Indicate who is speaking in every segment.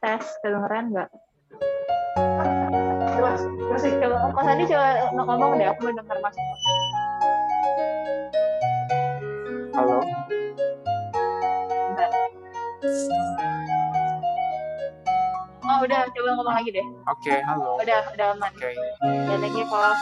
Speaker 1: Tes, kedengeran nggak? Coba, Mas Andi coba ngomong deh, aku mendengar Mas.
Speaker 2: Halo.
Speaker 1: Bentar. Oh udah, coba ngomong lagi deh.
Speaker 2: Oke, halo.
Speaker 1: Udah aman.
Speaker 2: Oke.
Speaker 1: Ya, thank you kok.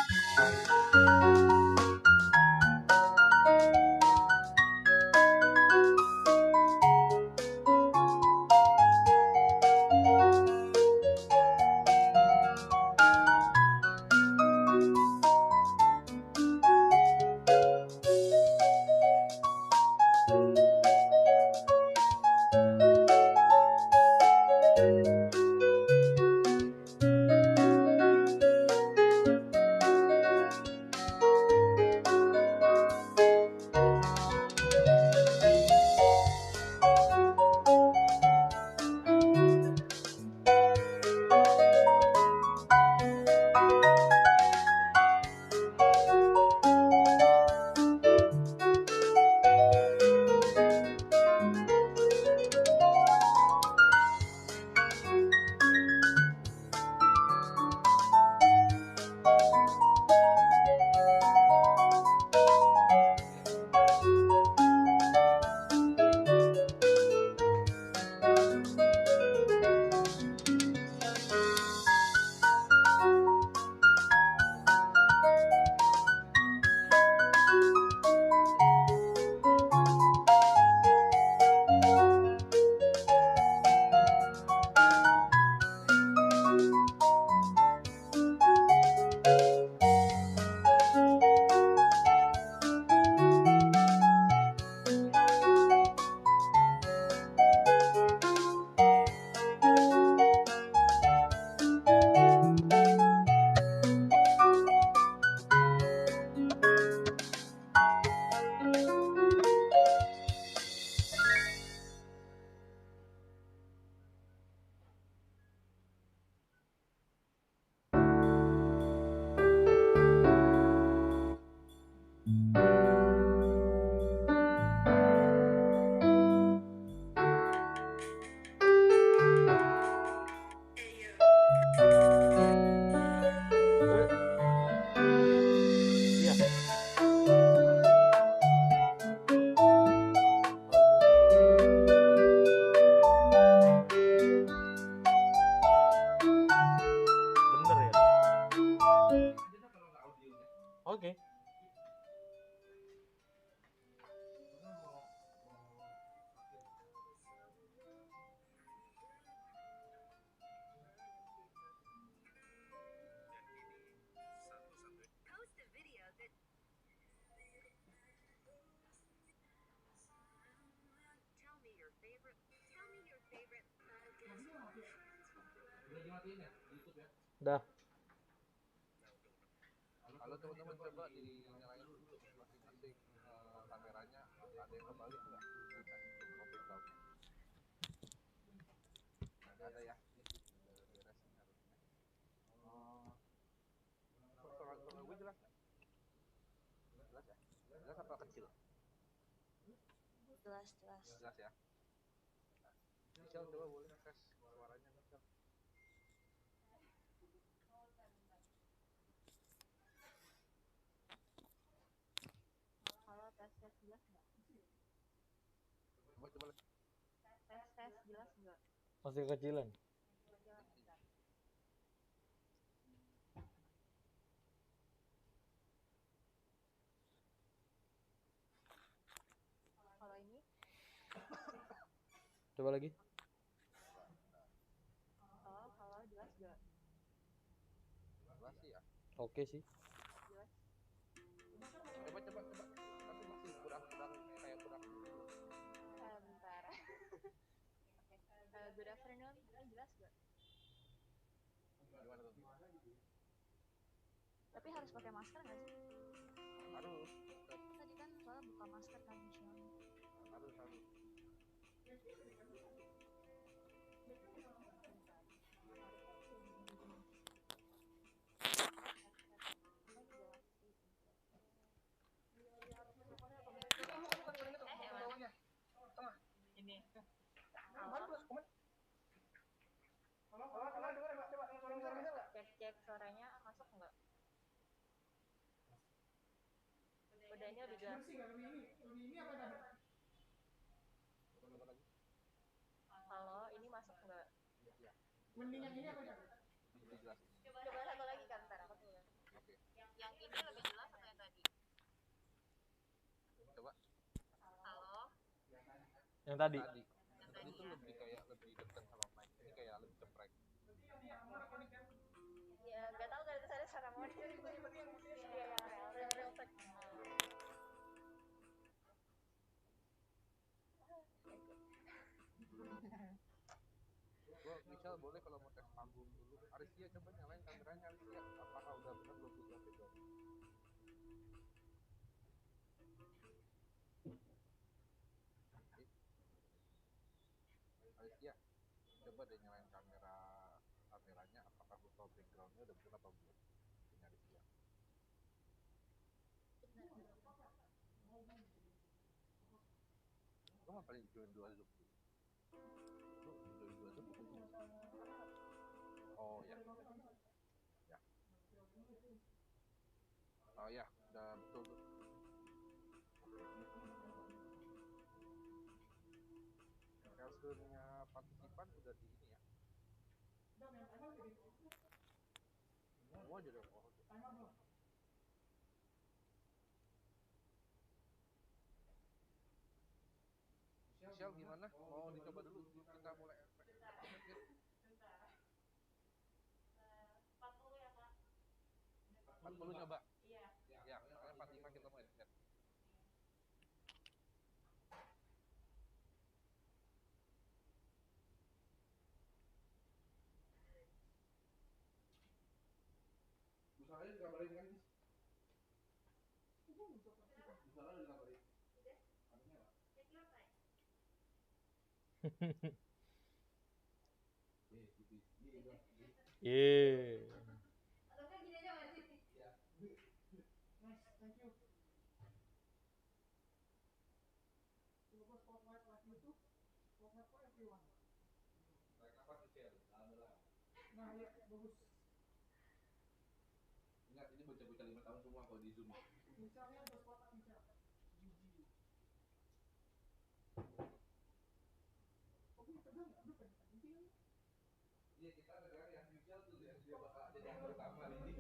Speaker 2: Oke. Dah.
Speaker 3: Halo teman-teman, coba dinyalain dulu masing-masing kameranya. Ada yang kebalik nggak? Covid tahu. Nggak ada ya? Beresin harusnya. Suara gue jelas nggak? Jelas ya? Jelas apa kecil?
Speaker 4: Jelas.
Speaker 3: Jelas ya? Michelle coba boleh tes suaranya Michelle.
Speaker 1: Halo, tes jelas nggak?
Speaker 3: Coba
Speaker 1: Tes jelas nggak?
Speaker 2: Masih kecilan.
Speaker 1: Kalau ini?
Speaker 2: Coba lagi.
Speaker 1: Halo, jelas nggak?
Speaker 3: jelas sih ya.
Speaker 2: Oke sih.
Speaker 1: Jelas.
Speaker 3: Coba. Tapi masih kurang kayak kurang.
Speaker 1: Bentar. Good afternoon, ini jelas nggak?
Speaker 3: Gimana tuh?
Speaker 1: Tapi harus pakai masker nggak sih?
Speaker 3: Harus.
Speaker 1: Tadi kan soalnya buka masker kan Michelle.
Speaker 3: Harus.
Speaker 1: Ini. suaranya masuk nggak? Udah ini lebih jelas. Halo, ini masuk nggak?
Speaker 3: Iya.
Speaker 1: Mending yang ini apa ya?
Speaker 3: Lebih jelas.
Speaker 1: Coba satu lagi kan, ntar aku tulis.
Speaker 3: Oke.
Speaker 1: Yang ini lebih jelas atau yang tadi?
Speaker 3: Coba.
Speaker 1: Halo.
Speaker 2: Yang tadi.
Speaker 3: Yang tadi tuh lebih kayak lebih dekat sama mic. Ini kayak lebih ceprek.
Speaker 1: Ya nggak tahu kan itu saya cara mau ribet-ribet yang real tech.
Speaker 3: Gua misal boleh kalau mau tes panggung dulu. Arisya coba nyalain kameranya Arisya. Apakah udah benar belum di background? Arisya, coba deh nyalain kameranya. Apakah foto backgroundnya udah benar atau belum? Ini Arisya. Lo ngapain join 2 Zoom? Lo join 2 Zoom bukan? Oh ya. Ya. Oh ya, udah betul tuh. Hasilnya partisipan udah di ini ya. Semua aja dong. Oh, oke. Michelle gimana? Mau dicoba dulu sebelum kita mulai efek?
Speaker 1: 40 ya Kak?
Speaker 3: 40 nyoba?
Speaker 1: Iya.
Speaker 3: Ya, soalnya 45 kita mau edit. Usahanya dikabarin kan, Dis? Usahanya dikabarin.
Speaker 2: Yeah.
Speaker 1: Atau kan gini aja Mas?
Speaker 3: Ya.
Speaker 1: Nice, thank you. Coba spotlight like YouTube, spotlight for everyone.
Speaker 3: Like apa tuh, Cel? Dalam.
Speaker 1: Nah, ya, bagus.
Speaker 3: Ingat, ini bocah-bocah 5 tahun semua kalau di Zoom.
Speaker 1: Misalnya udah spotlight misal. Gigi. Oke, pegang nggak? Udah pegang.
Speaker 3: Iya, kita ada yang Michelle tuh yang dia bakal jadi yang pertama ini.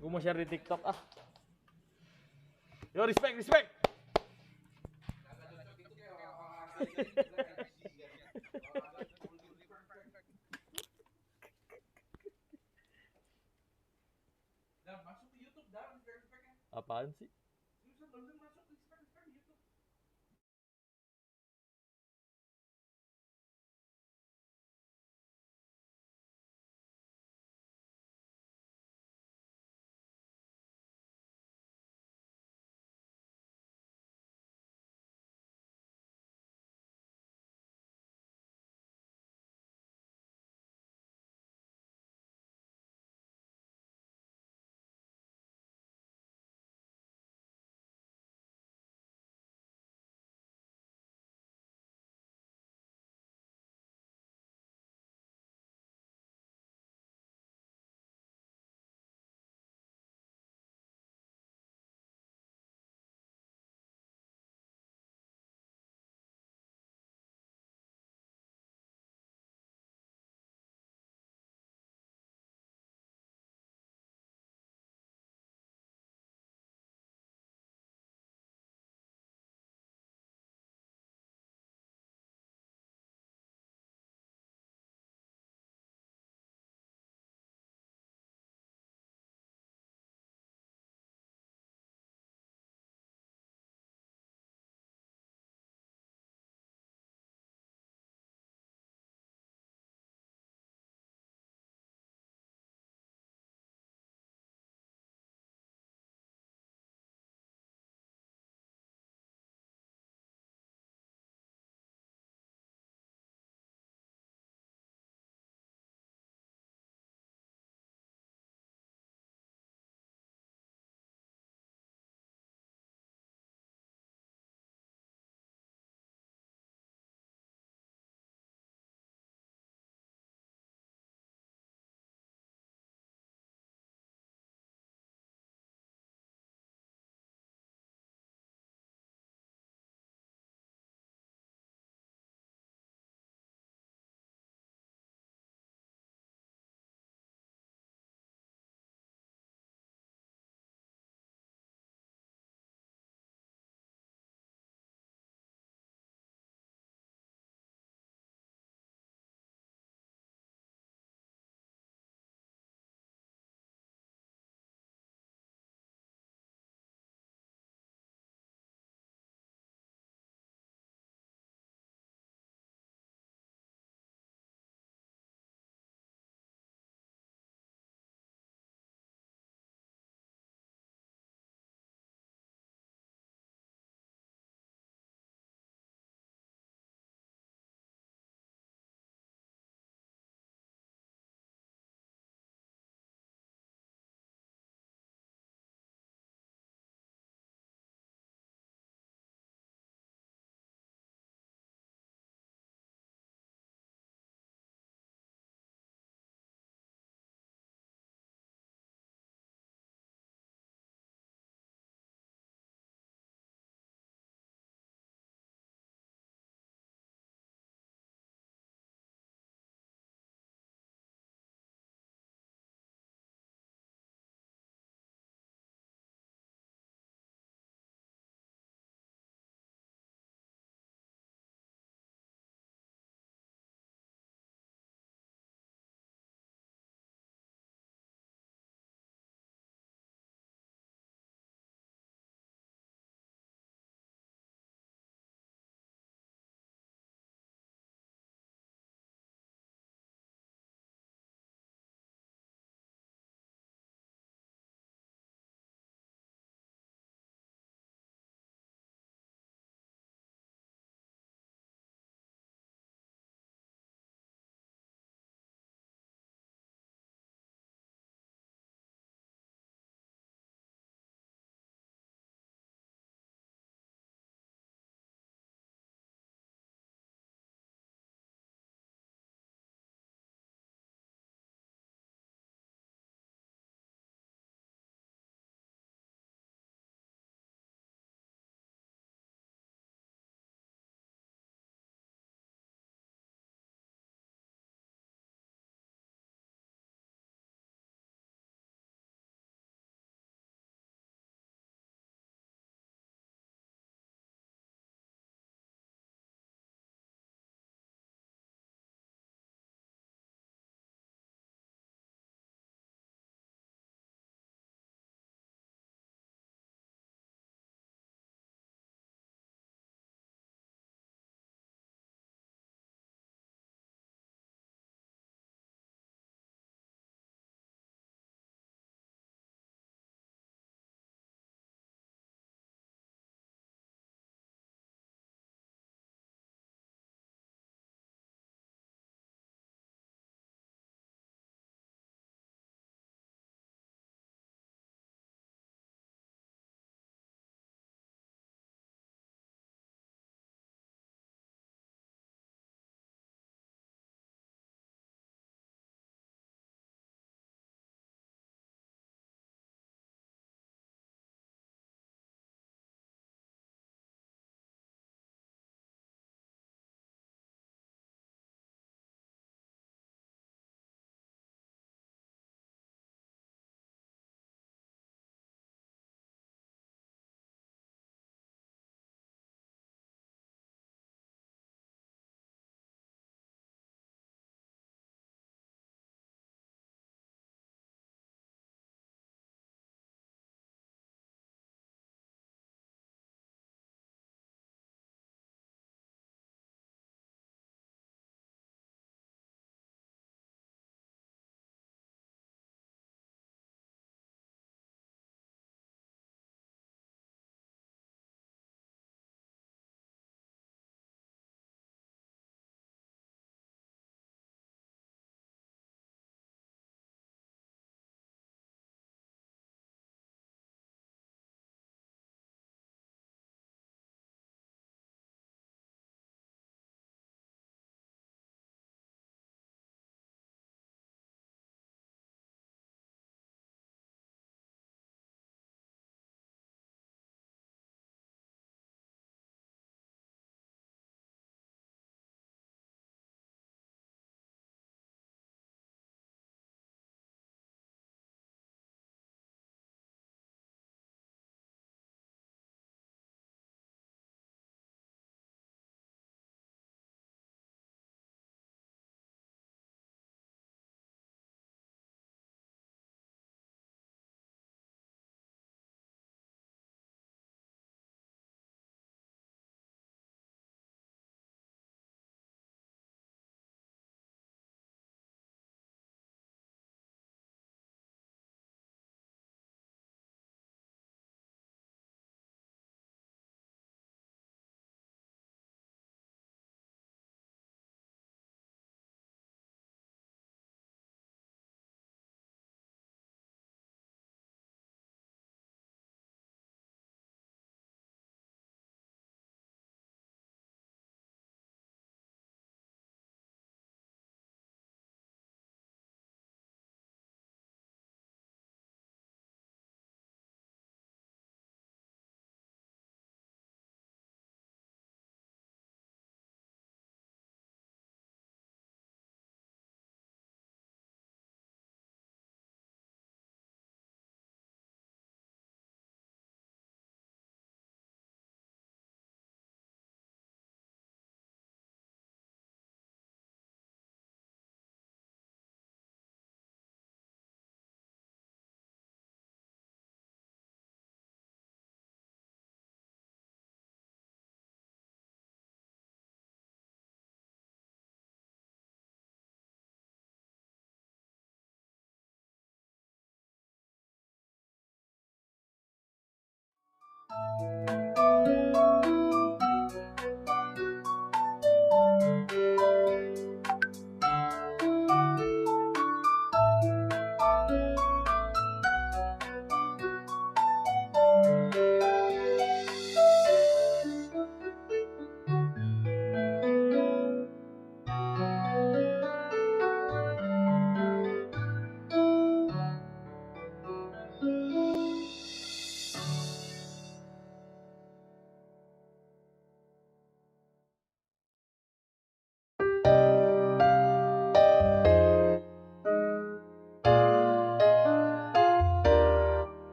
Speaker 2: Gue mau share di TikTok ah. Yo, respect, respect.
Speaker 3: Agak cocok itu kayak orang-orang IC kan ya. Orang-orang perfect. Dan masuk ke YouTube dan respect-nya.
Speaker 2: Apaan sih?
Speaker 3: Bisa belum masuk respect di YouTube.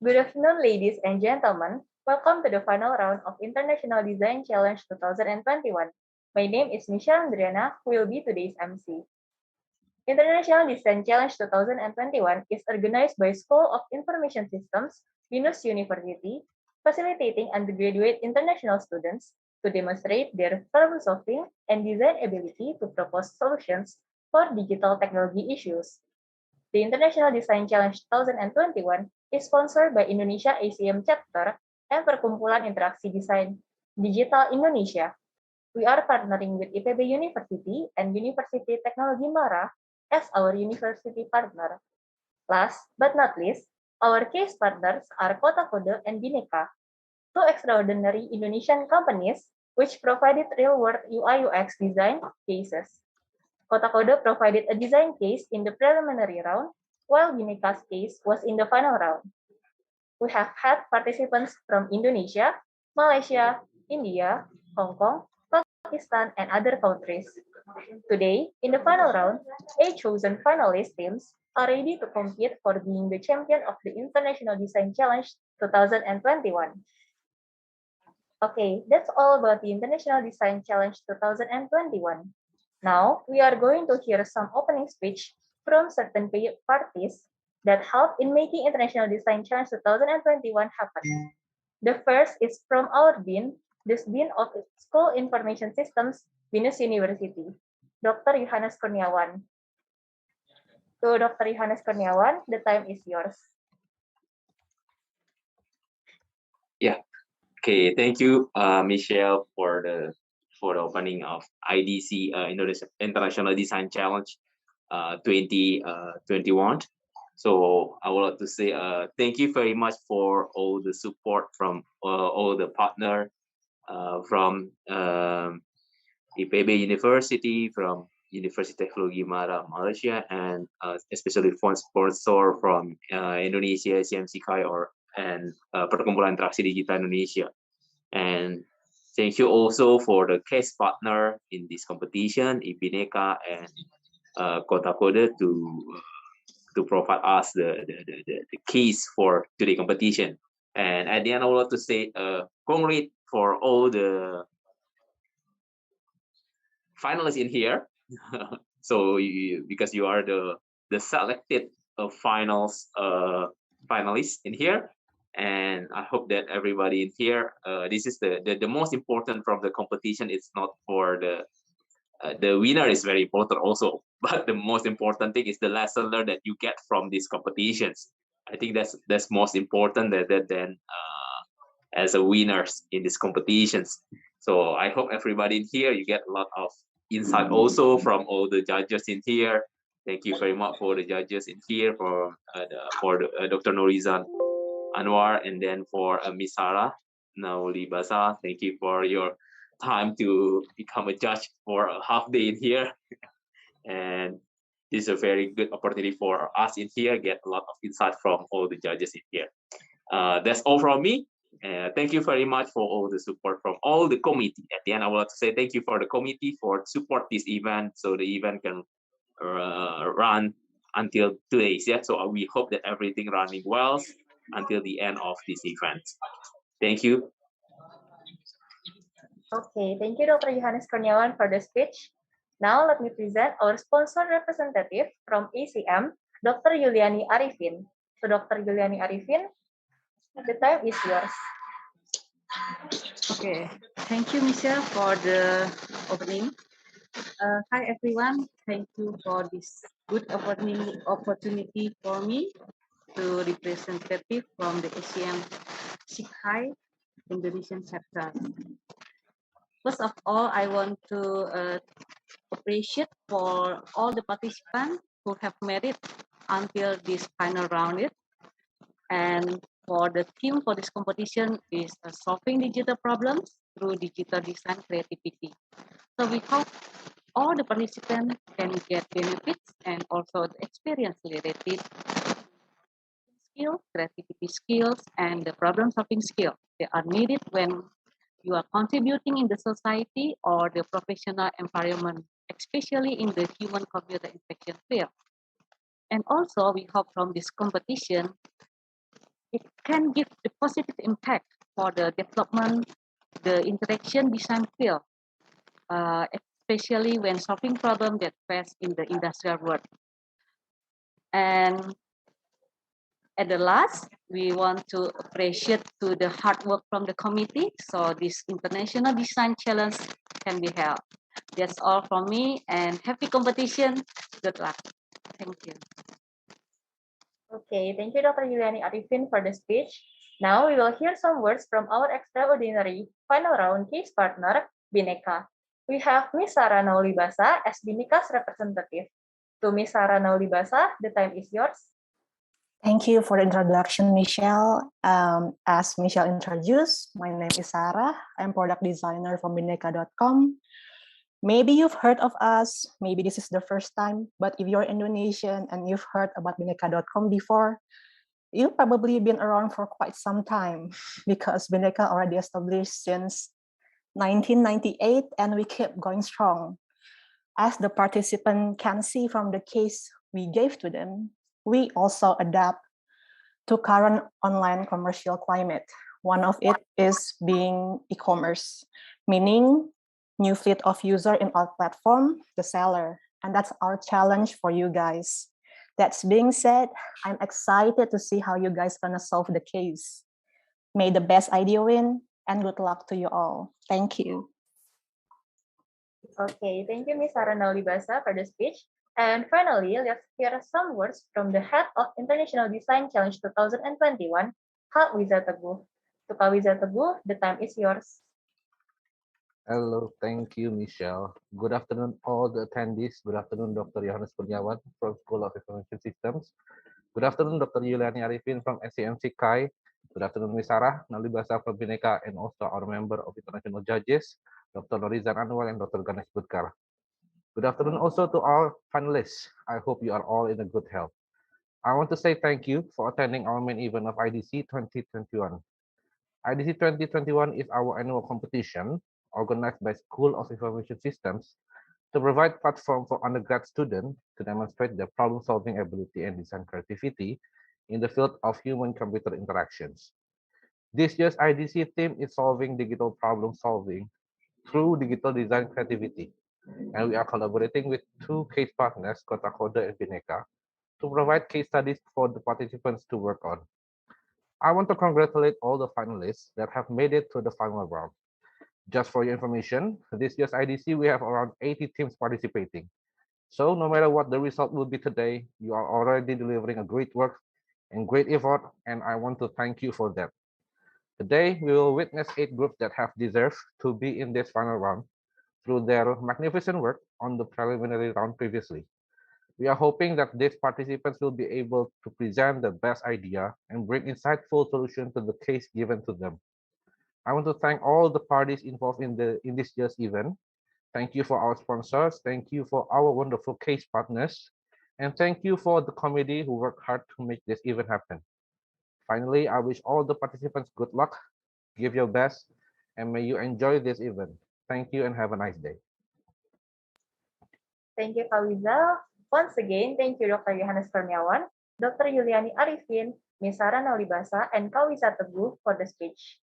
Speaker 4: Good afternoon, ladies and gentlemen. Welcome to the final round of International Design Challenge 2021. My name is Michelle Andriana, who will be today's MC. International Design Challenge 2021 is organized by School of Information Systems, BINUS University, facilitating undergraduate international students to demonstrate their problem-solving and design ability to propose solutions for digital technology issues. The International Design Challenge 2021 is sponsored by Indonesia ACM Chapter and Perkumpulan Interaksi Desain Digital Indonesia. We are partnering with IPB University and University Technology Mara as our university partner. Last but not least, our case partners are Kota Kode and Bhinneka, two extraordinary Indonesian companies which provided real-world UI/UX design cases. Kota Kode provided a design case in the preliminary round, while Bhinneka's case was in the final round. We have had participants from Indonesia, Malaysia, India, Hong Kong, Pakistan, and other countries. Today, in the final round, 8 chosen finalist teams are ready to compete for being the champion of the International Design Challenge 2021. Okay, that's all about the International Design Challenge 2021. Now, we are going to hear some opening speech from certain parties that helped in making International Design Challenge 2021 happen. The first is from our Dean, the Dean of School Information Systems, BINUS University, Dr. Yohanes Kurniawan. To Dr. Yohanes Kurniawan, the time is yours.
Speaker 5: Yeah. Okay. Thank you, Michelle, for the opening of IDC International Design Challenge 2021. So I would like to say thank you very much for all the support from all the partner from IPB University, from University Teknologi Mara, Malaysia, and especially from sponsor from Indonesia, CMCKI, and Perkumpulan Interaksi Digital Indonesia. And thank you also for the case partner in this competition, Bhinneka and Kota Kode, to provide us the keys for today competition. And at the end, I would like to say congrats for all the finalists in here. So because you are the selected finalists in here, and I hope that everybody in here, this is the most important from the competition. It's not for the winner is very important also, but the most important thing is the lesson learned that you get from these competitions. I think that's most important than as a winners in these competitions. So I hope everybody in here, you get a lot of insight also from all the judges in here. Thank you very much for the judges in here, for Dr. Norizan Anwar, and then for Miss Sarah Naulibasa. Thank you for your time to become a judge for a half day in here. And this is a very good opportunity for us in here, get a lot of insight from all the judges in here. That's all from me. Thank you very much for all the support from all the committee. At the end, I would like to say thank you for the committee for support this event, so the event can run until today. Yeah, so we hope that everything running well until the end of this event. Thank you.
Speaker 4: Okay, thank you, Dr. Yohanes Kurniawan, for the speech. Now, let me present our sponsor representative from ACM, Dr. Yuliani Arifin. So, Dr. Yuliani Arifin, the time is yours.
Speaker 6: Okay, thank you, Michelle, for the opening. Hi, everyone. Thank you for this good opportunity for me to representative from the ACM Shikhai Indonesian chapter. First of all, I want to appreciate for all the participants who have made it until this final round. And for the theme for this competition is solving digital problems through digital design creativity. So we hope all the participants can get benefits and also the experience related skills, creativity skills, and the problem solving skills. They are needed when you are contributing in the society or the professional environment, especially in the human computer interaction field. And also we hope from this competition, it can give the positive impact for the development, the interaction design field, especially when solving problems that face in the industrial world. And at the last, we want to appreciate to the hard work from the committee, so this international design challenge can be held. That's all from me, and happy competition. Good luck. Thank you.
Speaker 4: Okay, thank you, Dr. Yuliani Arifin, for the speech. Now we will hear some words from our extraordinary final round case partner, Bineka. We have Ms. Sarah Naulibasa as Bineka's representative. To Ms. Sarah Naulibasa, the time is yours.
Speaker 7: Thank you for the introduction, Michelle. As Michelle introduced, my name is Sarah. I'm product designer from bineka.com. Maybe you've heard of us, maybe this is the first time, but if you're Indonesian and you've heard about bineka.com before, you've probably been around for quite some time because Bineka already established since 1998 and we keep going strong. As the participant can see from the case we gave to them, we also adapt to current online commercial climate. One of it is being e-commerce, meaning new fleet of user in our platform, the seller. And that's our challenge for you guys. That's being said, I'm excited to see how you guys gonna solve the case. May the best idea win and good luck to you all. Thank you.
Speaker 4: Okay, thank you, Ms. Sarah Naulibasa, for the speech. And finally, let's hear some words from the head of International Design Challenge 2021, Kak Wiza Teguh. To Kak Wiza Teguh, the time is yours.
Speaker 3: Hello, thank you, Michelle. Good afternoon, all the attendees. Good afternoon, Dr. Yohanes Kurniawan from School of Information Systems. Good afternoon, Dr. Yuliani Arifin from SCMC KAI. Good afternoon, Ms. Sarah Naulibasa from Bineka, and also our member of international judges, Dr. Norizan Anwar and Dr. Ganesh Budkar. Good afternoon also to our panelists. I hope you are all in a good health. I want to say thank you for attending our main event of IDC 2021. IDC 2021 is our annual competition organized by School of Information Systems to provide platform for undergrad students to demonstrate their problem-solving ability and design creativity in the field of human-computer interactions. This year's IDC theme is solving digital problem solving through digital design creativity. And we are collaborating with two case partners, Kota Koda and Bineka, to provide case studies for the participants to work on. I want to congratulate all the finalists that have made it to the final round. Just for your information, this year's IDC, we have around 80 teams participating. So no matter what the result will be today, you are already delivering a great work and great effort, and I want to thank you for that. Today, we will witness 8 groups that have deserved to be in this final round through their magnificent work on the preliminary round previously. We are hoping that these participants will be able to present the best idea and bring insightful solution to the case given to them. I want to thank all the parties involved in this year's event. Thank you for our sponsors. Thank you for our wonderful case partners. And thank you for the committee who worked hard to make this event happen. Finally, I wish all the participants good luck, give your best, and may you enjoy this event. Thank you and have a nice day.
Speaker 4: Thank you, Kak Wiza. Once again, thank you, Dr. Yohanes Kurniawan, Dr. Yuliani Arifin, Ms. Sarah Naulibasa, and Kak Wiza Teguh for the speech.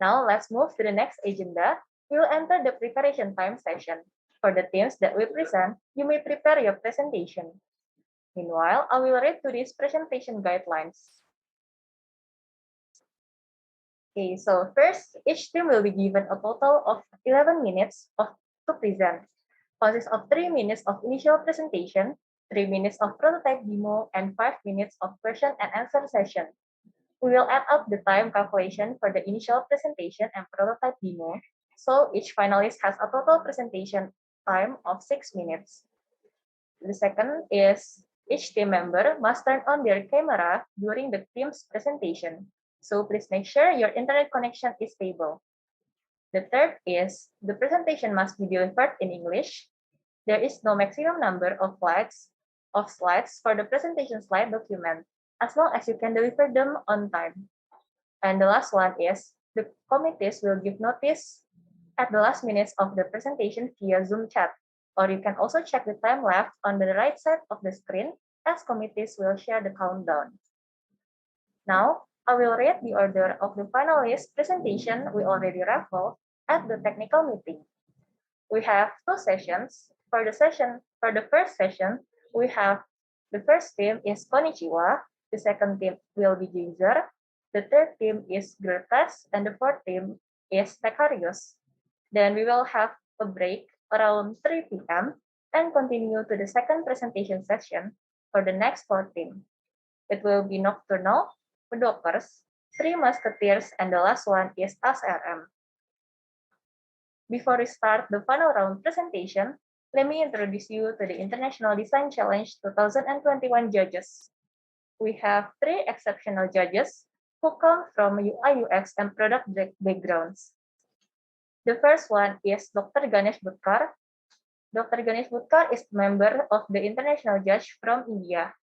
Speaker 4: Now, let's move to the next agenda. We will enter the preparation time session. For the teams that we present, you may prepare your presentation. Meanwhile, I will read today's presentation guidelines. Okay, so first, each team will be given a total of 11 minutes to present. Consists of 3 minutes of initial presentation, 3 minutes of prototype demo, and 5 minutes of question and answer session. We will add up the time calculation for the initial presentation and prototype demo, so each finalist has a total presentation time of 6 minutes. The second is each team member must turn on their camera during the team's presentation, so please make sure your internet connection is stable. The third is the presentation must be delivered in English. There is no maximum number of slides for the presentation slide document, as long as you can deliver them on time. And the last one is the committees will give notice at the last minutes of the presentation via Zoom chat, or you can also check the time left on the right side of the screen, as committees will share the countdown. Now, I will read the order of the finalist presentation we already raffled at the technical meeting. We have two sessions. For the first session, we have the first team is Konnichiwa, the second team will be Geyser, the third team is Gertas, and the fourth team is Tekarius. Then we will have a break around 3 p.m. and continue to the second presentation session for the next four team. It will be Nocturnal, Medokers, Three Musketeers, and the last one is SRM. Before we start the final round presentation, let me introduce you to the International Design Challenge 2021 judges. We have three exceptional judges who come from UI UX and product backgrounds. The first one is Dr. Ganesh Butkar. Dr. Ganesh Butkar is a member of the international judge from India.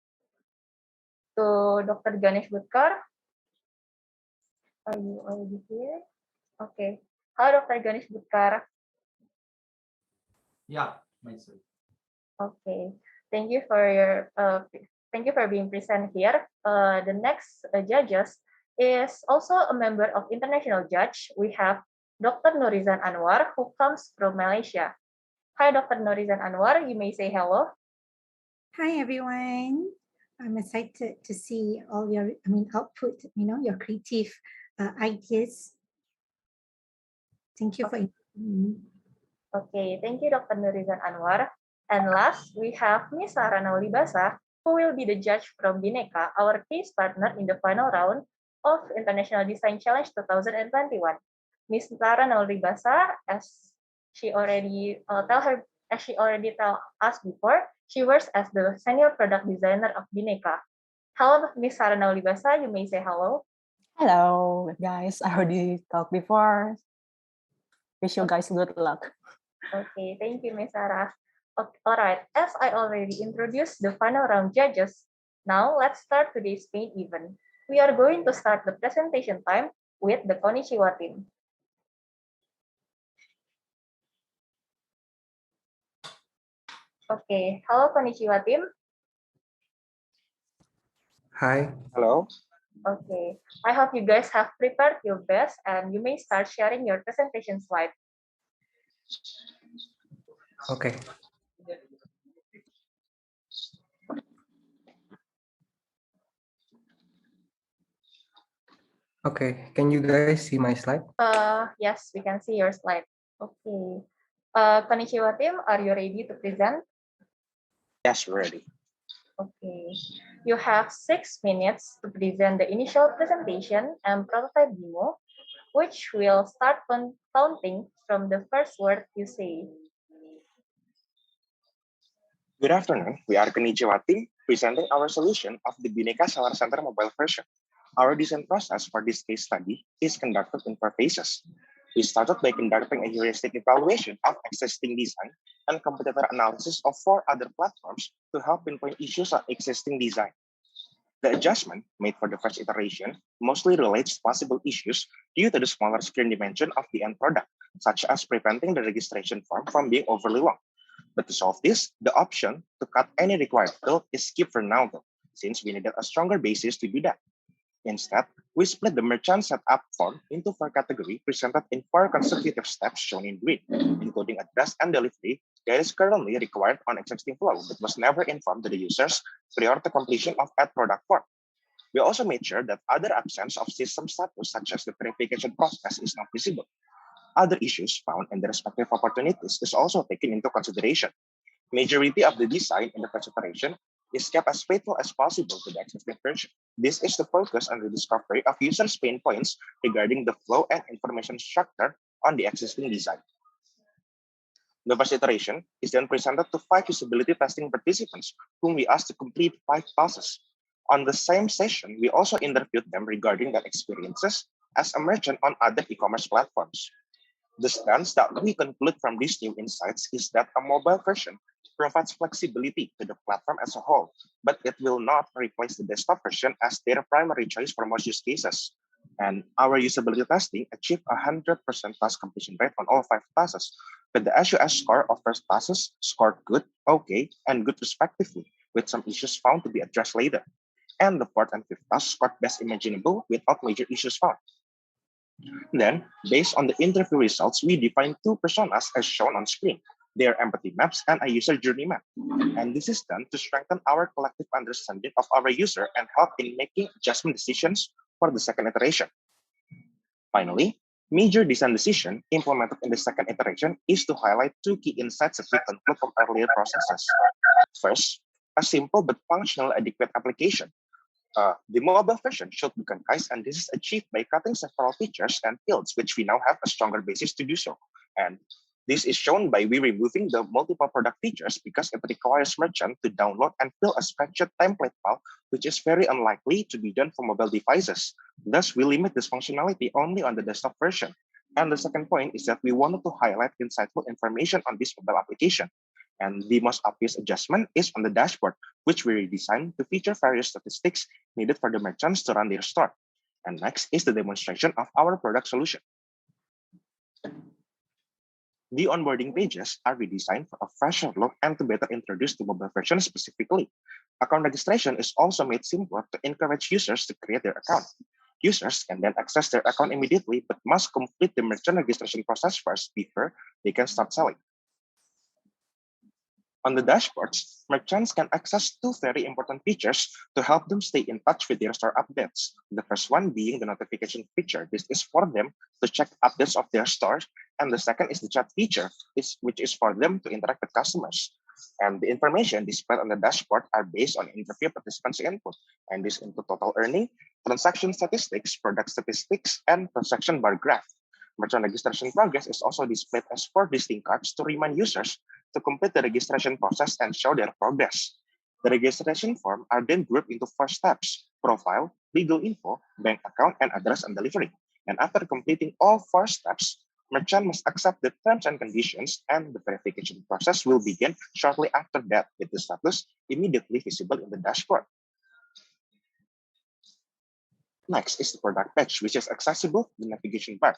Speaker 4: So, Dr. Ganesh Butkar, are you already here? Okay. Hello, Dr. Ganesh Butkar.
Speaker 8: Yeah, myself.
Speaker 4: Okay. Thank you for being present here. The next judges is also a member of international judge. We have Dr. Nurizan Anwar, who comes from Malaysia. Hi, Dr. Nurizan Anwar. You may say hello.
Speaker 9: Hi, everyone. I'm excited to see all your, output, your creative ideas. Thank you for inviting me.
Speaker 4: Okay, thank you, Dr. Nurizan Anwar. And last, we have Ms. Sarah Naulibasa, who will be the judge from BINECA, our case partner in the final round of International Design Challenge 2021. Ms. Sarah Naulibasa, as she already told us before, she works as the senior product designer of BINECA. Hello, Ms. Sarah Naulibasa, you may say hello.
Speaker 7: Hello, guys. I already talked before. Wish you guys good luck.
Speaker 4: Okay, thank you, Ms. Sarah. Okay, all right, as I already introduced the final round judges, now let's start today's main event. We are going to start the presentation time with the Konnichiwa team. Okay, hello Konnichiwa team.
Speaker 10: Hi.
Speaker 8: Hello.
Speaker 4: Okay, I hope you guys have prepared your best and you may start sharing your presentation slide.
Speaker 10: Okay. Okay, can you guys see my slide?
Speaker 4: Yes, we can see your slide. Okay. Konnichiwa team, are you ready to present?
Speaker 8: Yes, we're ready.
Speaker 4: Okay. You have 6 minutes to present the initial presentation and prototype demo, which will start counting from the first word you say.
Speaker 8: Good afternoon. We are Konnichiwa team presenting our solution of the BINECA Seller Center mobile version. Our design process for this case study is conducted in 4 phases. We started by conducting a heuristic evaluation of existing design and competitor analysis of 4 other platforms to help pinpoint issues of existing design. The adjustment made for the first iteration mostly relates to possible issues due to the smaller screen dimension of the end product, such as preventing the registration form from being overly long. But to solve this, the option to cut any required field is skipped for now, though, since we needed a stronger basis to do that. Instead, we split the merchant setup form into 4 categories presented in 4 consecutive steps shown in green, including address and delivery that is currently required on existing flow but was never informed to the users prior to completion of add product form. We also made sure that other absence of system status such as the verification process is not visible. Other issues found in the respective opportunities is also taken into consideration. Majority of the design in the first iteration is kept as faithful as possible to the existing version. This is the focus on the discovery of users' pain points regarding the flow and information structure on the existing design. The first iteration is then presented to 5 usability testing participants whom we asked to complete 5 tasks. On the same session, we also interviewed them regarding their experiences as a merchant on other e-commerce platforms. The stance that we conclude from these new insights is that a mobile version provides flexibility to the platform as a whole, but it will not replace the desktop version as their primary choice for most use cases. And our usability testing achieved 100% task completion rate on all 5 tasks, but the SUS score of first tasks scored good, okay, and good respectively, with some issues found to be addressed later. and the fourth and fifth tasks scored best imaginable without major issues found. Then, based on the interview results, we define two personas as shown on screen. They are empathy maps and a user journey map. And this is done to strengthen our collective understanding of our user and help in making adjustment decisions for the second iteration. Finally, major design decision implemented in the second iteration is to highlight two key insights that we conclude from earlier processes. First, a simple but functional adequate application. The mobile version should be concise, and this is achieved by cutting several features and fields, which we now have a stronger basis to do so. And this is shown by we removing the multiple product features because it requires merchant to download and fill a spreadsheet template file, which is very unlikely to be done for mobile devices. Thus, we limit this functionality only on the desktop version. And the second point is that we wanted to highlight insightful information on this mobile application. And the most obvious adjustment is on the dashboard, which we redesigned to feature various statistics needed for the merchants to run their store. And next is the demonstration of our product solution. The onboarding pages are redesigned for a fresher look and to better introduce the mobile version specifically. Account registration is also made simpler to encourage users to create their account. Users can then access their account immediately, but must complete the merchant registration process first before they can start selling. On the dashboards, merchants can access two very important features to help them stay in touch with their store updates. The first one being the notification feature. This is for them to check updates of their stores. And the second is the chat feature, which is for them to interact with customers. And the information displayed on the dashboard are based on interview participants' input. And this include total earning, transaction statistics, product statistics, and transaction bar graph. Merchant registration progress is also displayed as 4 distinct cards to remind users to complete the registration process and show their progress. The registration form are then grouped into 4 steps: profile, legal info, bank account, and address and delivery. And after completing all 4 steps, merchant must accept the terms and conditions, and the verification process will begin shortly after that, with the status immediately visible in the dashboard. Next is the product page, which is accessible in the navigation bar.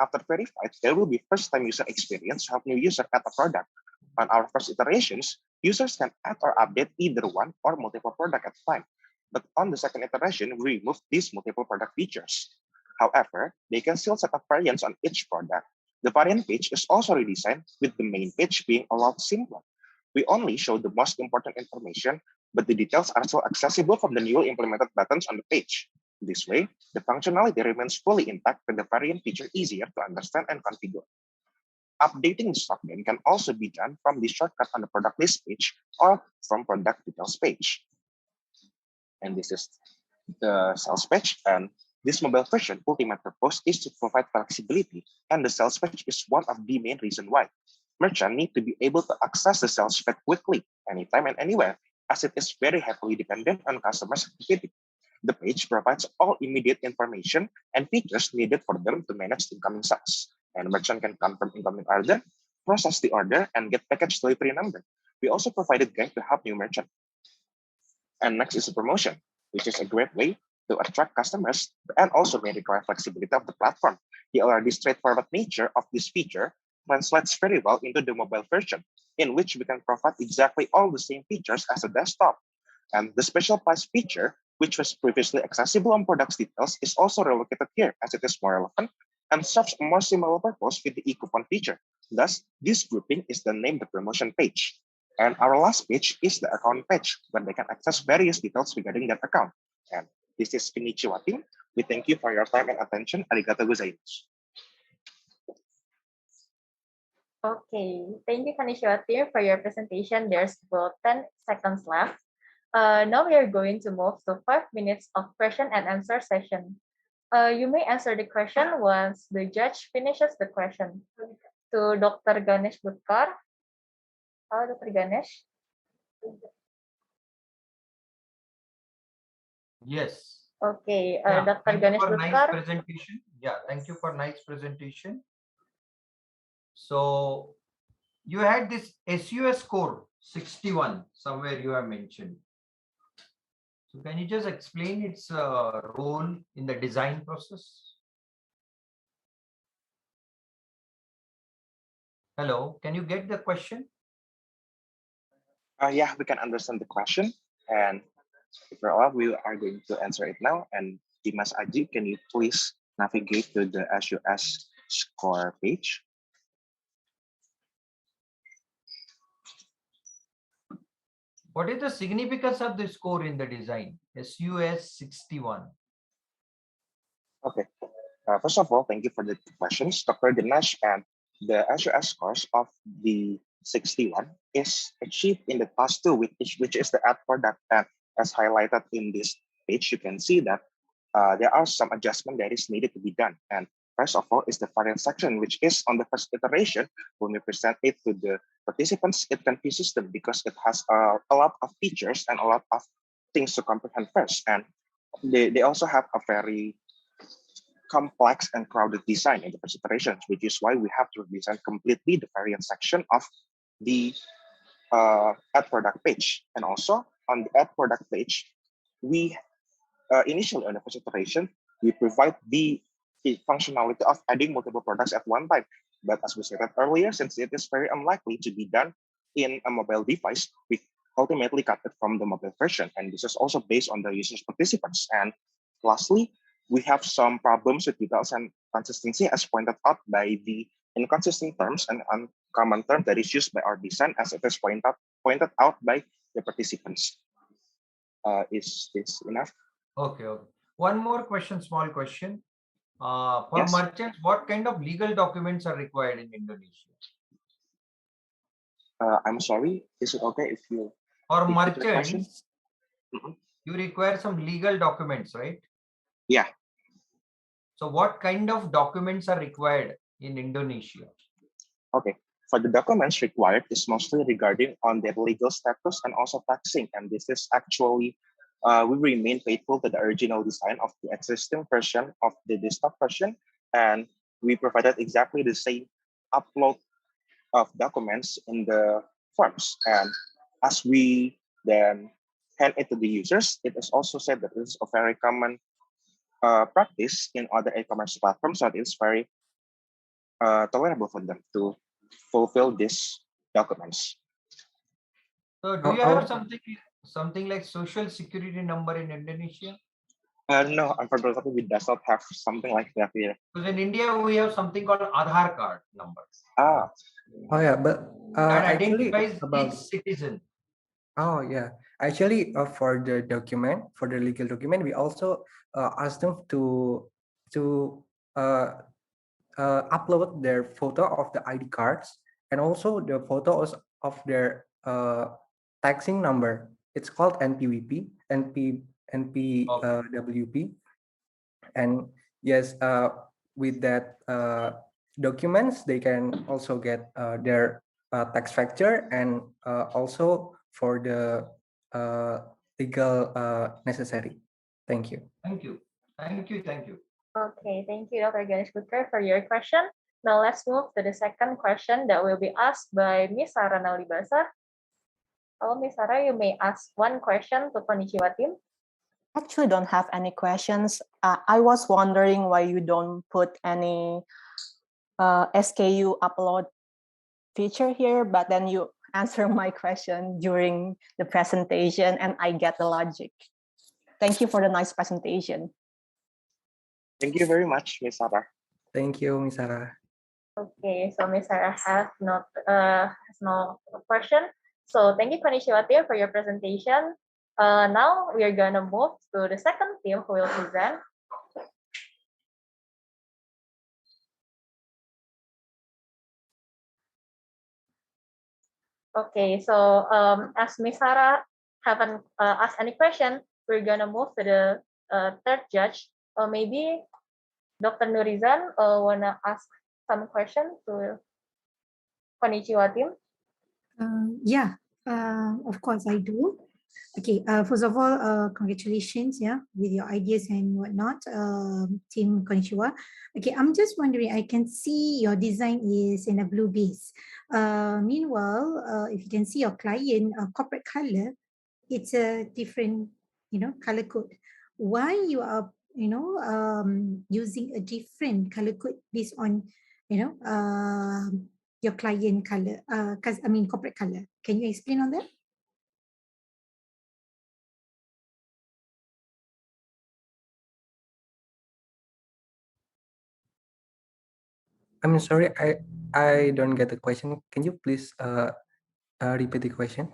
Speaker 8: After verified, there will be first-time user experience to help new user add a product. On our first iterations, users can add or update either one or multiple products at a time. But on the second iteration, we removed these multiple product features. However, they can still set up variants on each product. The variant page is also redesigned, with the main page being a lot simpler. We only show the most important information, but the details are still accessible from the newly implemented buttons on the page. This way, the functionality remains fully intact with the variant feature easier to understand and configure. Updating the stock bin can also be done from the shortcut on the product list page or from product details page. And this is the sales page. And this mobile version ultimate purpose is to provide flexibility, and the sales page is one of the main reasons why. Merchants need to be able to access the sales page quickly, anytime and anywhere, as it is very heavily dependent on customers' activity. The page provides all immediate information and features needed for them to manage incoming sales. And merchant can confirm incoming order, process the order, and get package delivery number. We also provided guide to help new merchant. And next is the promotion, which is a great way to attract customers and also may require flexibility of the platform. The already straightforward nature of this feature translates very well into the mobile version, in which we can provide exactly all the same features as a desktop. And the special price feature, which was previously accessible on products details, is also relocated here as it is more relevant and serves a more similar purpose with the e-coupon feature. Thus, this grouping is then named the promotion page. And our last page is the account page, where they can access various details regarding that account. And this is Konnichiwa team. We thank you for your time and attention. Arigatou gozaimasu.
Speaker 4: Okay, thank you, Kanishiwa team, for your presentation. There's about 10 seconds left. Now we are going to move to 5 minutes of question and answer session. You may answer the question once the judge finishes the question. To Dr. Ganesh Butkar. Dr. Ganesh.
Speaker 11: Yes.
Speaker 4: Okay,
Speaker 11: Yeah,
Speaker 4: Dr.
Speaker 11: thank you
Speaker 4: Ganesh
Speaker 11: for nice
Speaker 4: Butkar.
Speaker 11: presentation. Yeah, thank you for nice presentation. So you had this SUS score 61 somewhere you have mentioned. So can you just explain its role in the design process? Hello, can you get the question?
Speaker 8: Yeah, we can understand the question. And If you're allowed, we are going to answer it now. And Dimas Aji, can you please navigate to the SUS score page?
Speaker 11: What is the significance of the score in the design? SUS 61.
Speaker 8: Okay. First of all, thank you for the questions, Dr. Dinesh. And the SUS scores of the 61 is achieved in the task 2, which is the add product. And as highlighted in this page, you can see that there are some adjustment that is needed to be done. And first of all is the variant section, which is on the first iteration. When we present it to the participants, it confuses them because it has a lot of features and a lot of things to comprehend first. And they also have a very complex and crowded design in the first iterations, which is why we have to redesign completely the variant section of the add product page. And also on the add product page, we initially on the first iteration, we provide the functionality of adding multiple products at one time. But as we said earlier, since it is very unlikely to be done in a mobile device, we ultimately cut it from the mobile version. And this is also based on the user's participants. And lastly, we have some problems with details and consistency as pointed out by the inconsistent terms and uncommon term that is used by our design as it is pointed out by the participants. Is this enough?
Speaker 11: Okay, okay. One more question, small question. For
Speaker 8: Yes.
Speaker 11: merchants, what kind of legal documents are required in Indonesia?
Speaker 8: I'm sorry, is it okay if you
Speaker 11: For
Speaker 8: repeat the question?
Speaker 11: merchants, you require some legal documents, right?
Speaker 8: Yeah.
Speaker 11: So what kind of documents are required in Indonesia?
Speaker 8: Okay. For the documents required is mostly regarding on their legal status and also taxing. And this is actually, we remain faithful to the original design of the existing version of the desktop version. And we provided exactly the same upload of documents in the forms. And as we then hand it to the users, it is also said that it is a very common practice in other e-commerce platforms, so it's very tolerable for them to fulfill these documents.
Speaker 11: So do you have something like social security number in Indonesia?
Speaker 8: No, unfortunately, we does not have something like that here.
Speaker 11: Because in India, we have something called Aadhaar card number.
Speaker 8: Ah.
Speaker 10: Oh yeah, but
Speaker 11: that
Speaker 10: actually
Speaker 11: identifies
Speaker 10: about
Speaker 11: each citizen.
Speaker 10: Oh yeah, actually for the document, for the legal document, we also ask them to uh, upload their photo of the ID cards and also the photos of their taxing number. It's called NPWP, NPWP, and yes, with that documents, they can also get their tax factor and also for the legal necessary. Thank you.
Speaker 11: Thank you. Thank you. Thank you.
Speaker 4: Okay, thank you, Dr. Ganesh Putra, for your question. Now let's move to the second question that will be asked by Miss Sarah Naulibasa. Hello, Miss Sarah, you may ask one question to Konnichiwa team.
Speaker 7: Actually don't have any questions. I was wondering why you don't put any SKU upload feature here, but then you answer my question during the presentation and I get the logic. Thank you for the nice presentation.
Speaker 8: Thank you very much, Miss Sarah.
Speaker 10: Thank you, Miss Sarah.
Speaker 4: Okay, so Miss Sarah has no question. So thank you, Konnichiwa team, for your presentation. Now we are gonna move to the second team who will present. Okay, so as Miss Sarah haven't asked any question, we're gonna move to the third judge. Maybe Dr. Nurizan wanna ask some question to Konnichiwa team?
Speaker 9: Yeah, of course I do. Okay, first of all, congratulations, yeah, with your ideas and whatnot, Team Konnichiwa. Okay, I'm just wondering, I can see your design is in a blue base. Meanwhile, if you can see your client corporate color, it's a different, color code. Why you are, using a different color code based on, your client color, corporate color. Can you explain on that?
Speaker 10: I'm sorry, I don't get the question. Can you please repeat the question?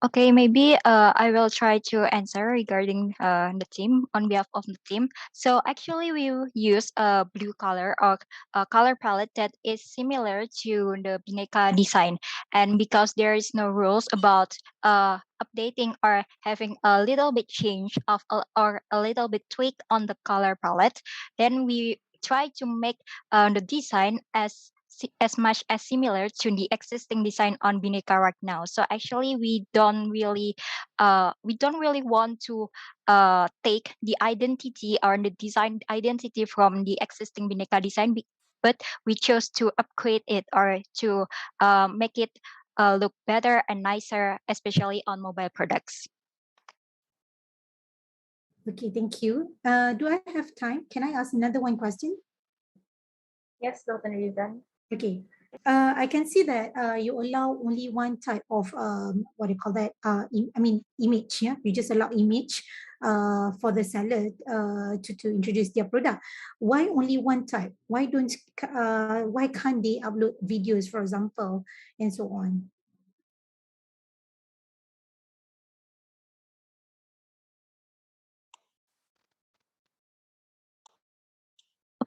Speaker 12: Okay, maybe I will try to answer regarding the team on behalf of the team. So actually, we will use a blue color or a color palette that is similar to the Bhinneka design. And because there is no rules about updating or having a little bit change of or a little bit tweak on the color palette, then we try to make the design as much as similar to the existing design on Bhinneka right now. So actually, we don't really want to take the identity or the design identity from the existing Bhinneka design, but we chose to upgrade it or to make it look better and nicer, especially on mobile products.
Speaker 9: Okay, thank you. Do I have time? Can I ask another one question?
Speaker 4: Yes, Dr. Rizan.
Speaker 9: Okay. I can see that you allow only one type of what do you call that? Image. Yeah, you just allow image for the seller to introduce their product. Why only one type? Why can't they upload videos, for example, and so on?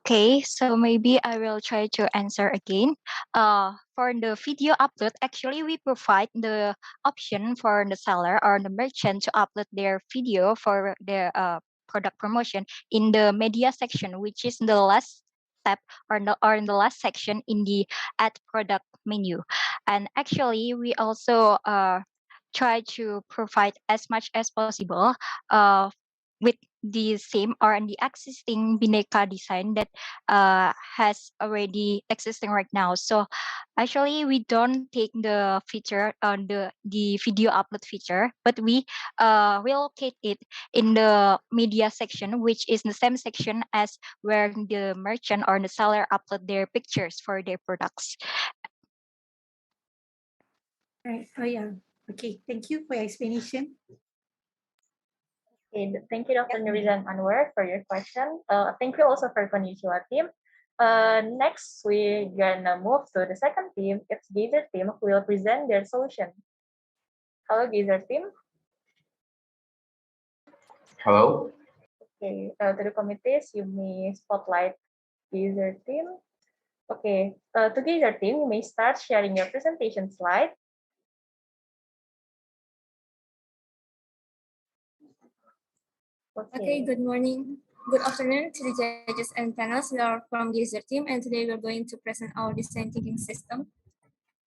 Speaker 12: Okay, so maybe I will try to answer again. For the video upload, actually we provide the option for the seller or the merchant to upload their video for their product promotion in the media section, which is the last step or in the last section in the add product menu. And actually, we also try to provide as much as possible with the same or in the existing Bhinneka design that has already existing right now. So actually, we don't take the feature on the video upload feature, but we relocate it in the media section, which is the same section as where the merchant or the seller upload their pictures for their products.
Speaker 9: Right. Oh yeah. Okay. Thank you for your explanation.
Speaker 4: Okay, thank you, Dr. Nurizan Anwar, for your question. Thank you also for Konnichiwa team. Next, we're gonna move to the second team. It's Gazer team who will present their solution. Hello, Gazer team.
Speaker 13: Hello.
Speaker 4: Okay, to the committees, you may spotlight Gazer team. Okay, to Gazer team, you may start sharing your presentation slide.
Speaker 14: Okay, good morning. Good afternoon to the judges and panels. We are from the user team, and today we're going to present our design thinking system.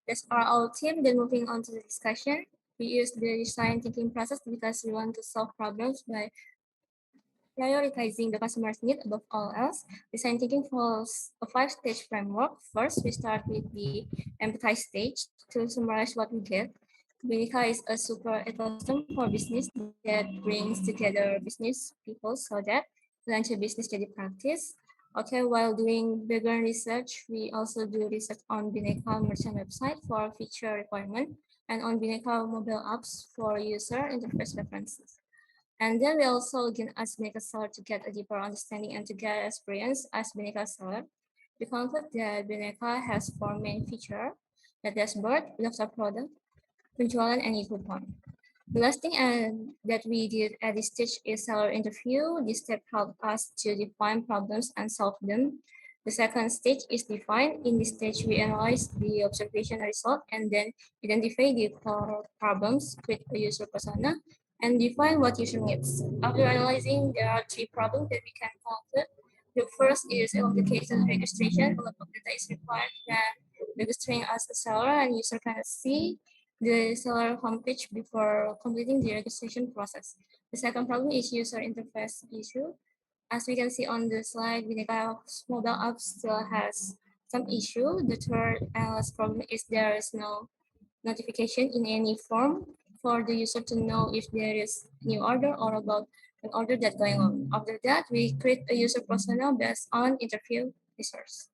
Speaker 14: That's our team. Then moving on to the discussion. We use the design thinking process because we want to solve problems by prioritizing the customer's need above all else. Design thinking follows a 5-stage framework. First, we start with the empathize stage. To summarize what we get, Bhinneka is a super ecosystem for business that brings together business people so that launch a business jadi practice. Okay, while doing background research, we also do research on Bhinneka merchant website for feature requirement and on Bhinneka mobile apps for user interface references. And then we also again ask Bhinneka seller to get a deeper understanding and to get experience as Bhinneka seller. We conclude that Bhinneka has 4 main features: the dashboard, daftar product, penjualan, and e-coupon. The last thing that we did at this stage is seller interview. This step helped us to define problems and solve them. The second stage is define. In this stage, we analyze the observation result and then identify the core problems, create a user persona, and define what user needs. After analyzing, there are 3 problems that we can conclude. The first is application registration. A lot of data is required when registering as a seller, and user cannot see the seller homepage before completing the registration process. The second problem is user interface issue. As we can see on the slide, Bhinneka's mobile app still has some issue. The third and last problem is there is no notification in any form for the user to know if there is new order or about an order that's going on. After that, we create a user persona based on interview resource.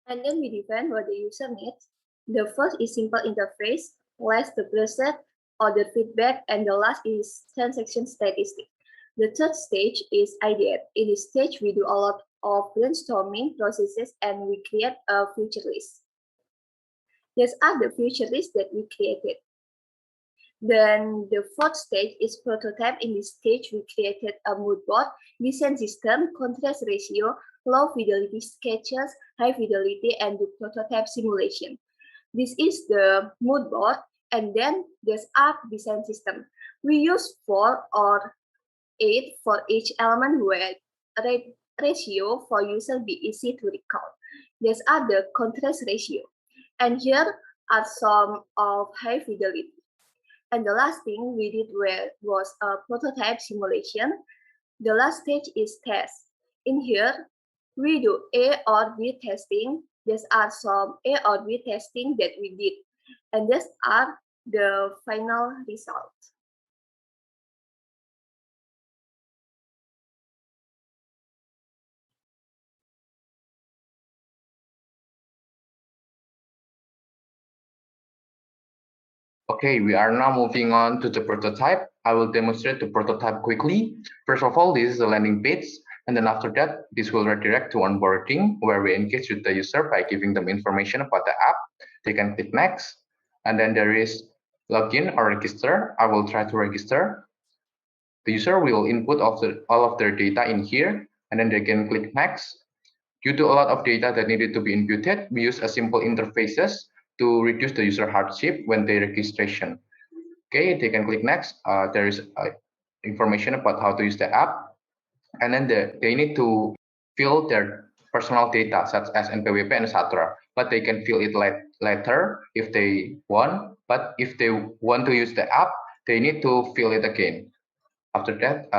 Speaker 15: And then we define what the user needs. The first is simple interface, last the preset, order feedback, and the last is transaction statistic. The third stage is ideate. In this stage, we do a lot of brainstorming processes and we create a future list. These are the future lists that we created. Then the fourth stage is prototype. In this stage, we created a mood board, design system, contrast ratio, low fidelity sketches, high fidelity, and the prototype simulation. This is the mood board, and then there's art design system. We use 4 or 8 for each element where ratio for user be easy to recall. These are the contrast ratio. And here are some of high fidelity. And the last thing we did was a prototype simulation. The last stage is test. In here, we do A or B testing. These are some A or B testing that we did. And these are the final results.
Speaker 3: Okay, we are now moving on to the prototype. I will demonstrate the prototype quickly. First of all, this is a landing page. And then after that, this will redirect to onboarding, where we engage with the user by giving them information about the app. They can click next. And then there is login or register. I will try to register. The user will input all of their data in here, and then they can click next. Due to a lot of data that needed to be inputted, we use a simple interfaces to reduce the user hardship when they registration. Okay, they can click next. There is information about how to use the app, and then they need to fill their personal data such as NPWP and etc. But they can fill it later if they want. But if they want to use the app, they need to fill it again. After that,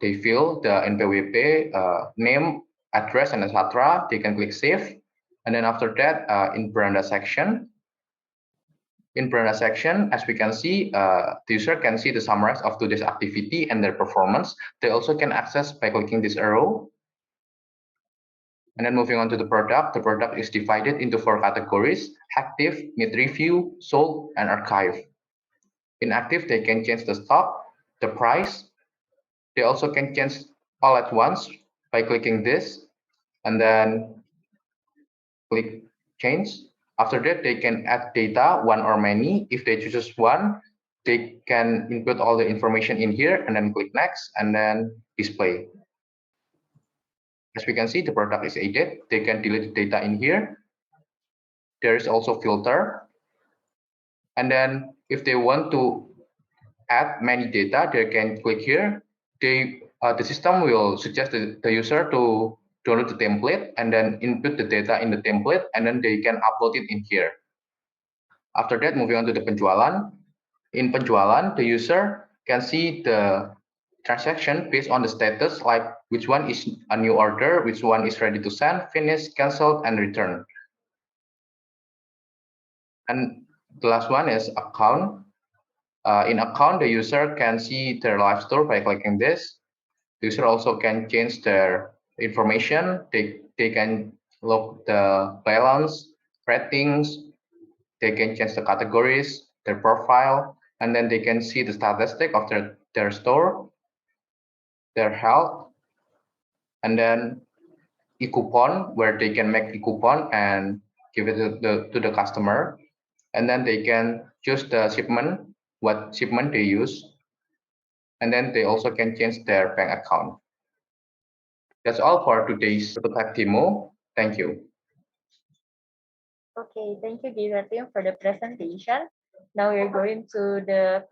Speaker 3: they fill the NPWP name, address, and etc. They can click save. And then after that, in Beranda section, as we can see, the user can see the summary of today's activity and their performance. They also can access by clicking this arrow. And then moving on to the product is divided into 4 categories: active, need review, sold, and archive. In active, they can change the stock, the price. They also can change all at once by clicking this and then click change. After that, they can add data, one or many. If they choose one, they can input all the information in here and then click next and then display. As we can see, the product is added. They can delete the data in here. There is also filter. And then if they want to add many data, they can click here. The system will suggest the user to download the template and then input the data in the template, and then they can upload it in here. After that, moving on to the penjualan. In penjualan, the user can see the transaction based on the status, like which one is a new order, which one is ready to send, finish, cancel, and return. And the last one is account. In account, the user can see their live store by clicking this. The user also can change their information. They can look the balance, ratings. They can change the categories, their profile, and then they can see the statistic of their store, their health, and then e-coupon, where they can make e-coupon and give it to the customer. And then they can choose the shipment, what shipment they use. And then they also can change their bank account. That's all for today's prototype demo. Thank you.
Speaker 4: Okay, thank you, Giza team, for the presentation. Now we're going to the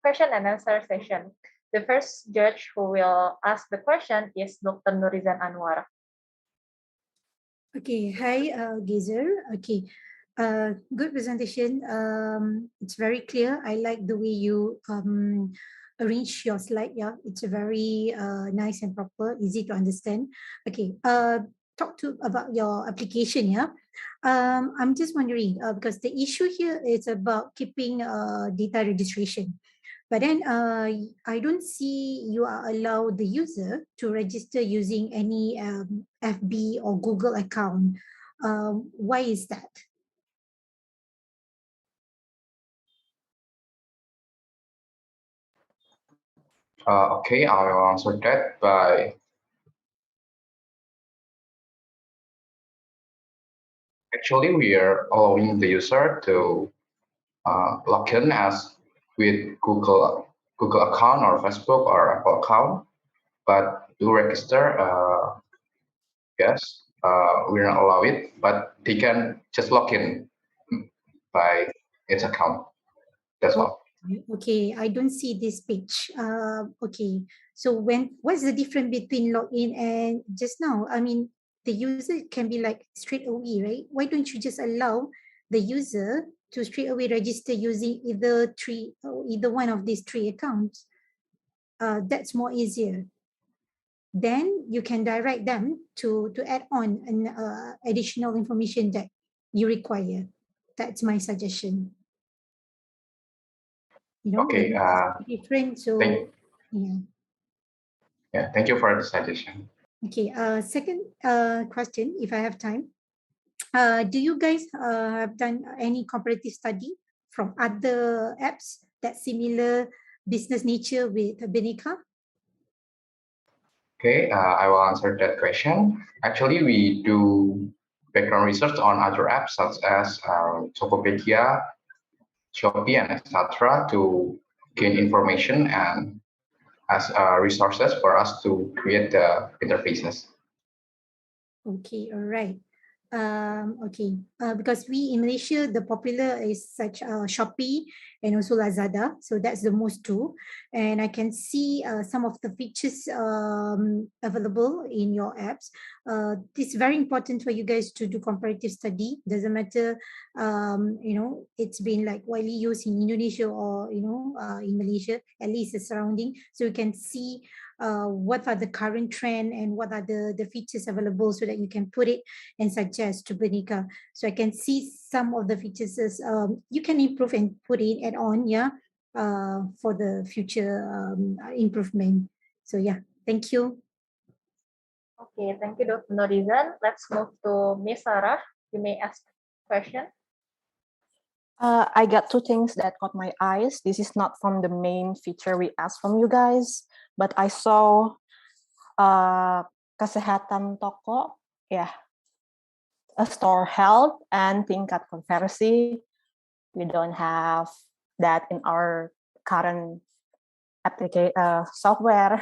Speaker 4: question and answer session. The first judge who will ask the question is Dr. Nurizan Anwar.
Speaker 9: Okay, hi, Gizer. Okay, good presentation. It's very clear. I like the way you arrange your slide. Yeah, it's very nice and proper, easy to understand. Okay, talk to about your application. Yeah, I'm just wondering because the issue here is about keeping data registration. But then I don't see you are allowed the user to register using any FB or Google account. Why is that?
Speaker 13: Okay, I will answer that by actually we are allowing the user to log in as with Google account or Facebook or Apple account, but to register, yes, we don't allow it, but they can just log in by its account. That's all.
Speaker 9: Okay, I don't see this page. Okay, so what's the difference between login and just now? I mean, the user can be like straight away, right? Why don't you just allow the user to straight away register using either one of these three accounts? That's more easier. Then you can direct them to add on an additional information that you require. That's my suggestion. You know,
Speaker 13: Okay.
Speaker 9: different. So yeah.
Speaker 13: Yeah. Thank you for the suggestion.
Speaker 9: Okay. Second question, if I have time. Do you guys have done any comparative study from other apps that similar business nature with Bineka?
Speaker 13: Okay, I will answer that question. Actually, we do background research on other apps such as Tokopedia, Shopee, and etc. to gain information and as resources for us to create the interfaces.
Speaker 9: Okay, all right. Okay, because we in Malaysia, the popular is such Shopee and also Lazada. So that's the most two. And I can see some of the features available in your apps. It's very important for you guys to do comparative study. Doesn't matter, you know, it's been like widely used in Indonesia or, you know, in Malaysia, at least the surrounding. So you can see what are the current trend and what are the features available so that you can put it and suggest to Benika. So I can see some of the features as you can improve and put it add on, yeah, for the future improvement. So yeah, thank you.
Speaker 4: Okay, thank you, Dr. Norizan. Let's move to Miss Sarah. You may ask question.
Speaker 7: I got two things that caught my eyes. This is not from the main feature we asked from you guys, but I saw kesehatan toko, yeah, a store health and tingkat konversi. We don't have that in our current software.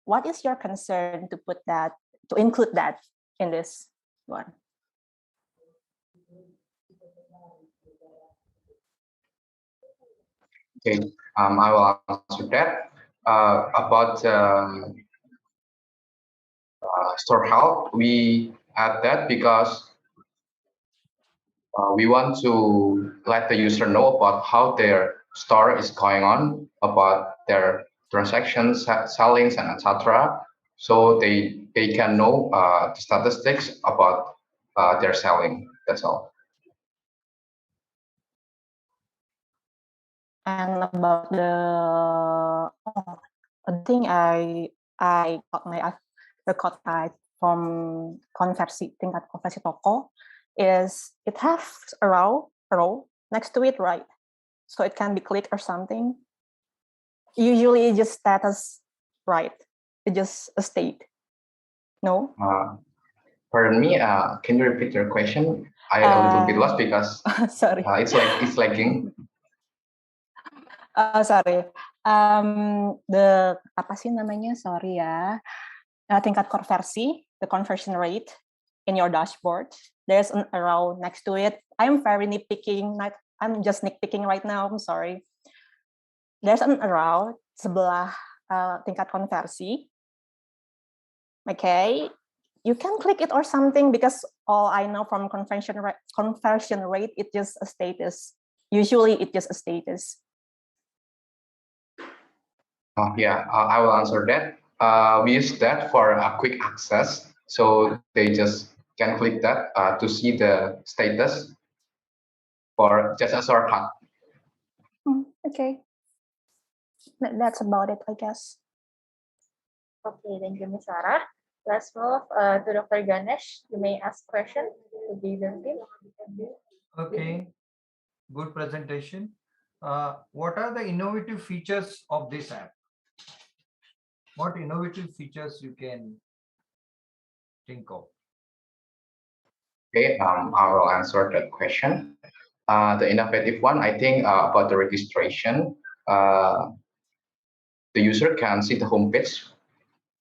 Speaker 7: What is your concern to put that, to include that in this one?
Speaker 13: Okay, I will answer that. About store help, we add that because we want to let the user know about how their store is going on, about their transactions, sellings, and etc. So they can know the statistics about their selling. That's all.
Speaker 7: And about the thing I caught my eye from tingkat konversi toko is it has a row next to it, right? So it can be clicked or something. Usually it just status, right? It just a state. No?
Speaker 13: Pardon me, can you repeat your question? I a little bit lost because
Speaker 7: sorry.
Speaker 13: It's lagging.
Speaker 7: Sorry. The apa sih namanya? Sorry ya. Tingkat konversi, the conversion rate in your dashboard. There's an arrow next to it. I'm very nitpicking. I'm just nitpicking right now. I'm sorry. There's an arrow sebelah tingkat konversi. Okay, you can click it or something because all I know from conversion rate, it's just a status. Usually, it's just a status.
Speaker 13: Yeah, I will answer that. We use that for a quick access, so they just can click that to see the status for just a shortcut.
Speaker 7: Okay, that's about it, I guess.
Speaker 4: Okay, thank you, Ms. Sarah. Let's move to Dr. Ganesh. You may ask question to the team.
Speaker 11: Okay, good presentation. What are the innovative features of this app? What innovative features you can think of?
Speaker 13: Okay, I will answer that question. The innovative one, I think, about the registration. Uh, the user can see the homepage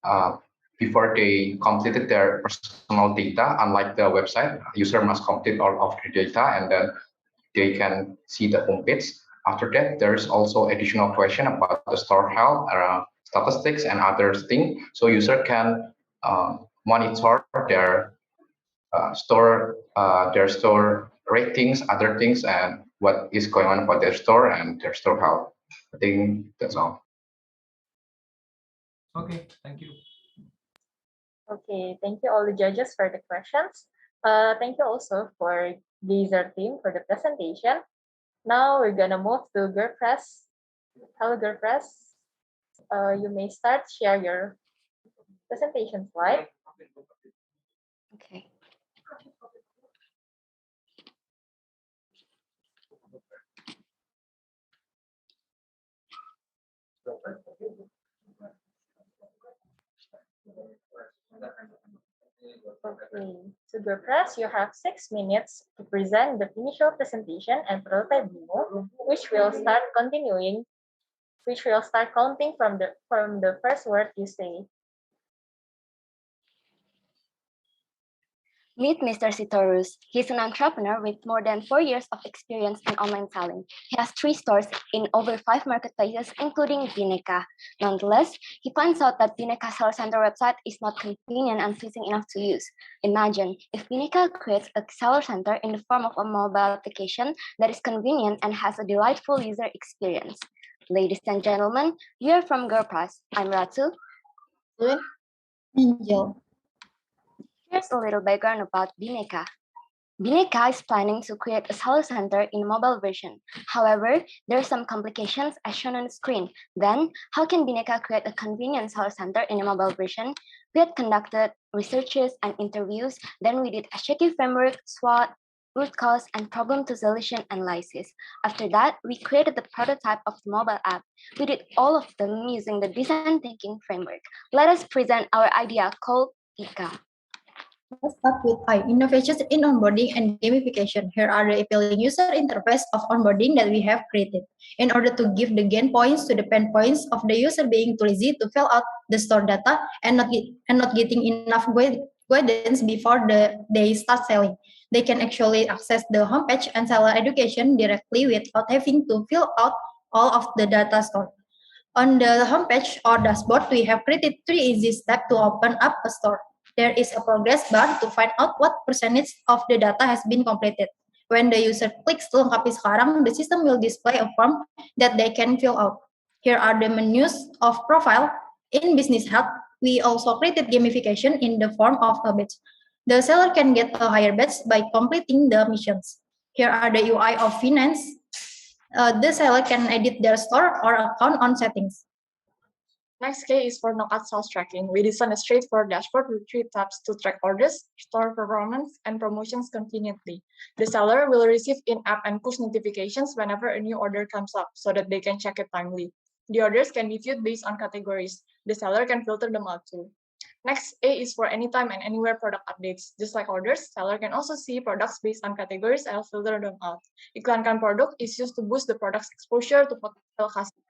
Speaker 13: uh, before they completed their personal data. Unlike the website, user must complete all of the data and then they can see the homepage. After that, there's also additional question about the store health, statistics, and other things. So user can monitor their store ratings, other things, and what is going on about their store and their store health. I think that's all.
Speaker 11: Okay, thank you.
Speaker 4: Okay, thank you all the judges for the questions. Thank you also for Gazer team for the presentation. Now we're gonna move to Gurpress. Hello Gurpress. You may start share your presentation slide.
Speaker 12: Okay.
Speaker 4: Okay, so Gurpress, you have 6 minutes to present the initial presentation and prototype demo, which will start counting from the first word you say.
Speaker 16: Meet Mr. Sitorus. He's an entrepreneur with more than 4 years of experience in online selling. He has 3 stores in over 5 marketplaces, including Bineka. Nonetheless, he finds out that Bineka Seller Center website is not convenient and pleasing enough to use. Imagine if Bineka creates a seller center in the form of a mobile application that is convenient and has a delightful user experience. Ladies and gentlemen, we are from Gurpress. I'm Ratu.
Speaker 9: Angel.
Speaker 16: Here's a little background about Bineka. Bineka is planning to create a seller center in mobile version. However, there are some complications as shown on the screen. Then, how can Bineka create a convenient seller center in a mobile version? We had conducted researches and interviews. Then we did HAQ framework, SWOT, root cause, and problem to solution analysis. After that, we created the prototype of the mobile app. We did all of them using the design thinking framework. Let us present our idea called IKA.
Speaker 9: Let's start with innovations in onboarding and gamification. Here are the appealing user interface of onboarding that we have created. In order to give the gain points to the pain points of the user being too lazy to fill out the store data and not getting enough guidance before they start selling. They can actually access the homepage and seller education directly without having to fill out all of the data stored. On the homepage or dashboard, we have created 3 easy steps to open up a store. There is a progress bar to find out what percentage of the data has been completed. When the user clicks lengkapi sekarang, the system will display a form that they can fill out. Here are the menus of profile. In business help, we also created gamification in the form of a badge. The seller can get a higher badge by completing the missions. Here are the UI of finance. The seller can edit their store or account on settings.
Speaker 17: Next K is for knockout sales tracking. We designed a straightforward dashboard with 3 tabs to track orders, store performance, and promotions conveniently. The seller will receive in-app and push notifications whenever a new order comes up so that they can check it timely. The orders can be viewed based on categories. The seller can filter them out too. Next, A is for anytime and anywhere product updates. Just like orders, seller can also see products based on categories and filter them out. Iklankan product is used to boost the product's exposure to potential customers.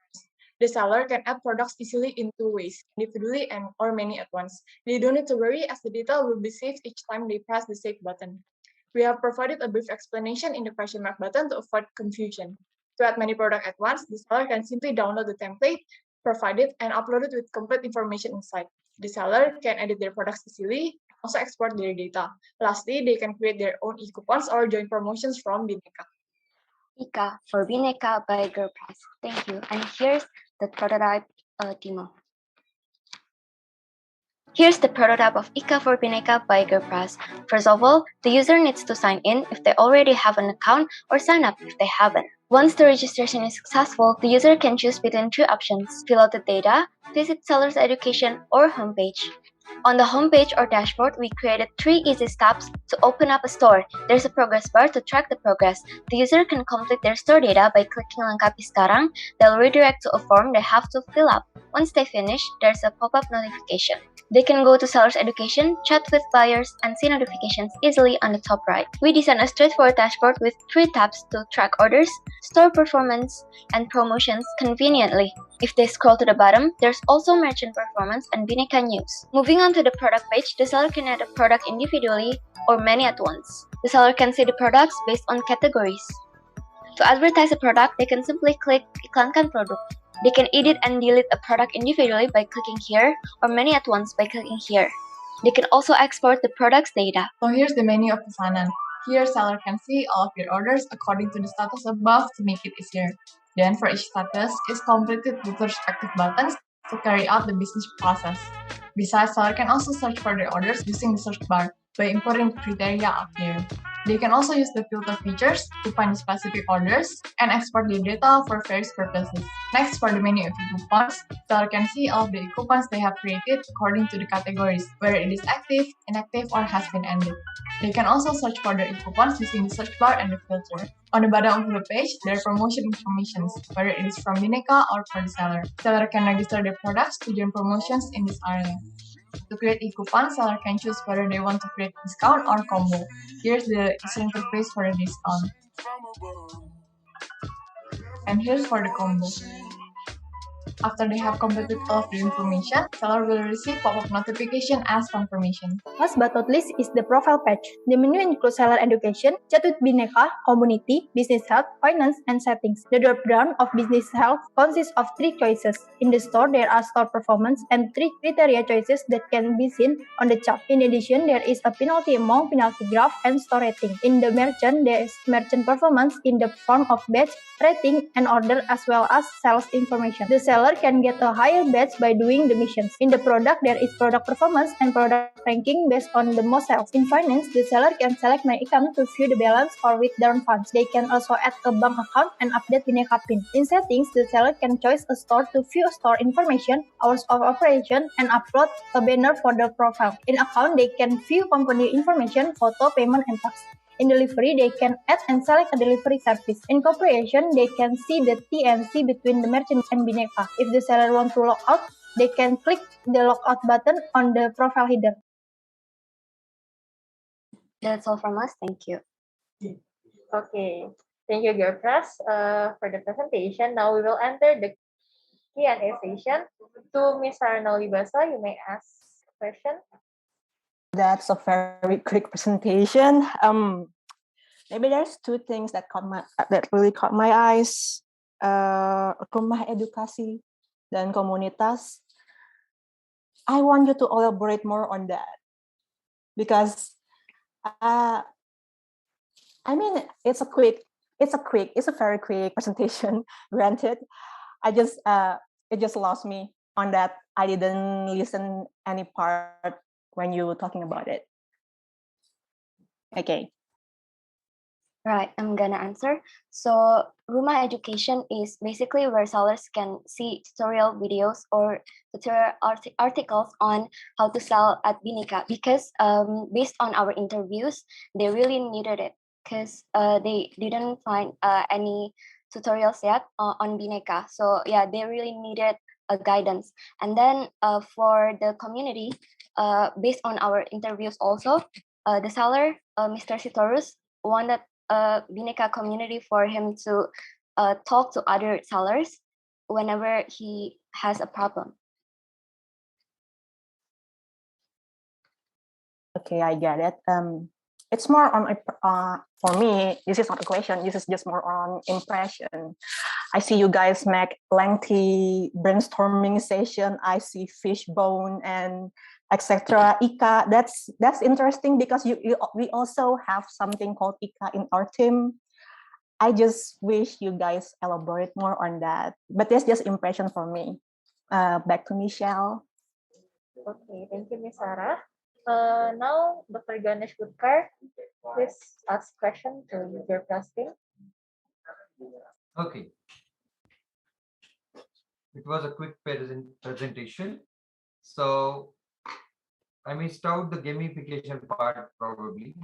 Speaker 17: The seller can add products easily in 2 ways, individually or many at once. They don't need to worry as the data will be saved each time they press the save button. We have provided a brief explanation in the question mark button to avoid confusion. To add many products at once, the seller can simply download the template provided and upload it with complete information inside. The seller can edit their products easily, also export their data. Lastly, they can create their own e-coupons or join promotions from Bineka.
Speaker 16: IKA for Bineka by Gurpress. Thank you. And here's the prototype demo. Here's the prototype of IKA for Bineka by Gurpress. First of all, the user needs to sign in if they already have an account or sign up if they haven't. Once the registration is successful, the user can choose between 2 options: fill out the data, visit seller's education, or homepage. On the homepage or dashboard, we created 3 easy steps to open up a store. There's a progress bar to track the progress. The user can complete their store data by clicking Lengkapi Sekarang. They'll redirect to a form they have to fill up. Once they finish, there's a pop-up notification. They can go to Sellers Education, chat with buyers, and see notifications easily on the top right. We designed a straightforward dashboard with 3 tabs to track orders, store performance, and promotions conveniently. If they scroll to the bottom, there's also merchant performance and Bineka news. Moving on to the product page, the seller can add a product individually or many at once. The seller can see the products based on categories. To advertise a product, they can simply click Iklankan Produk. They can edit and delete a product individually by clicking here or many at once by clicking here. They can also export the product's data.
Speaker 17: So here's the menu of pesanan. Here, seller can see all of your orders according to the status above to make it easier. Then, for each status, is completed with respective buttons to carry out the business process. Besides, seller can also search for their orders using the search bar by importing the criteria up here. They can also use the filter features to find the specific orders and export the data for various purposes. Next, for the menu of e-coupons, seller can see all of the e-coupons they have created according to the categories, whether it is active, inactive, or has been ended. They can also search for the e-coupons using the search bar and the filter. On the bottom of the page, there are promotion information, whether it is from Bineka or for the seller. Seller can register their products to join promotions in this area. To create e-coupon, seller can choose whether they want to create discount or combo. Here's the user interface for the discount. And here's for the combo. After they have completed all of the information, seller will receive pop-up notification as confirmation.
Speaker 4: Last but not least is the profile page. The menu includes seller education, chat with Bineka, community, business health, finance, and settings. The drop-down of business health consists of 3 choices. In the store, there are store performance and 3 criteria choices that can be seen on the chart. In addition, there is a penalty amount, penalty graph, and store rating. In the merchant, there is merchant performance in the form of badge, rating, and order as well as sales information. The seller can get a higher badge by doing the missions. In the product, there is product performance and product ranking based on the most sales. In finance, the seller can select my account to view the balance or withdrawn funds. They can also add a bank account and update Bineka PIN. In settings, the seller can choose a store to view store information, hours of operation, and upload a banner for the profile. In account, they can view company information, photo, payment, and tax. In delivery, they can add and select a delivery service. In cooperation, they can see the T&C between the merchant and Bineka. If the seller wants to log out, they can click the logout button on the profile header.
Speaker 16: That's all from us. Thank you.
Speaker 4: Okay, thank you, Gertrude, for the presentation. Now we will enter the Q&A session. To Ms. Sarana Libasa, you may ask a question.
Speaker 7: That's a very quick presentation. Maybe there's 2 things that really caught my eyes. Rumah edukasi dan komunitas. I want you to elaborate more on that because I mean it's a very quick presentation. Granted, it just lost me on that. I didn't listen any part when you were talking about it. Okay.
Speaker 16: Right, I'm gonna answer. So Rumah Education is basically where sellers can see tutorial videos or tutorial articles on how to sell at Bineka because based on our interviews, they really needed it because they didn't find any tutorials yet on Bineka. So yeah, they really needed a guidance. And then for the community, based on our interviews also, the seller, Mr. Sitorus, wanted Bineka community for him to talk to other sellers whenever he has a problem.
Speaker 7: Okay, I get it. It's more on for me. This is not a question. This is just more on impression. I see you guys make lengthy brainstorming session. I see fishbone and etc. Ika. That's interesting because we also have something called Ika in our team. I just wish you guys elaborate more on that. But that's just impression for me. Back to Michelle.
Speaker 4: Okay, thank you, Ms. Sarah. Now, Dr. Ganesh Gudkar, please ask question to your team.
Speaker 11: Okay. It was a quick presentation. So I missed out the gamification part probably.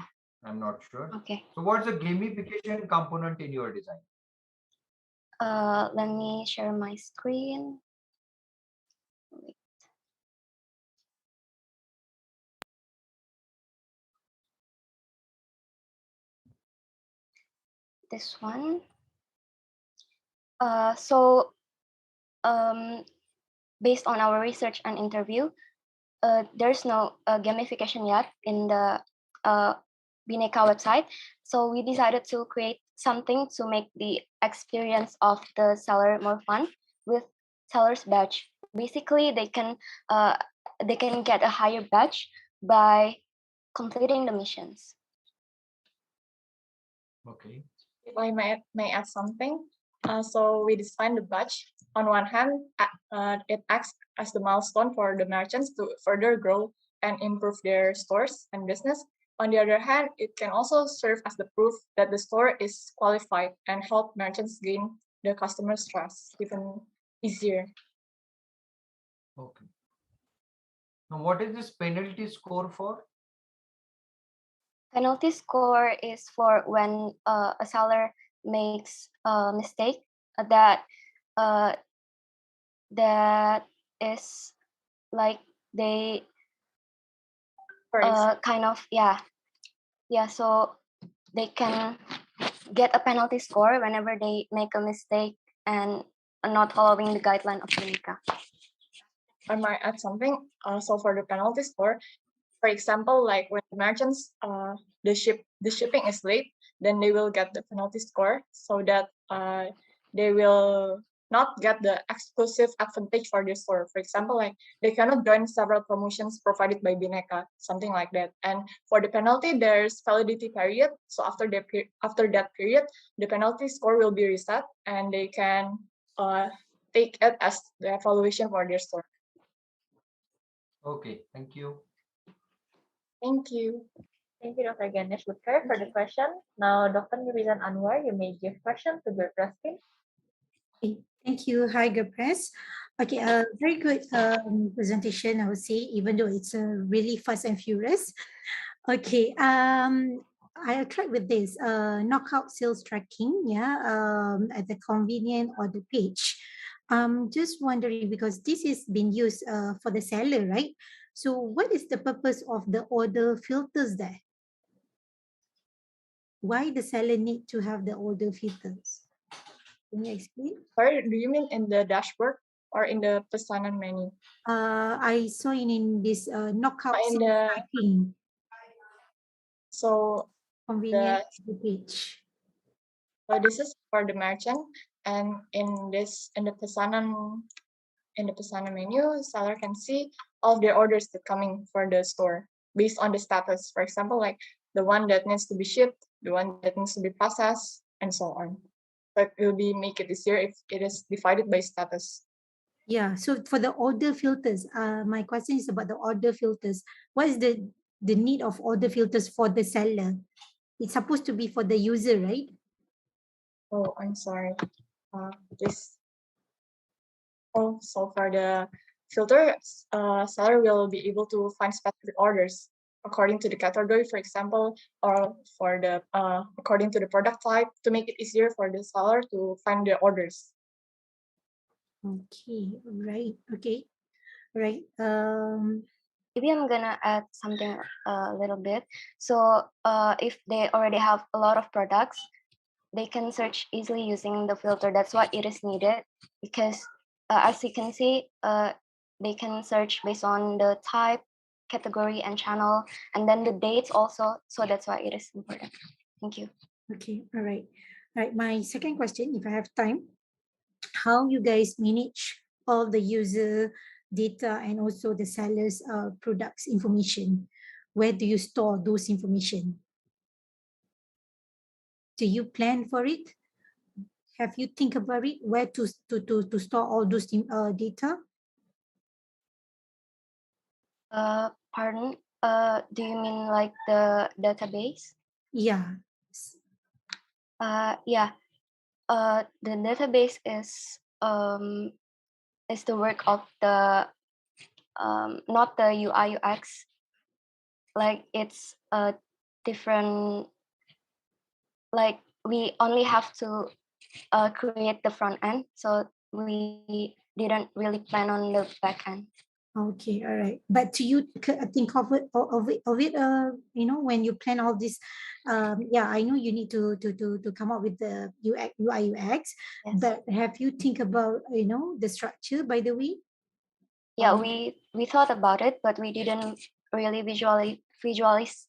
Speaker 11: I'm not sure.
Speaker 16: Okay.
Speaker 11: So what's the gamification component in your design?
Speaker 16: Let me share my screen. Wait. This one. So based on our research and interview, there's no gamification yet in the Bineka website. So we decided to create something to make the experience of the seller more fun with seller's badge. Basically, they can get a higher badge by completing the missions.
Speaker 11: Okay.
Speaker 17: If I may add something, so we designed the badge. On one hand, it acts as the milestone for the merchants to further grow and improve their stores and business. On the other hand, it can also serve as the proof that the store is qualified and help merchants gain the customers' trust even easier.
Speaker 11: Okay. Now, what is this penalty score for?
Speaker 16: Penalty score is for when a seller makes a mistake that is like they kind of yeah, so they can get a penalty score whenever they make a mistake and not following the guideline of Bineka.
Speaker 17: I might add something. So for the penalty score, for example, like when merchants the shipping is late, then they will get the penalty score so that they will not get the exclusive advantage for their store. For example, like they cannot join several promotions provided by Bineka, something like that. And for the penalty, there's validity period. So after that period, the penalty score will be reset, and they can take it as the evaluation for their store.
Speaker 11: Okay, thank you.
Speaker 17: Thank you.
Speaker 4: Thank you, Dr. Ganesh Butkar, for the question. Now, Dr. Nurizan Anwar, you may give question to the press team.
Speaker 9: Okay, thank you. Hi, Press. Okay, very good presentation, I would say, even though it's really fast and furious. Okay, I'll try with this knockout sales tracking, at the convenient order page. Just wondering because this is being used for the seller, right? So what is the purpose of the order filters there? Why the seller need to have the order filters? Can you explain?
Speaker 17: Sorry, do you mean in the dashboard or in the pesanan menu?
Speaker 9: I saw in this knockout
Speaker 17: in
Speaker 9: sales
Speaker 17: the
Speaker 9: tracking.
Speaker 17: So
Speaker 9: Convenient page.
Speaker 17: So this is for the merchant, and in the pesanan menu, seller can see all the orders that coming for the store based on the status. For example, like the one that needs to be shipped, the one that needs to be processed, and so on. But it will be make it easier if it is divided by status.
Speaker 9: Yeah, so for the order filters, my question is about the order filters. What is the need of order filters for the seller? It's supposed to be for the user, right?
Speaker 17: Oh, I'm sorry. This. Oh, so for the filter, seller will be able to find specific orders according to the category, for example, or for the according to the product type to make it easier for the seller to find the orders.
Speaker 9: Okay, right. Okay, right.
Speaker 16: Maybe I'm gonna add something a little bit. So if they already have a lot of products, they can search easily using the filter. That's what it is needed because as you can see, they can search based on the type, category, and channel, and then the dates also. So that's why it is important. Thank you.
Speaker 9: Okay, all right. All right, my second question, if I have time, how you guys manage all the user data and also the seller's products information? Where do you store those information? Do you plan for it? Have you think about it? Where to store all those data?
Speaker 16: Pardon? Do you mean like the database?
Speaker 9: Yeah.
Speaker 16: Yeah. The database is the work of the not the UI UX like it's a different, like we only have to create the front end, so we didn't really plan on the back end.
Speaker 9: Okay, all right. But do you think of it, when you plan all this, yeah, I know you need to come up with the UI UX,
Speaker 16: Yes.
Speaker 9: but have you think about, the structure, by the way?
Speaker 16: Yeah, we thought about it, but we didn't really visualize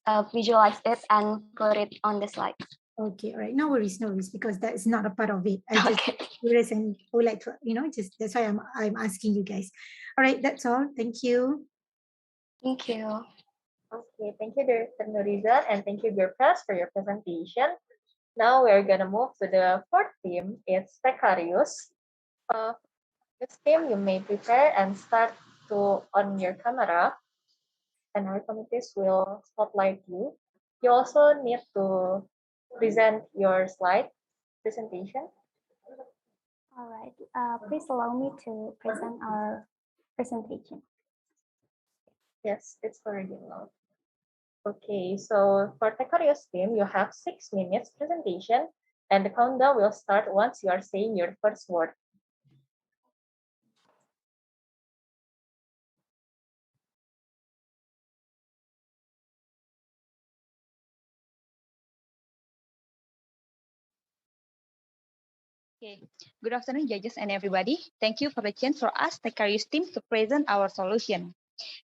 Speaker 16: it and put it on the slide.
Speaker 9: Okay, all right. No worries, because that is not a part of it. I just curious and would like to, just that's why I'm asking you guys. All right, that's all. Thank you.
Speaker 16: Thank you.
Speaker 4: Okay, thank you, Dr. Nuriza, and thank you, Gurpras, for your presentation. Now we're gonna move to the fourth theme. It's Precarious. This theme you may prepare and start to on your camera, and our committees will spotlight you. You also need to present your slide presentation.
Speaker 18: All right. Please allow me to present our presentation.
Speaker 4: Yes, it's already allowed. Okay, so for Precarious theme, you have 6 minutes presentation, and the countdown will start once you are saying your first word.
Speaker 19: Okay. Good afternoon, judges and everybody. Thank you for the chance for us, the Carius team, to present our solution.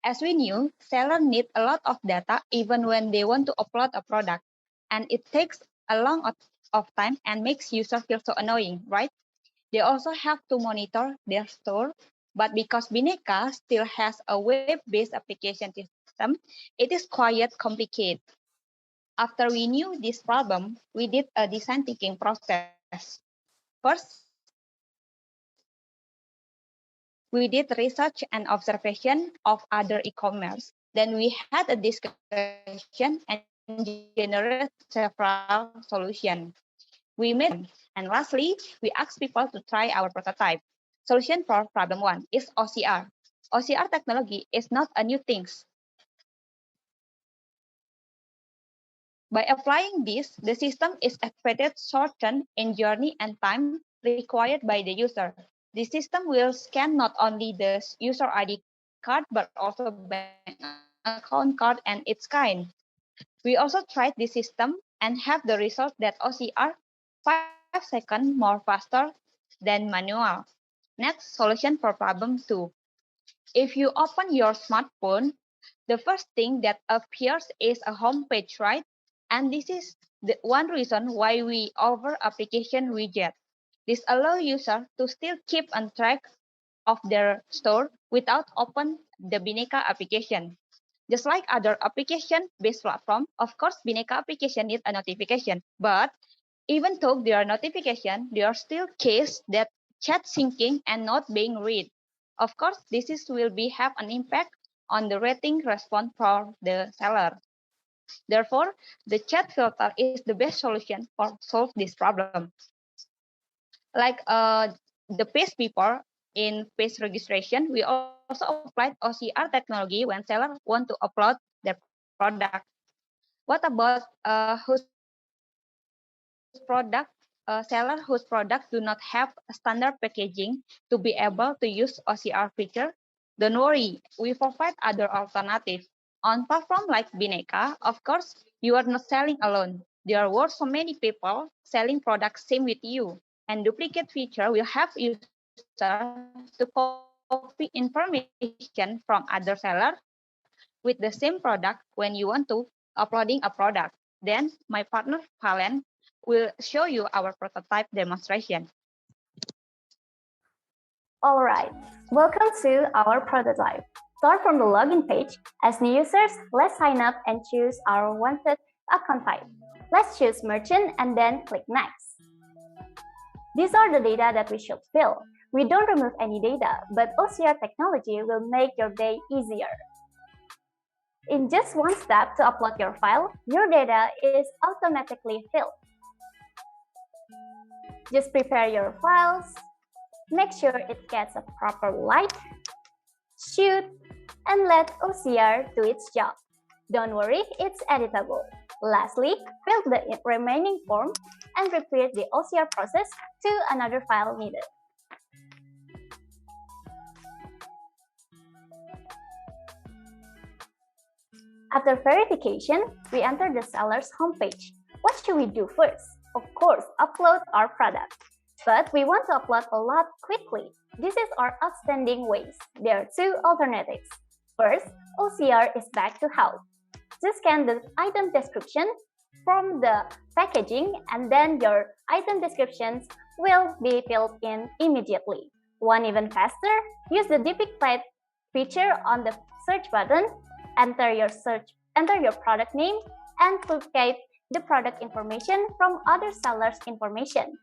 Speaker 19: As we knew, sellers need a lot of data even when they want to upload a product, and it takes a long of time and makes users feel so annoying, right? They also have to monitor their store, but because Bineka still has a web-based application system, it is quite complicated. After we knew this problem, we did a design thinking process. First, we did research and observation of other e-commerce. Then we had a discussion and generated several solutions. We made them. And lastly, we asked people to try our prototype. Solution for problem 1 is OCR. OCR technology is not a new thing. By applying this, the system is expected shorten in journey and time required by the user. The system will scan not only the user ID card, but also bank account card and its kind. We also tried this system and have the result that OCR 5 seconds more faster than manual. Next, solution for problem 2. If you open your smartphone, the first thing that appears is a home page, right? And this is the one reason why we offer application widget. This allows users to still keep on track of their store without open the Bineka application. Just like other application-based platform, of course, Bineka application needs a notification. But even though there are notification, there are still cases that chat syncing and not being read. Of course, will be have an impact on the rating response for the seller. Therefore, the chat filter is the best solution for solve this problem. Like the page people in page registration, we also applied OCR technology when seller want to upload their product. What about whose product seller whose product do not have a standard packaging to be able to use OCR feature? Don't worry, we provide other alternatives. On platform like Bineka, of course, you are not selling alone. There were so many people selling products same with you. And duplicate feature will help users to copy information from other seller with the same product when you want to uploading a product. Then my partner Valen will show you our prototype demonstration.
Speaker 18: All right, welcome to our prototype. Start from the login page. As new users, let's sign up and choose our wanted account type. Let's choose merchant and then click next. These are the data that we should fill. We don't remove any data, but OCR technology will make your day easier. In just one step to upload your file, your data is automatically filled. Just prepare your files, make sure it gets a proper light, shoot, and let OCR do its job. Don't worry, it's editable. Lastly, fill the remaining form and repeat the OCR process to another file needed. After verification, we enter the seller's homepage. What should we do first? Of course, upload our product. But we want to upload a lot quickly. This is our outstanding ways. There are two alternatives. First, OCR is back to help. Just scan the item description from the packaging and then your item descriptions will be filled in immediately. One even faster, use the depict plate feature on the search button, enter your product name and duplicate the product information from other sellers' information.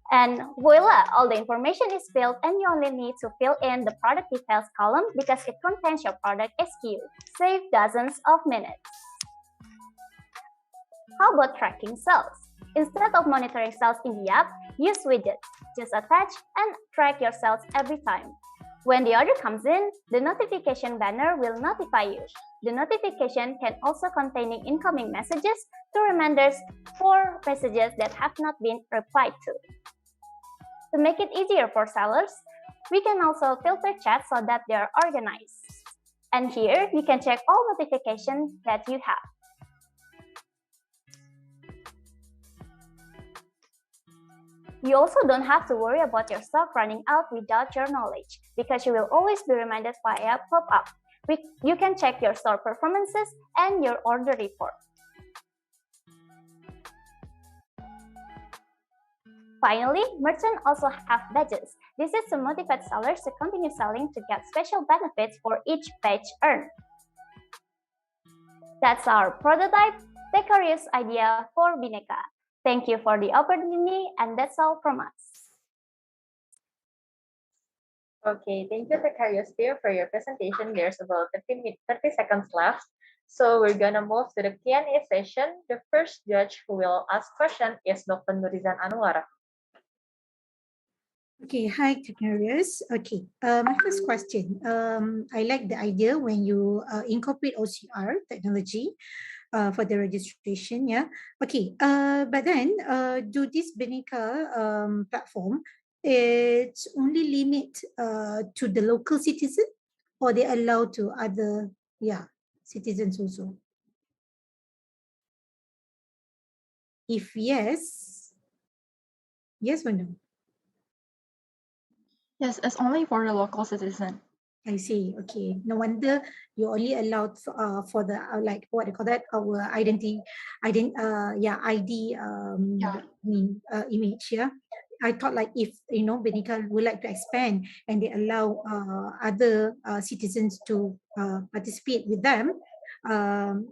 Speaker 18: And voila, all the information is filled and you only need to fill in the product details column because it contains your product SKU. Save dozens of minutes. How about tracking sales? Instead of monitoring sales in the app, use widgets. Just attach and track your sales every time. When the order comes in, the notification banner will notify you. The notification can also contain incoming messages to reminders for messages that have not been replied to. To make it easier for sellers, we can also filter chats so that they are organized. And here, you can check all notifications that you have. You also don't have to worry about your stock running out without your knowledge, because you will always be reminded via pop-up. You can check your store performances and your order report. Finally, merchants also have badges. This is to motivate sellers to continue selling to get special benefits for each badge earned. That's our prototype, Tekarius idea for Bineka. Thank you for the opportunity, and that's all from us.
Speaker 4: Okay, thank you, Tekarius dear, for your presentation. There's about 30 seconds left. So we're gonna move to the Q&A session. The first judge who will ask question is Dr. Nurizan Anwar.
Speaker 9: Okay, hi, Tekarius. Okay, my first question. I like the idea when you incorporate OCR technology for the registration, yeah. Okay, but then do this Bineka platform, it's only limit to the local citizen or they allow to other, citizens also? If yes or no?
Speaker 17: Yes, it's only for the local citizen.
Speaker 9: I see. Okay. No wonder you only allowed for the like what they call that, our ID image. Yeah. I thought like if Bineka would like to expand and they allow other citizens to participate with them.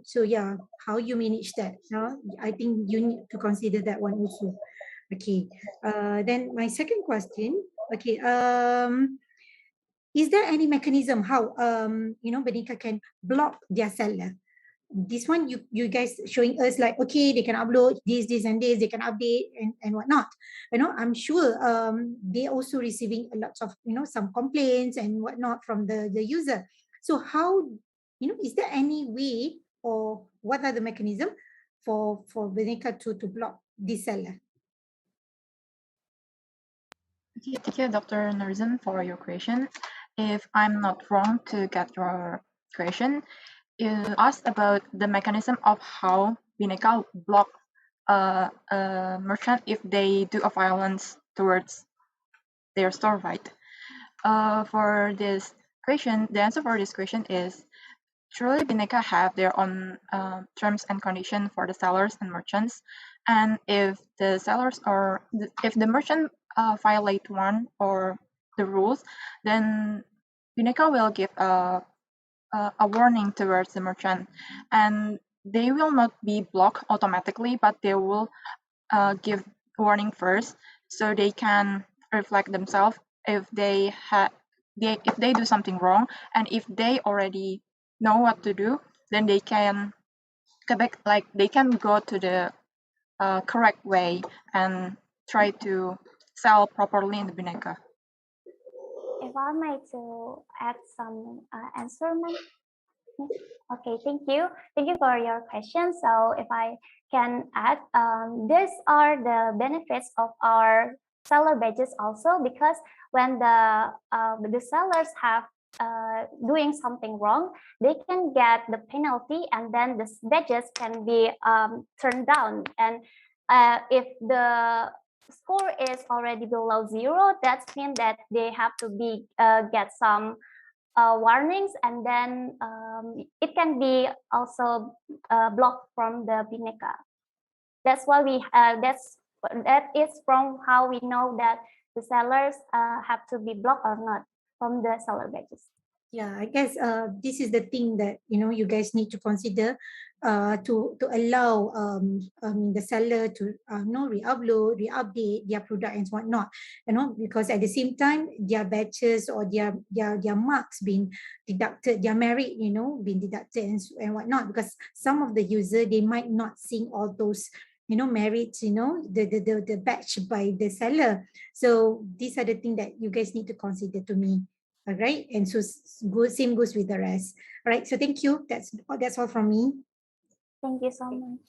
Speaker 9: So yeah, how you manage that? No, I think you need to consider that one also. Okay. Then my second question. Okay. Is there any mechanism how Bineka can block their seller? This one you guys showing us like, okay, they can upload this and this, they can update and whatnot. I'm sure they also receiving a lot of some complaints and whatnot from the user. So how is there any way or what are the mechanism for Bineka to block this seller?
Speaker 17: Okay, thank you, Dr. Nurizan, for your question. If I'm not wrong to get your question, you asked about the mechanism of how Bineka block a merchant if they do a violence towards their store, right? For this question, the answer for this question is truly Bineka have their own terms and conditions for the sellers and merchants, and if the sellers or if the merchant violate one or the rules, then Bineka will give a warning towards the merchant, and they will not be blocked automatically, but they will give warning first, so they can reflect themselves if they do something wrong, and if they already know what to do, then they can go back, like they can go to the correct way and try to sell properly in the Bineka.
Speaker 18: If I may to add some answer, ma'am. Okay, thank you. Thank you for your question. So if I can add, these are the benefits of our seller badges also, because when the sellers have doing something wrong, they can get the penalty, and then the badges can be turned down. And if the score is already below 0, that means that they have to be get some warnings, and then it can be also blocked from the Bhinneka. That's why that is from how we know that the sellers have to be blocked or not from the seller badges.
Speaker 9: Yeah, I guess this is the thing that you guys need to consider to allow the seller to re-upload, re-update their product and whatnot. Because at the same time their batches or their marks being deducted, their merit being deducted and whatnot. Because some of the user, they might not see all those merits, the batch by the seller. So these are the things that you guys need to consider to me. All right, and so same goes with the rest. All right, so thank you. That's all from me.
Speaker 18: Thank you so much.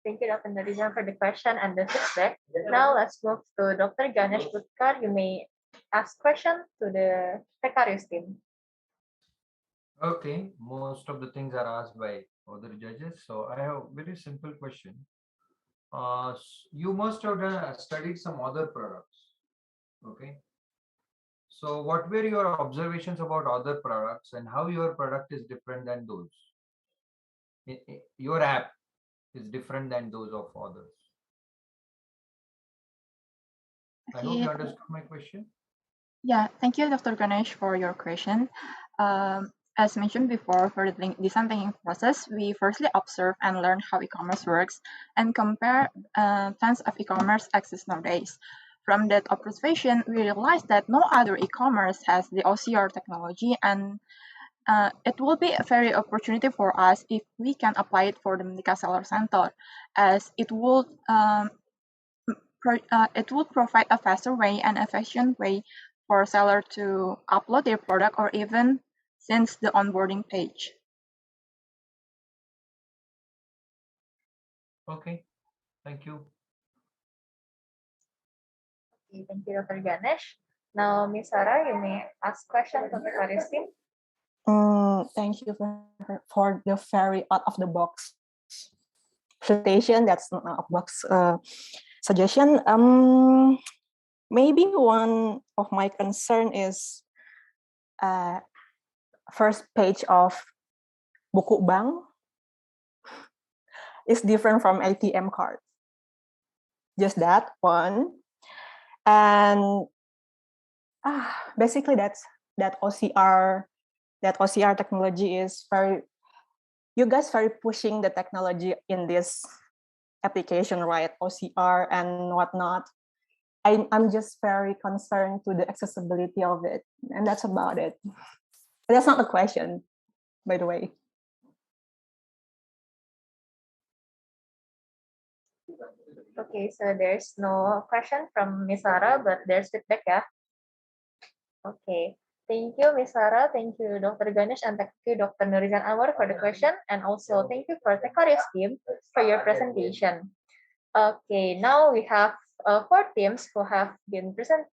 Speaker 4: Thank you, Dr. Narijan, for the question and the feedback. Now let's move to Dr. Ganesh Butkar. You may ask question to the Precarious team.
Speaker 11: Okay, most of the things are asked by other judges. So I have a very simple question. You must have studied some other products. Okay. So what were your observations about other products and how your product is different than those? Your app is different than those of others. I hope you understood my question.
Speaker 20: Yeah, thank you, Dr. Ganesh, for your question. As mentioned before, for the design thinking process, we firstly observe and learn how e-commerce works and compare tons of e-commerce exist nowadays. From that observation, we realized that no other e-commerce has the OCR technology, and it will be a very opportunity for us if we can apply it for the Merdeka Seller Center, as it would provide a faster way and efficient way for seller to upload their product or even since the onboarding page.
Speaker 11: Okay, thank you.
Speaker 4: Okay, thank you, Dr. Ganesh. Now, Ms. Sarah, you may ask question to the Precarious team.
Speaker 7: Thank you for the very out of the box presentation. That's not out of box suggestion. Maybe one of my concern is first page of buku bank is different from ATM card. Just that one, and basically that OCR technology is you guys very pushing the technology in this application, right? OCR and whatnot. I'm just very concerned to the accessibility of it, and that's about it. That's not a question, by the way.
Speaker 4: Okay, so there's no question from Ms. Sarah, but there's feedback, yeah? Okay, thank you, Ms. Sarah. Thank you, Dr. Ganesh, and thank you, Dr. Nurizan Anwar, for the question, and also thank you for the Precarious team for your presentation. Okay, now we have 4 teams who have been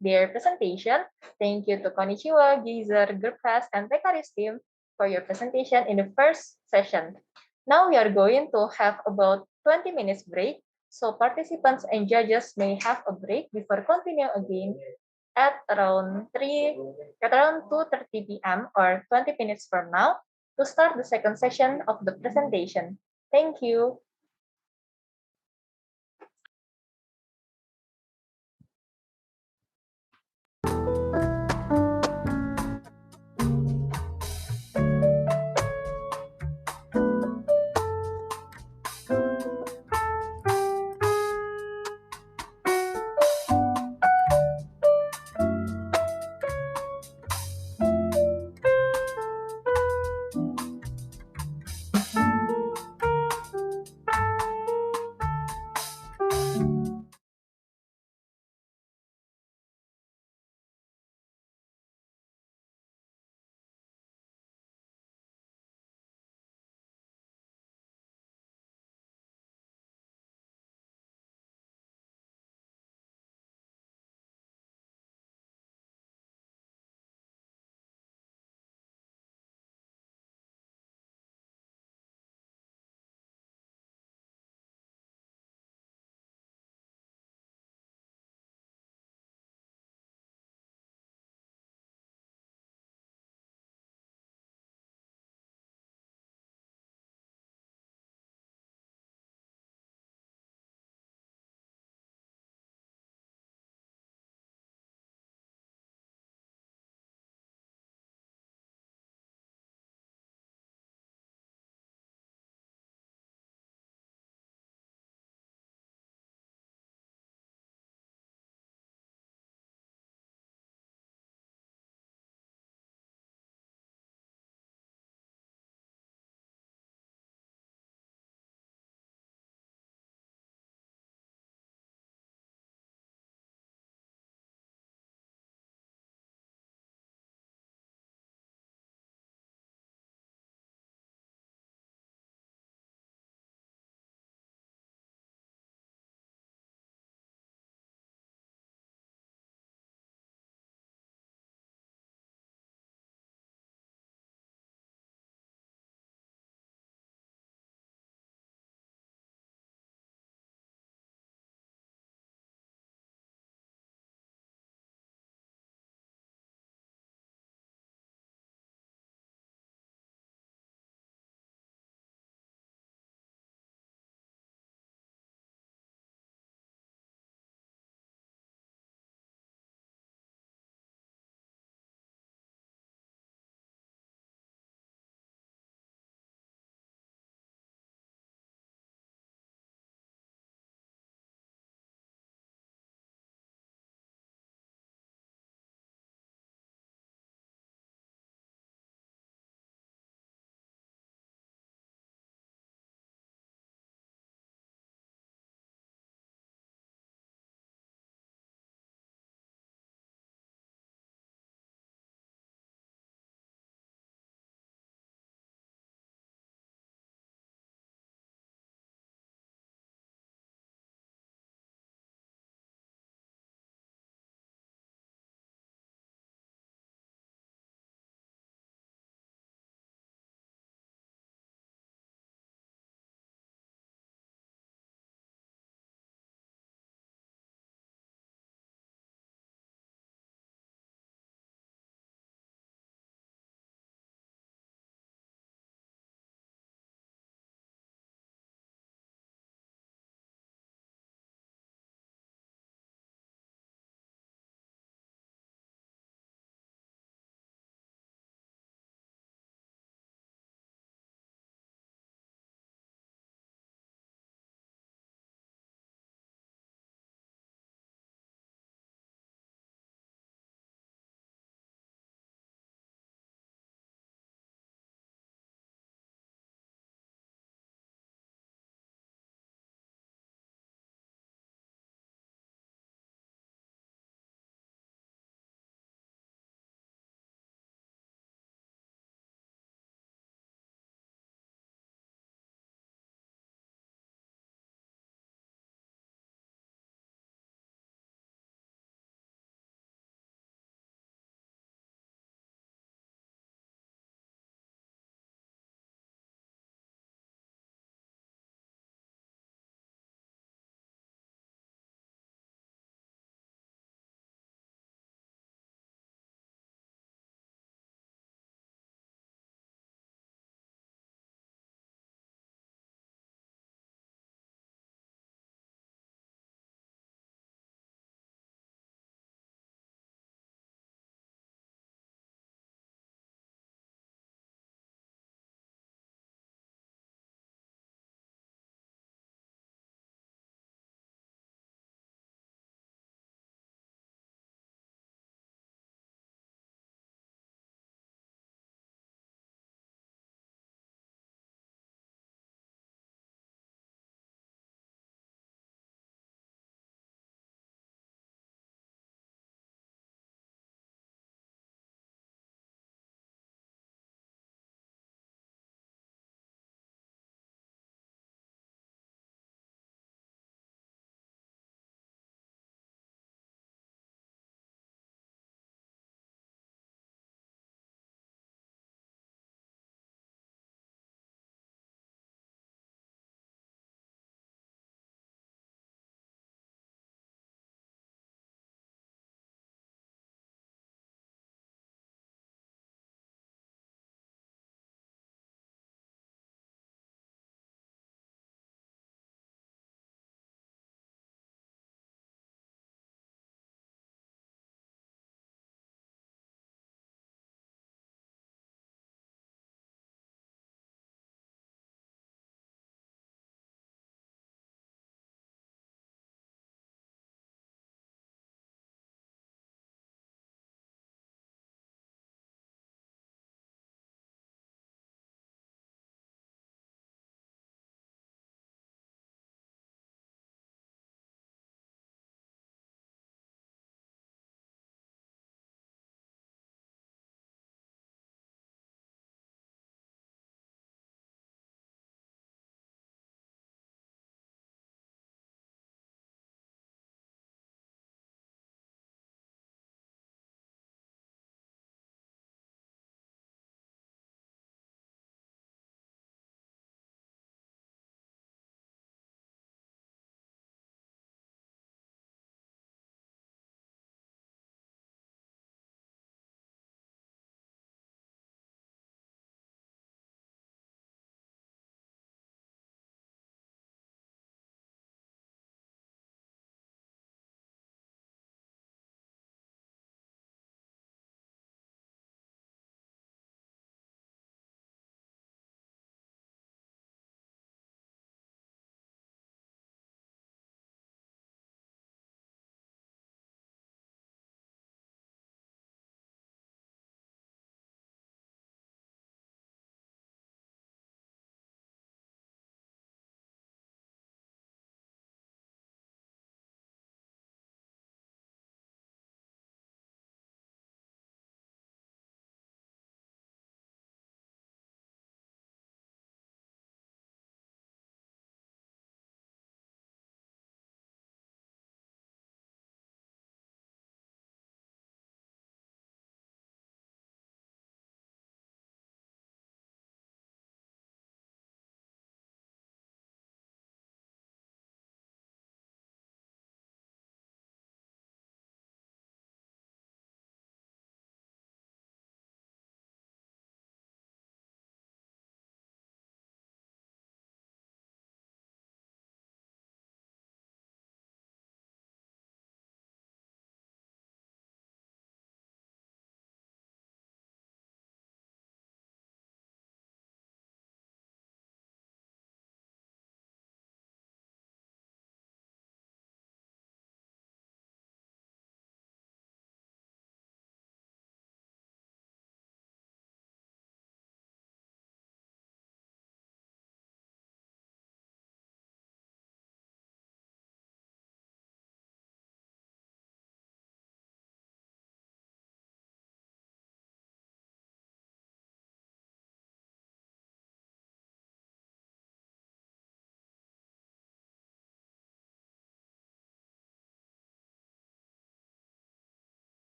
Speaker 4: their presentation. Thank you to Konnichiwa, Gizer, Group Class, and Precarious team for your presentation in the first session. Now we are going to have about 20 minutes break. So participants and judges may have a break before continuing again at around 2:30 p.m. or 20 minutes from now to start the second session of the presentation. Thank you.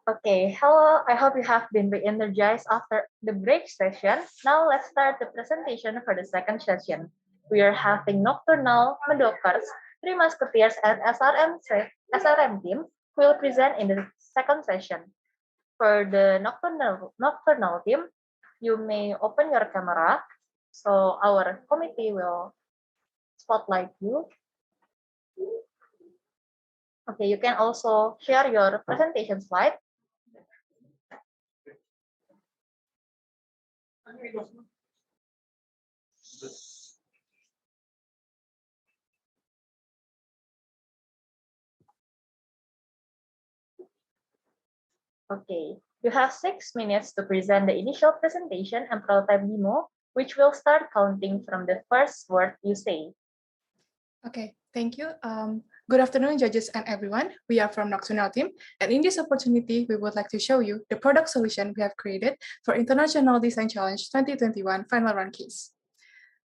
Speaker 4: Okay, hello. I hope you have been re-energized after the break session. Now let's start the presentation for the second session. We are having Nocturnal, Medokers, Three Musketeers, and SRM team who will present in the second session. For the nocturnal team, you may open your camera so our committee will spotlight you. Okay, you can also share your presentation slide. Okay, you have 6 minutes to present the initial presentation and prototype demo, which will start counting from the first word you say.
Speaker 17: Okay, thank you. Good afternoon, judges and everyone. We are from Nocturnal team, and in this opportunity, we would like to show you the product solution we have created for International Design Challenge 2021 final run case.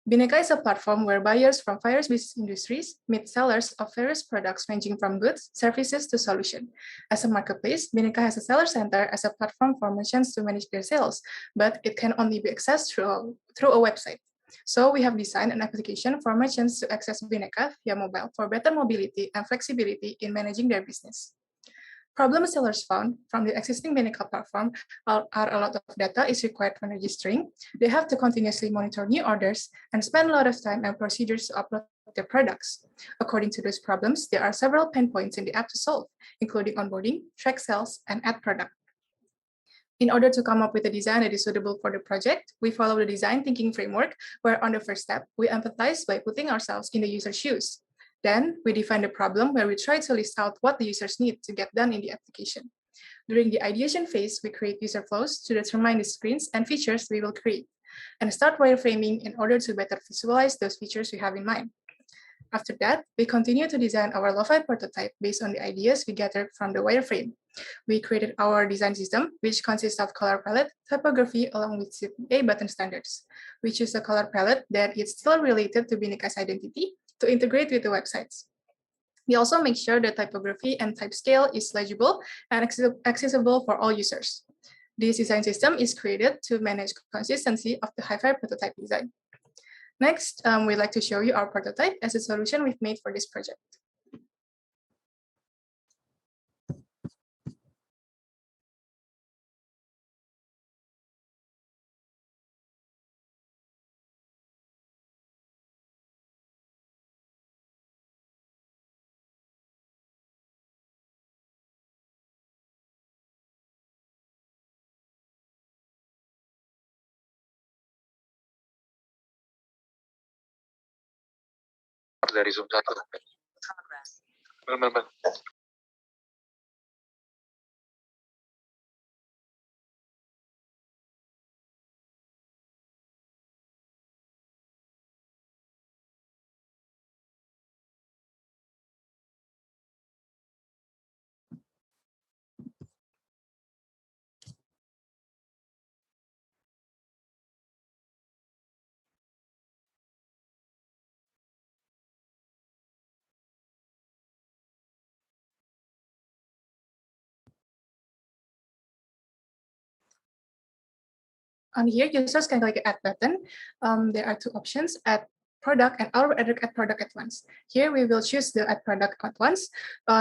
Speaker 17: BINUS is a platform where buyers from various business industries meet sellers of various products ranging from goods, services to solution. As a marketplace, BINUS has a seller center as a platform for merchants to manage their sales, but it can only be accessed through a website. So we have designed an application for merchants to access BINUS via mobile for better mobility and flexibility in managing their business. Problem sellers found from the existing BINUS platform are a lot of data is required when registering. They have to continuously monitor new orders and spend a lot of time and procedures to upload their products. According to those problems, there are several pain points in the app to solve, including onboarding, track sales, and add product. In order to come up with a design that is suitable for the project, we follow the design thinking framework, where on the first step, we empathize by putting ourselves in the user's shoes. Then we define the problem where we try to list out what the users need to get done in the application. During the ideation phase, we create user flows to determine the screens and features we will create, and start wireframing in order to better visualize those features we have in mind. After that, we continue to design our lo-fi prototype based on the ideas we gathered from the wireframe. We created our design system, which consists of color palette, typography, along with CPA button standards. We choose a color palette that is still related to BINUS identity to integrate with the websites. We also make sure the typography and type scale is legible and accessible for all users. This design system is created to manage consistency of the hi-fi prototype design. Next, we'd like to show you our prototype as a solution we've made for this project.
Speaker 3: Dari Zoom 1. Benar.
Speaker 17: On here, users can click the add button. There are two options, add product and add product at once. Here we will choose the add product at once.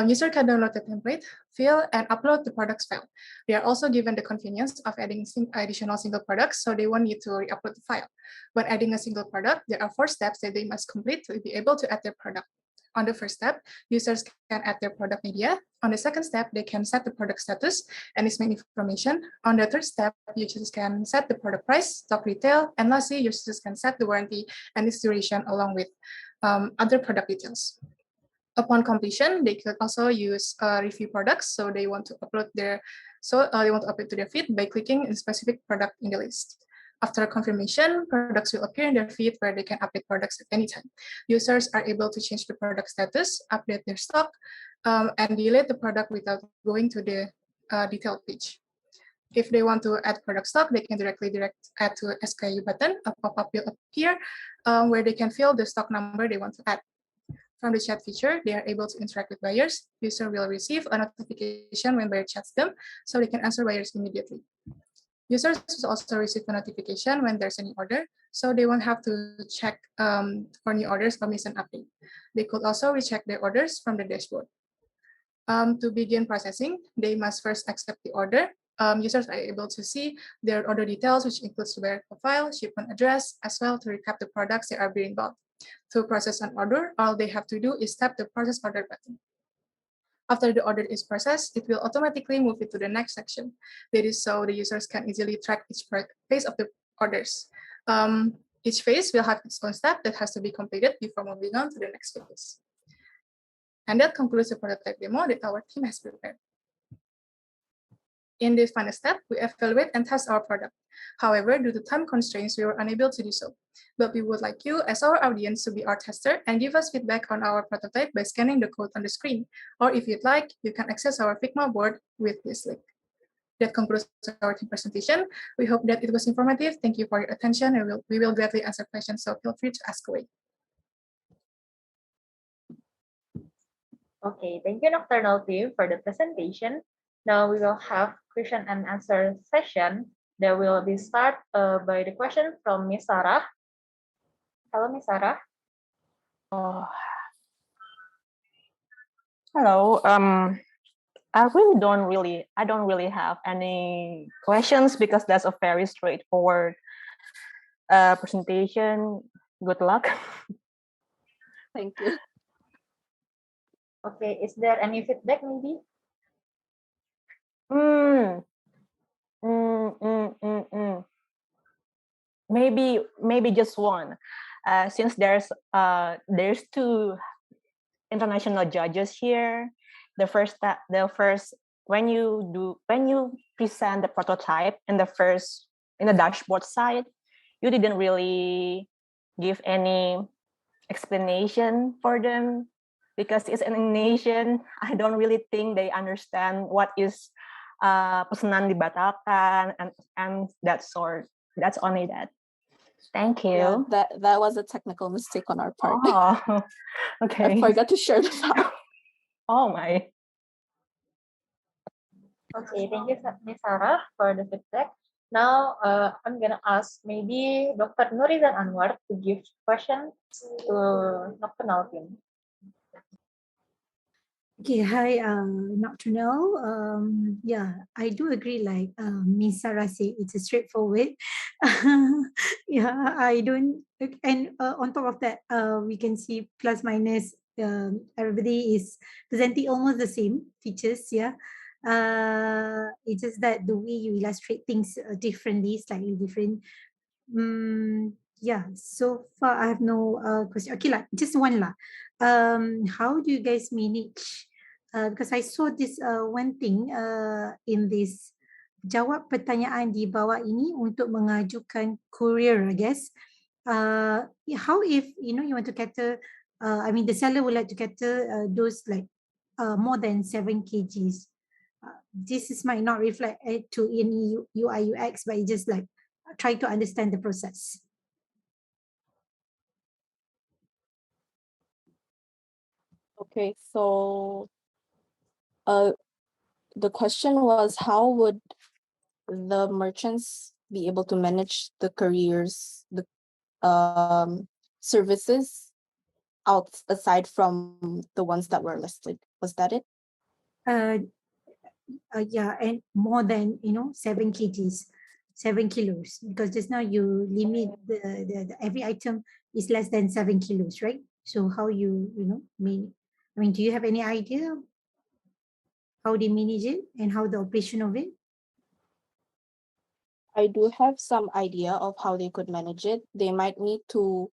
Speaker 17: User can download the template, fill, and upload the products file. They are also given the convenience of adding additional single products, so they won't need to re-upload the file. When adding a single product, there are 4 steps that they must complete to be able to add their product. On the first step, users can add their product media. On the second step, they can set the product status and its main information. On the third step, users can set the product price, stock retail, and lastly, users can set the warranty and its duration along with other product details. Upon completion, they could also use review products. So they want to upload to their feed by clicking a specific product in the list. After confirmation, products will appear in their feed where they can update products at any time. Users are able to change the product status, update their stock, and delete the product without going to the detailed page. If they want to add product stock, they can directly add to SKU button. A pop-up will appear where they can fill the stock number they want to add. From the chat feature, they are able to interact with buyers. User will receive a notification when buyer chats them, so they can answer buyers immediately. Users will also receive a notification when there's a new order, so they won't have to check for new orders or miss an update. They could also recheck their orders from the dashboard. To begin processing, they must first accept the order. Users are able to see their order details, which includes the buyer profile, shipment address, as well to recap the products they are being bought. To process an order, all they have to do is tap the process order button. After the order is processed, it will automatically move it to the next section. That is so the users can easily track each phase of the orders. Each phase will have its own step that has to be completed before moving on to the next phase. And that concludes the prototype demo that our team has prepared. In this final step, we evaluate and test our product. However, due to time constraints, we were unable to do so. But we would like you, as our audience, to be our tester and give us feedback on our prototype by scanning the code on the screen. Or if you'd like, you can access our Figma board with this link. That concludes our team presentation. We hope that it was informative. Thank you for your attention, and we will gladly answer questions, so feel free to ask away.
Speaker 4: Okay, thank you, Nocturnal team, for the presentation. Now we will have question and answer session. That will be start by the question from Miss Sarah. Hello, Miss Sarah.
Speaker 7: Hello. I don't really have any questions because that's a very straightforward presentation. Good luck.
Speaker 4: Thank you. Okay, is there any feedback maybe?
Speaker 7: Maybe just one. Since there's two international judges here, the first when you present the prototype in the dashboard side, you didn't really give any explanation for them because it's an Indonesian. I don't really think they understand what is pesanan dibatalkan and that sort. That's only that. Thank you.
Speaker 21: Yeah, that was a technical mistake on our part.
Speaker 7: Oh, okay.
Speaker 21: I forgot to share this out.
Speaker 7: Oh my.
Speaker 4: Okay, thank you, Miss Sarah, for the feedback. Now, I'm gonna ask maybe Dr. Nurizan Anwar to give questions to Dr. Nalvin.
Speaker 9: Okay, hi, Nocturnal. Yeah, I do agree. Like Miss Sarah said, it's a straightforward. Yeah, I don't. And on top of that, we can see plus minus. Everybody is presenting almost the same features. Yeah. It's just that the way you illustrate things differently, slightly different. Yeah, so far I have no question. Okay lah, just one lah. How do you guys manage? Because I saw this one thing in this jawab pertanyaan di bawah ini untuk mengajukan courier, I guess. How if you want to cater? I mean, the seller would like to cater those like more than 7 kgs. This might not reflect to any UI UX, but it just like try to understand the process.
Speaker 6: Okay, so the question was how would the merchants be able to manage the couriers, the services aside from the ones that were listed? Was that it?
Speaker 9: Yeah, and more than 7 kgs, 7 kilos, because just now you limit the every item is less than 7 kilos, right? So how you do you have any idea how they manage it and how the operation of it?
Speaker 6: I do have some idea of how they could manage it. They might need to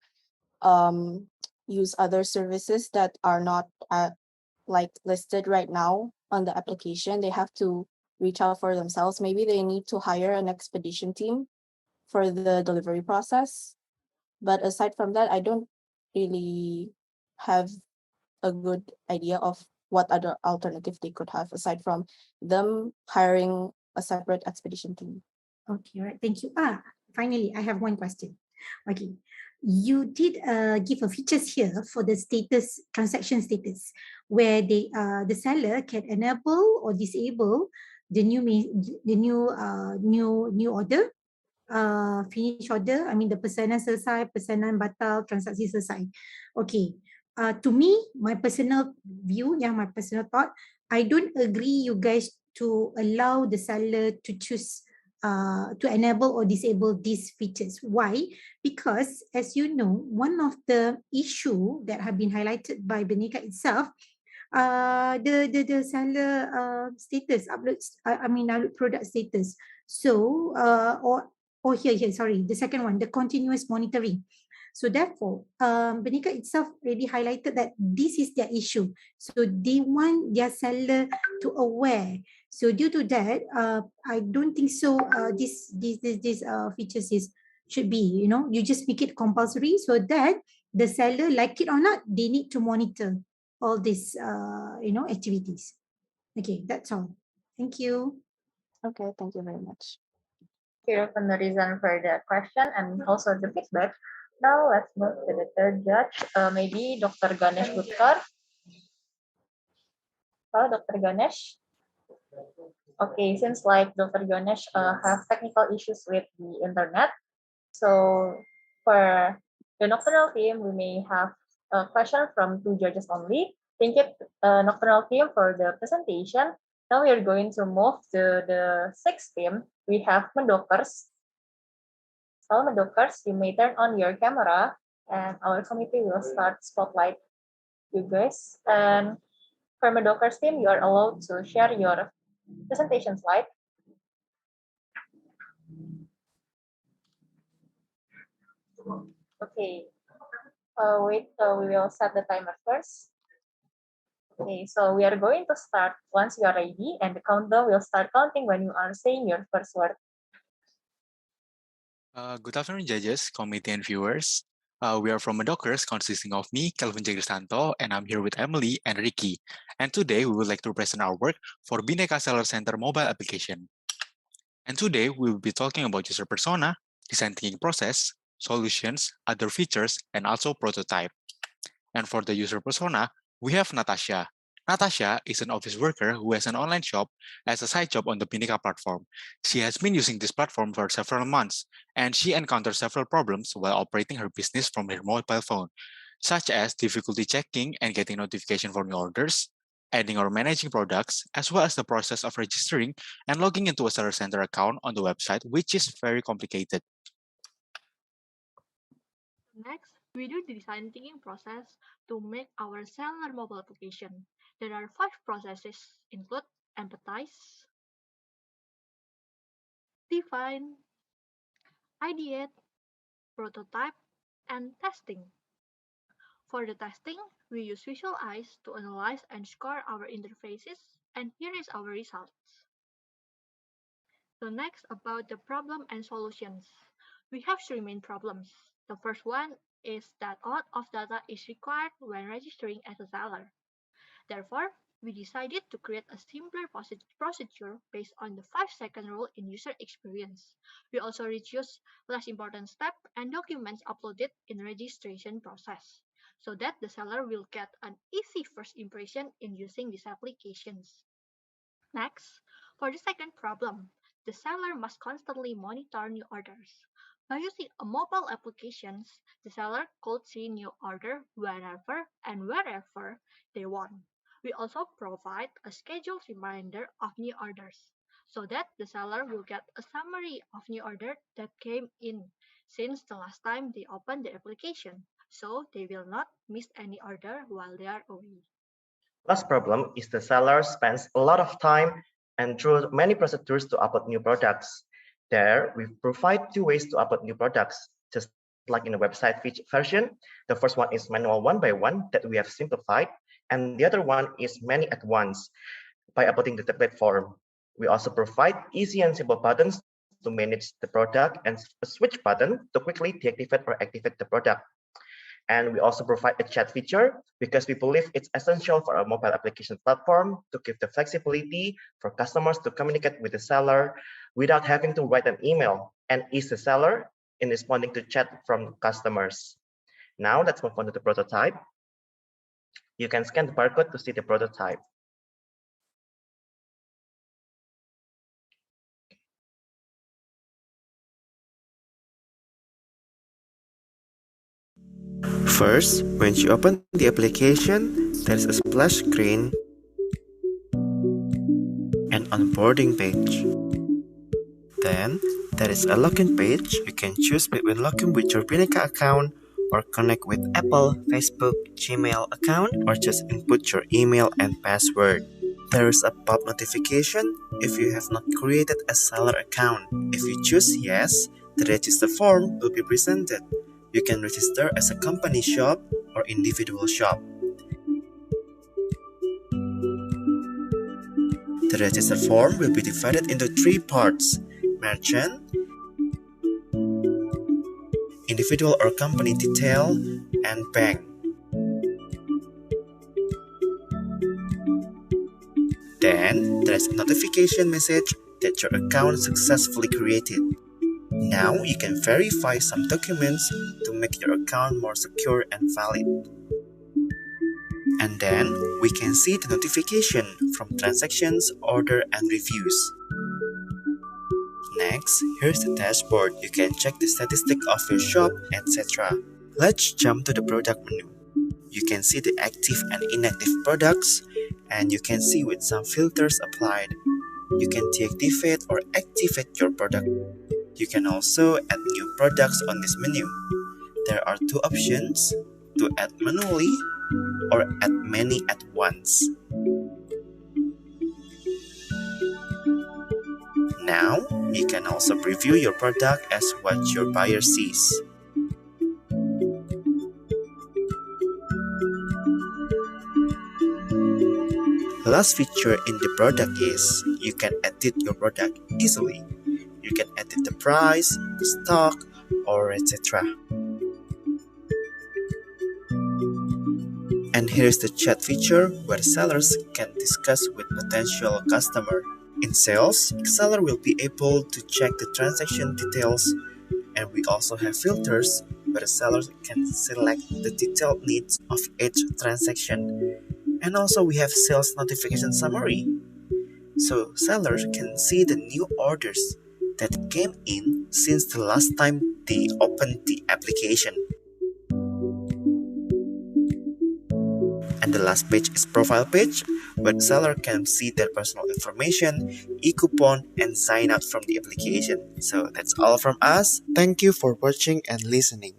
Speaker 6: use other services that are not like listed right now on the application. They have to reach out for themselves. Maybe they need to hire an expedition team for the delivery process. But aside from that, I don't really have a good idea of what other alternative they could have aside from them hiring a separate expedition team.
Speaker 9: Okay, right. Thank you. Finally, I have one question. Okay. you did give a features here for the status, transaction status, where the seller can enable or disable the new order, finish order. I mean the pesanan selesai, pesanan batal, transaksi selesai. Okay. To me, my personal view, my personal thought, I don't agree you guys to allow the seller to choose to enable or disable these features. Why? Because as you know, one of the issue that have been highlighted by Bhinneka itself, the seller status, upload product status. So here, sorry, the second one, the continuous monitoring. So therefore, Bhinneka itself already highlighted that this is their issue. So they want their seller to aware. So due to that, I don't think so. This features should be, you just make it compulsory so that the seller, like it or not, they need to monitor all these activities. Okay, that's all. Thank you.
Speaker 21: Okay, thank you very much.
Speaker 4: Here from the reason for the question and also the feedback. Now let's move to the third judge. Maybe Dr. Ganesh Gutkar. Hello, Dr. Ganesh. Okay, seems like Dr. Ganesh have technical issues with the internet. So for the nocturnal team, we may have a question from 2 judges only. Thank you, nocturnal team, for the presentation. Now we are going to move to the 6th team. We have Mendokers. Hello, Mendokers. You may turn on your camera, and our committee will start spotlight you guys. And for Mendokers team, you are allowed to share your presentation slide. Okay. Wait, we will set the timer first. Okay, so we are going to start once you are ready, and the countdown will start counting when you are saying your first word.
Speaker 1: Good afternoon, judges, committee, and viewers. We are from Medokers, consisting of me, Kelvin Jagrisanto, and I'm here with Emily and Ricky. And today we would like to present our work for Bhinneka Seller Center mobile application. And today we will be talking about user persona, design thinking process, solutions, other features, and also prototype. And for the user persona, we have Natasha. Natasha is an office worker who has an online shop as a side job on the Bhinneka platform. She has been using this platform for several months, and she encountered several problems while operating her business from her mobile phone, such as difficulty checking and getting notification for new orders, adding or managing products, as well as the process of registering and logging into a seller center account on the website, which is very complicated.
Speaker 22: Next, we do the design thinking process to make our seller mobile application. There are 5 processes, include empathize, define, ideate, prototype, and testing. For the testing, we use visual eyes to analyze and score our interfaces, and here is our results. So next, about the problem and solutions. We have 3 main problems. The first one is that a lot of data is required when registering as a seller. Therefore, we decided to create a simpler procedure based on the 5-second rule in user experience. We also reduce less important steps and documents uploaded in registration process, so that the seller will get an easy first impression in using these applications. Next, for the second problem, the seller must constantly monitor new orders. By using a mobile applications, the seller could see new order whenever and wherever they want. We also provide a scheduled reminder of new orders, so that the seller will get a summary of new order that came in since the last time they opened the application, so they will not miss any order while they are away.
Speaker 23: Last problem is the seller spends a lot of time and through many procedures to upload new products. There, we provide 2 ways to upload new products, just like in the website version. The first one is manual 1 by 1 that we have simplified, and the other one is many at once by uploading the template form. We also provide easy and simple buttons to manage the product and a switch button to quickly deactivate or activate the product. And we also provide a chat feature because we believe it's essential for a mobile application platform to give the flexibility for customers to communicate with the seller without having to write an email and ease the seller in responding to chat from customers. Now let's move on to the prototype. You can scan the barcode to see the prototype.
Speaker 2: First, when you open the application, there is a splash screen and onboarding page. Then, there is a login page. You can choose between login with your Bineka account or connect with Apple, Facebook, Gmail account, or just input your email and password. There is a pop notification if you have not created a seller account. If you choose yes, the register form will be presented. You can register as a company shop or individual shop. The register form will be divided into 3 parts: merchant, individual or company detail, and bank. Then, there is a notification message that your account is successfully created. Now, you can verify some documents to make your account more secure and valid. And then, we can see the notification from transactions, order, and reviews. Next, here's the dashboard. You can check the statistic of your shop, etc. Let's jump to the product menu. You can see the active and inactive products, and you can see with some filters applied. You can deactivate or activate your product. You can also add new products on this menu. There are 2 options: to add manually or add many at once. Now, you can also preview your product as what your buyer sees. Last feature in the product is you can edit your product easily. You can edit the price, stock, or etc. And here's the chat feature where sellers can discuss with potential customer. In sales, seller will be able to check the transaction details, and we also have filters where the seller can select the detailed needs of each transaction. And also we have sales notification summary, so sellers can see the new orders that came in since the last time they opened the application. And the last page is profile page, where the seller can see their personal information, e-coupon, and sign out from the application. So that's all from us. Thank you for watching and listening.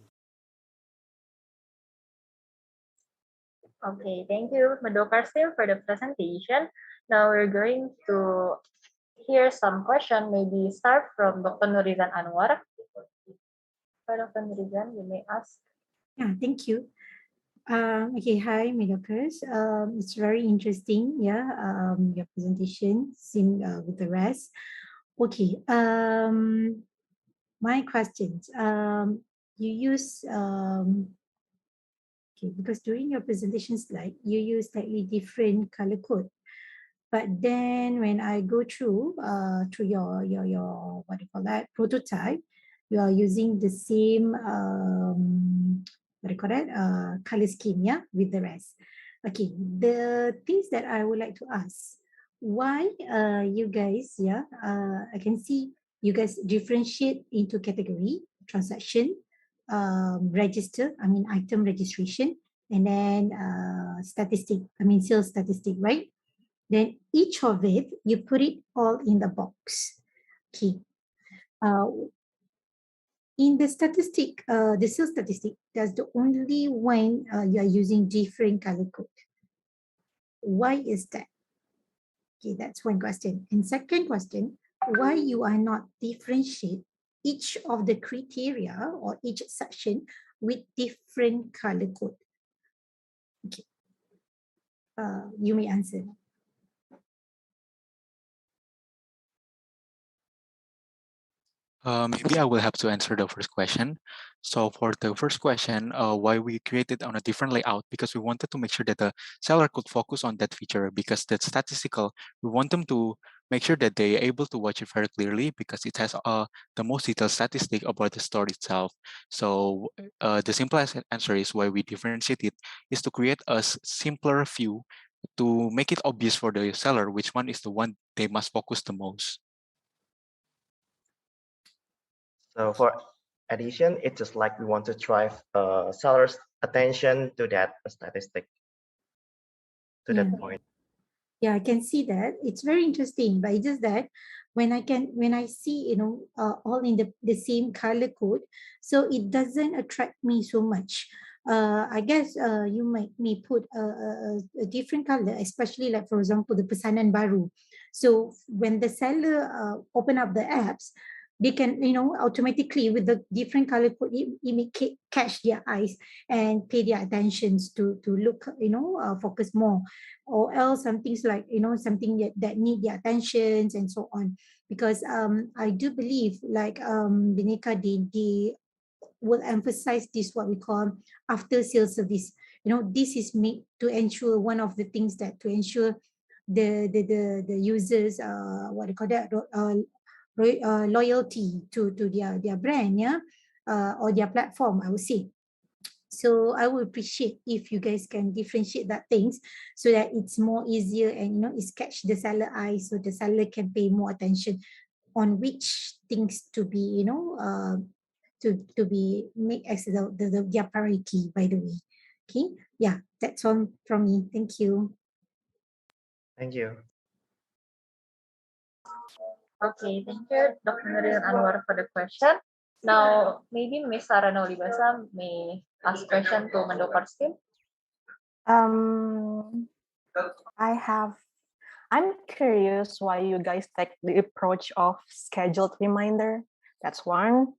Speaker 4: Okay, thank you, Madokar still for the presentation. Now we're going to hear some question, maybe start from Dr. Nurizan Anwar. Dr. Nurizan, you may ask.
Speaker 9: Yeah, thank you. Okay, hi, Midokers. It's very interesting, yeah, your presentation, same with the rest. Okay, my questions. You use, okay, because during your presentation slide, you use slightly different color code. But then when I go through your what do you call that, prototype, you are using the same what do you call that, color scheme, yeah, with the rest. Okay, the things that I would like to ask, why you guys, yeah, I can see you guys differentiate into category, transaction, register, I mean item registration, and then statistic, I mean sales statistic, right? Then each of it, you put it all in the box. Okay. In the statistic, the sales statistic, that's the only one you are using different color code. Why is that? Okay, that's one question. And second question, why you are not differentiate each of the criteria or each section with different color code? Okay. You may answer.
Speaker 1: Maybe I will have to answer the first question. So for the first question, why we created on a different layout, because we wanted to make sure that the seller could focus on that feature, because that's statistical. We want them to Make sure that they are able to watch it very clearly because it has the most detailed statistic about the store itself. So the simplest answer is why we differentiate it is to create a simpler view to make it obvious for the seller which one is the one they must focus the most.
Speaker 23: So for addition, it's just like we want to drive sellers' attention to that statistic, to
Speaker 9: Yeah.
Speaker 23: that point.
Speaker 9: Yeah, I can see that. It's very interesting, but it's just that when I see, all in the same color code, so it doesn't attract me so much. I guess you may put a different color, especially like for example the pesanan baru. So when the seller open up the apps, they can automatically with the different color code it may catch their eyes and pay their attentions to look focus more, or else some things like something that need their attentions and so on, because I do believe like Bineka, they will emphasize this what we call after sales service. This is made to ensure one of the things that to ensure the users what do you call that loyalty to their brand, yeah, or their platform, I would say. So I would appreciate if you guys can differentiate that things so that it's more easier and it's catch the seller eye, so the seller can pay more attention on which things to be to be made as their priority, by the way. Okay, yeah, that's all from me. Thank you.
Speaker 23: Thank you.
Speaker 4: Okay, thank you, Dr. Nuril Anwar, for the question. Now, maybe Ms. Sarah Naulibasa may ask question to Mendokor's team.
Speaker 7: I'm curious why you guys take the approach of scheduled reminder. That's one.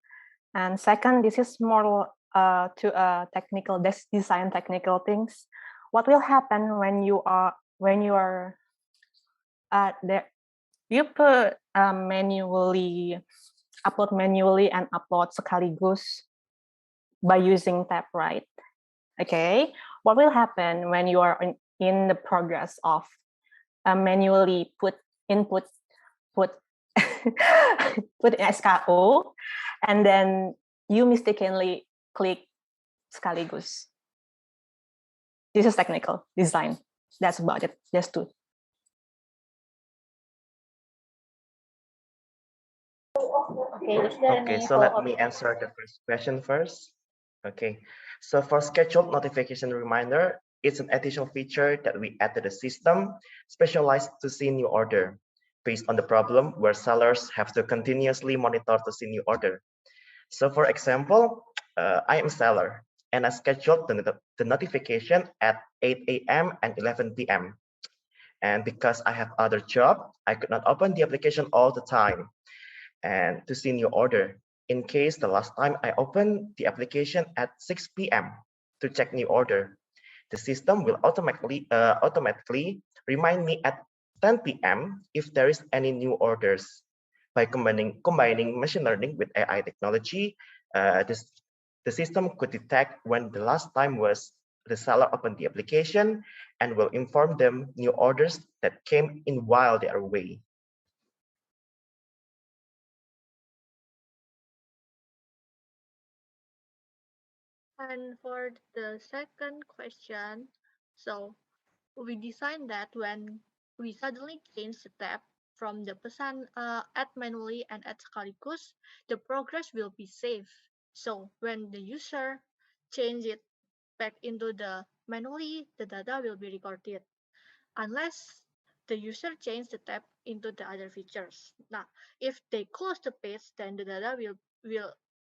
Speaker 7: And second, this is more to technical design technical things. What will happen when you are there? You put upload manually and upload sekaligus by using tab, right? Okay. What will happen when you are in the progress of manually put put in SKO, and then you mistakenly click sekaligus? This is technical design. That's about it. Just two.
Speaker 23: Okay, so let me answer the first question first. Okay, so for scheduled notification reminder, it's an additional feature that we add to the system, specialized to see new order, based on the problem where sellers have to continuously monitor to see new order. So for example, I am seller and I scheduled the notification at 8 a.m. and 11 p.m. And because I have other job, I could not open the application all the time and to see new order. In case the last time I opened the application at 6 p.m. to check new order, the system will automatically remind me at 10 p.m. if there is any new orders. By combining machine learning with AI technology, the system could detect when the last time was the seller opened the application and will inform them new orders that came in while they are away.
Speaker 22: And for the second question, so we designed that when we suddenly change the tab from the pesan add manually and add sekaligus, the progress will be saved. So when the user change it back into the manually, the data will be recorded, unless the user change the tab into the other features. Now, if they close the page, then the data will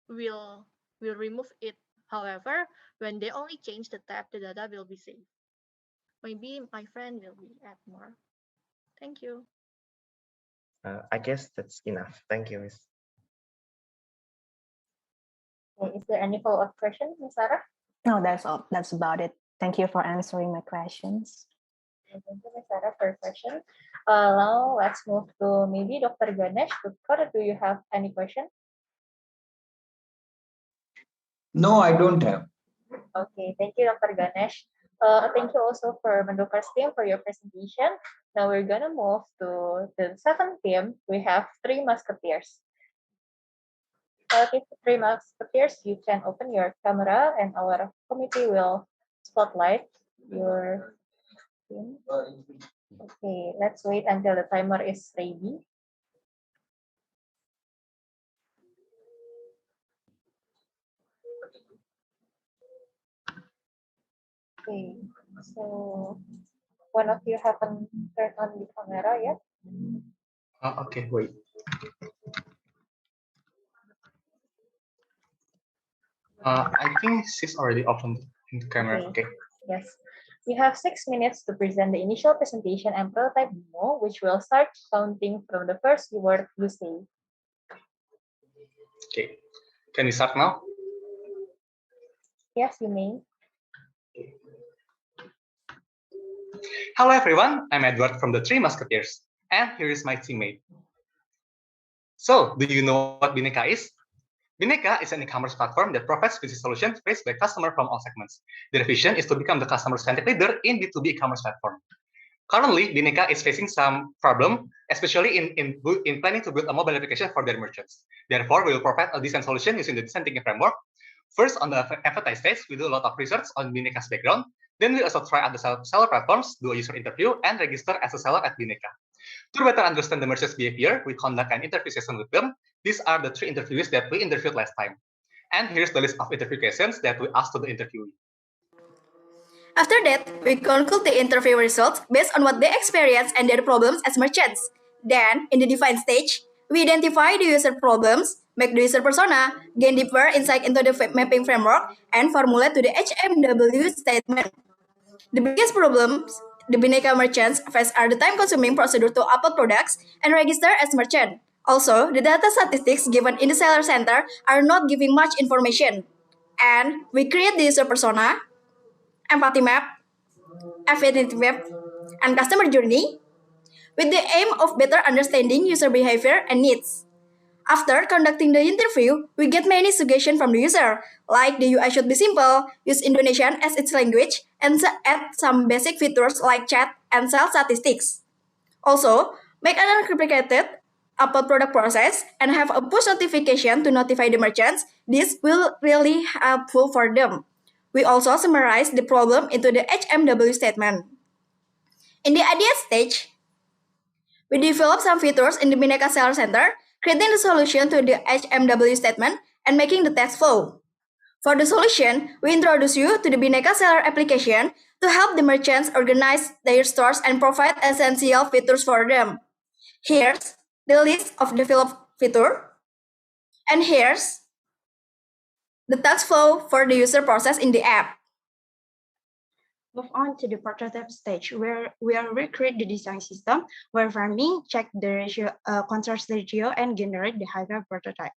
Speaker 22: will remove it. However, when they only change the tab, the data will be saved. Maybe my friend will be add more. Thank you.
Speaker 23: I guess that's enough. Thank you, Miss.
Speaker 4: Okay, is there any follow-up question, Ms. Sarah?
Speaker 7: No, that's all. That's about it. Thank you for answering my questions.
Speaker 4: Thank you, Ms. Sarah, for your question. Now let's move to maybe Dr. Ganesh. Dr. Do you have any question?
Speaker 11: No, I don't have.
Speaker 4: Okay, thank you, Dr. Ganesh. Thank you also for Mendoka's team for your presentation. Now we're gonna move to the second team. We have Three Musketeers. Okay, Three Musketeers, you can open your camera and our committee will spotlight your team. Okay, let's wait until the timer is ready. Okay, so one of you haven't turned on the camera yet.
Speaker 13: Okay, wait. I think she's already opened the camera. Okay.
Speaker 4: Yes. You have 6 minutes to present the initial presentation and prototype demo, which will start counting from the first word you say.
Speaker 13: Okay. Can we start now?
Speaker 4: Yes, you may.
Speaker 5: Hello everyone, I'm Edward from the Three Musketeers, and here is my teammate. So, do you know what Bineka is? Bineka is an e-commerce platform that provides business solutions faced by customers from all segments. Their vision is to become the customer-centric leader in B2B e-commerce platform. Currently, Bineka is facing some problem, especially in planning to build a mobile application for their merchants. Therefore, we will provide a design solution using the design thinking framework. First, on the advertise stage, we do a lot of research on Bineka's background. Then we also try other seller platforms, do a user interview, and register as a seller at Bineka. To better understand the merchant's behavior, we conduct an interview session with them. These are the 3 interviews that we interviewed last time. And here's the list of interview questions that we asked to the interviewee.
Speaker 8: After that, we conclude the interview results based on what they experience and their problems as merchants. Then, in the define stage, we identify the user problems, make the user persona, gain deeper insight into the mapping framework, and formulate to the HMW statement. The biggest problems the Bineka merchants face are the time-consuming procedure to upload products and register as merchant. Also, the data statistics given in the seller center are not giving much information. And we create the user persona, empathy map, affinity map, and customer journey with the aim of better understanding user behavior and needs. After conducting the interview, we get many suggestions from the user, like the UI should be simple, use Indonesian as its language, and add some basic features like chat and sales statistics. Also, make an uncomplicated upload product process and have a push notification to notify the merchants. This will really helpful for them. We also summarize the problem into the HMW statement. In the idea stage, we develop some features in the Bineka Seller Center, creating the solution to the HMW statement and making the test flow. For the solution, we introduce you to the Bineka Seller application to help the merchants organize their stores and provide essential features for them. Here's the list of developed features, and here's the task flow for the user process in the app.
Speaker 10: Move on to the prototype stage where we will recreate the design system, where farming check the ratio, contrast ratio, and generate the high-level prototype.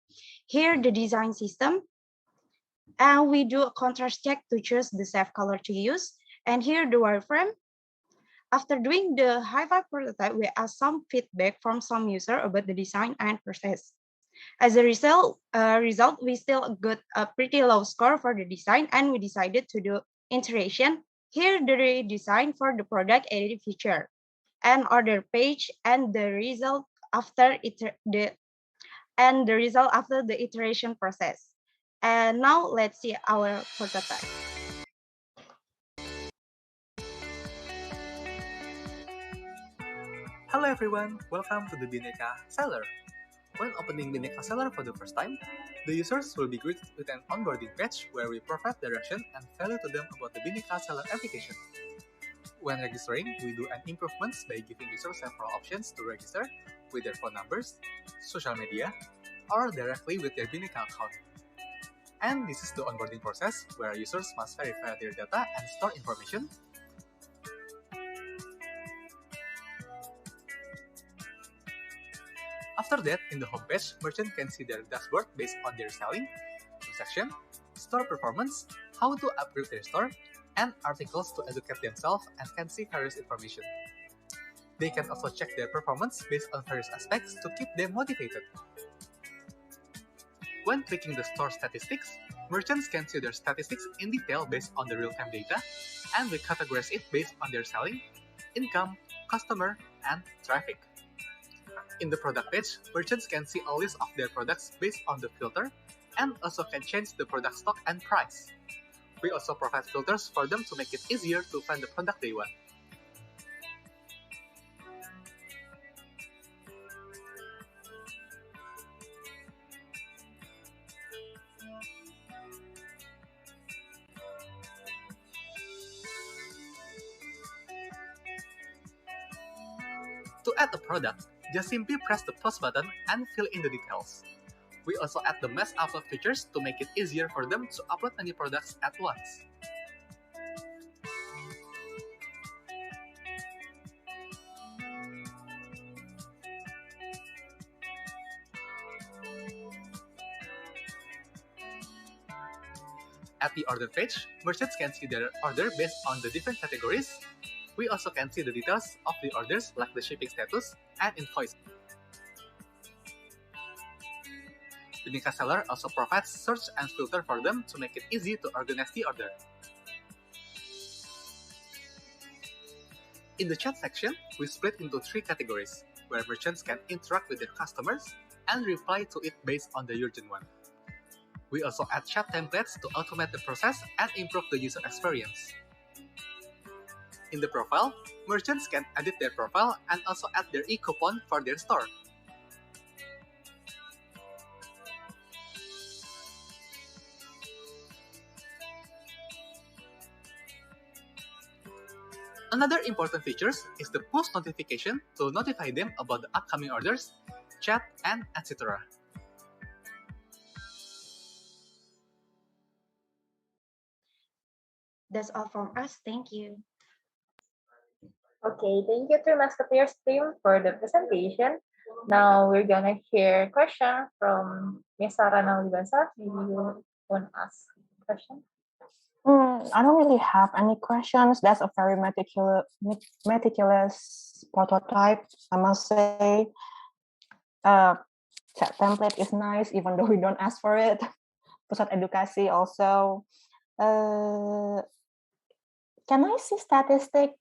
Speaker 10: Here, the design system, and we do a contrast check to choose the safe color to use. And here, the wireframe. After doing the high-level prototype, we ask some feedback from some user about the design and process. As a result, we still got a pretty low score for the design, and we decided to do iteration. Here, the redesign for the product edit feature, and order page, and the result after the iteration process. And now let's see our prototype.
Speaker 24: Hello everyone, welcome to the Bineka Seller. When opening Bineka Seller for the first time, the users will be greeted with an onboarding page where we provide direction and value to them about the Bineka Seller application. When registering, we do an improvements by giving users several options to register with their phone numbers, social media, or directly with their Bineka account. And this is the onboarding process where users must verify their data and store information. After that, in the homepage, merchant can see their dashboard based on their selling, transaction, store performance, how to upgrade their store, and articles to educate themselves and can see various information. They can also check their performance based on various aspects to keep them motivated. When clicking the store statistics, merchants can see their statistics in detail based on the real-time data, and we categorize it based on their selling, income, customer, and traffic. In the product page, merchants can see a list of their products based on the filter, and also can change the product stock and price. We also provide filters for them to make it easier to find the product they want. To add a product, just simply press the plus button and fill in the details. We also add the mass upload features to make it easier for them to upload many products at once. At the order page, merchants can see their order based on the different categories. We also can see the details of the orders like the shipping status and invoice. BINUS seller also provides search and filter for them to make it easy to organize the order. In the chat section, we split into 3 categories, where merchants can interact with their customers and reply to it based on the urgent one. We also add chat templates to automate the process and improve the user experience. In the profile, merchants can edit their profile and also add their e-coupon for their store. Another important feature is the push notification to notify them about the upcoming orders, chat, and etc.
Speaker 10: That's all from us. Thank you.
Speaker 4: Okay, thank you to Musketeers team for the presentation. Now we're gonna hear question from Miss Sarah Naulibansa. Maybe you want to ask a question?
Speaker 7: I don't really have any questions. That's a very meticulous prototype, I must say. Chat template is nice, even though we don't ask for it. Pusat edukasi also. Can I see statistic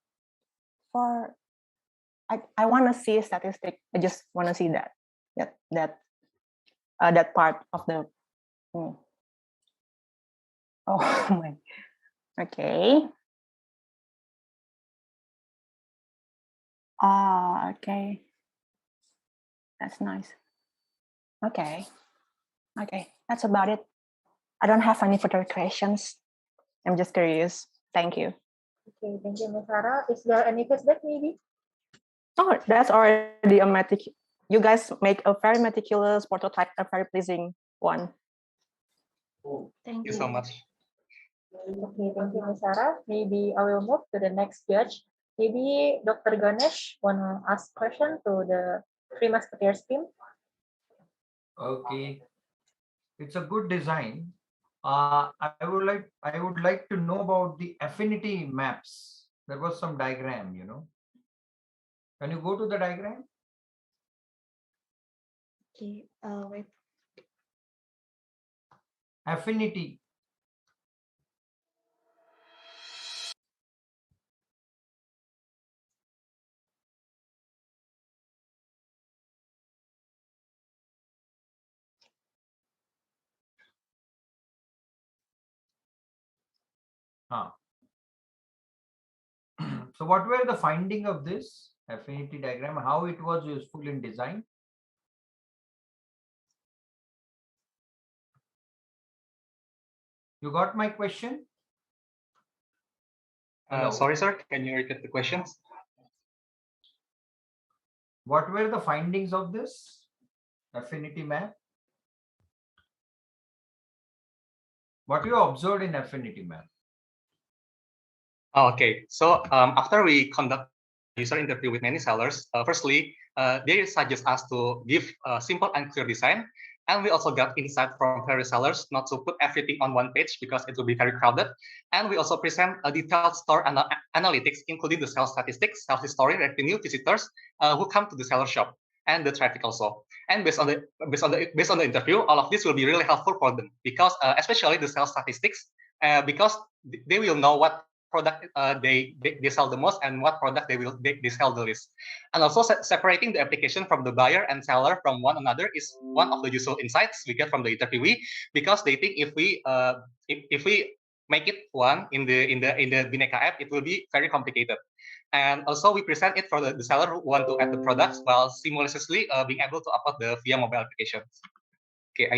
Speaker 7: for? I want to see a statistic. I just want to see that part of the. Oh my. Okay. Okay. That's nice. Okay. Okay. That's about it. I don't have any further questions. I'm just curious. Thank you.
Speaker 4: Okay, thank you, Ms. Sarah. Is there any feedback maybe?
Speaker 7: Oh, that's already a you guys make a very meticulous prototype, a very pleasing one.
Speaker 10: Thank
Speaker 5: you so much.
Speaker 4: Okay, thank you, Ms. Sarah. Maybe I will move to the next judge. Maybe Dr. Ganesh wanna ask question to the Three Musketeers team.
Speaker 11: Okay, it's a good design. I would like to know about the affinity maps. There was some diagram, you know. Can you go to the diagram?
Speaker 10: Okay, wait.
Speaker 11: Affinity. So what were the finding of this affinity diagram? How it was useful in design? You got my question?
Speaker 5: Sorry, sir. Can you repeat the questions?
Speaker 11: What were the findings of this affinity map? What you observed in affinity map?
Speaker 5: Okay, so after we conduct user interview with many sellers, firstly, they suggest us to give a simple and clear design. And we also got insight from various sellers not to put everything on one page because it will be very crowded. And we also present a detailed store analytics, including the sales statistics, sales history, revenue, visitors who come to the seller shop. and the traffic also. And based on the interview, all of this will be really helpful for them because especially the sales statistics, because they will know what product they sell the most and what product they sell the least. And also separating the application from the buyer and seller from one another is one of the useful insights we get from the interviewee, because they think if we make it one in the Bineka app, it will be very complicated. And also we present it for the seller who want to add the products while simultaneously being able to upload the via mobile applications. Okay,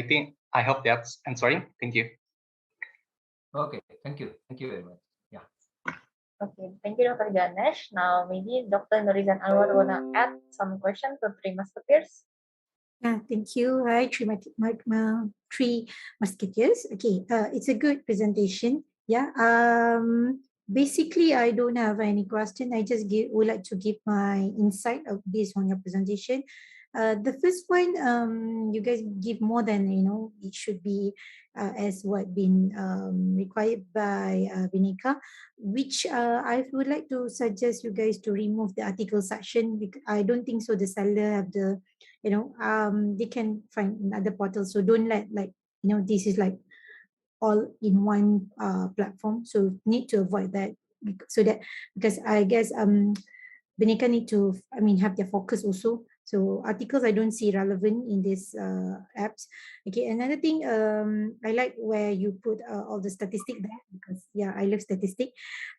Speaker 5: I hope that's answering. Thank you.
Speaker 11: Okay, thank you very much. Yeah.
Speaker 4: Okay, thank you, Dr. Ganesh. Now maybe Dr. Nurizan Anwar wanna add some questions to Three Musketeers.
Speaker 9: Yeah, thank you. Hi, Three Musketeers. Okay, it's a good presentation. Yeah. Basically, I don't have any question. I just would like to give my insight based on your presentation. The first one, you guys give more than it should be as what been required by Bhinneka, which I would like to suggest you guys to remove the article section, because I don't think so. The seller have the they can find another portal. So don't let this is like all in one platform. So need to avoid that, so that because I guess Bhinneka need to have their focus also. So articles I don't see relevant in this apps. Okay, another thing, I like where you put all the statistic there, because yeah, I love statistic.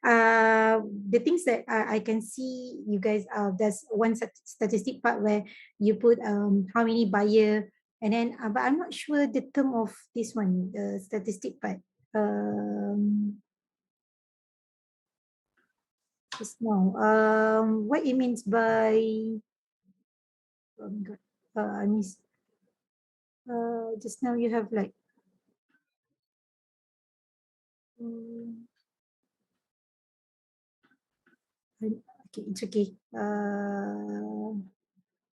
Speaker 9: The things that I can see you guys, there's one statistic part where you put how many buyer, and then but I'm not sure the term of this one, the statistic part. Just now, what it means by, oh my god, I miss. Just now you have like, okay, it's okay.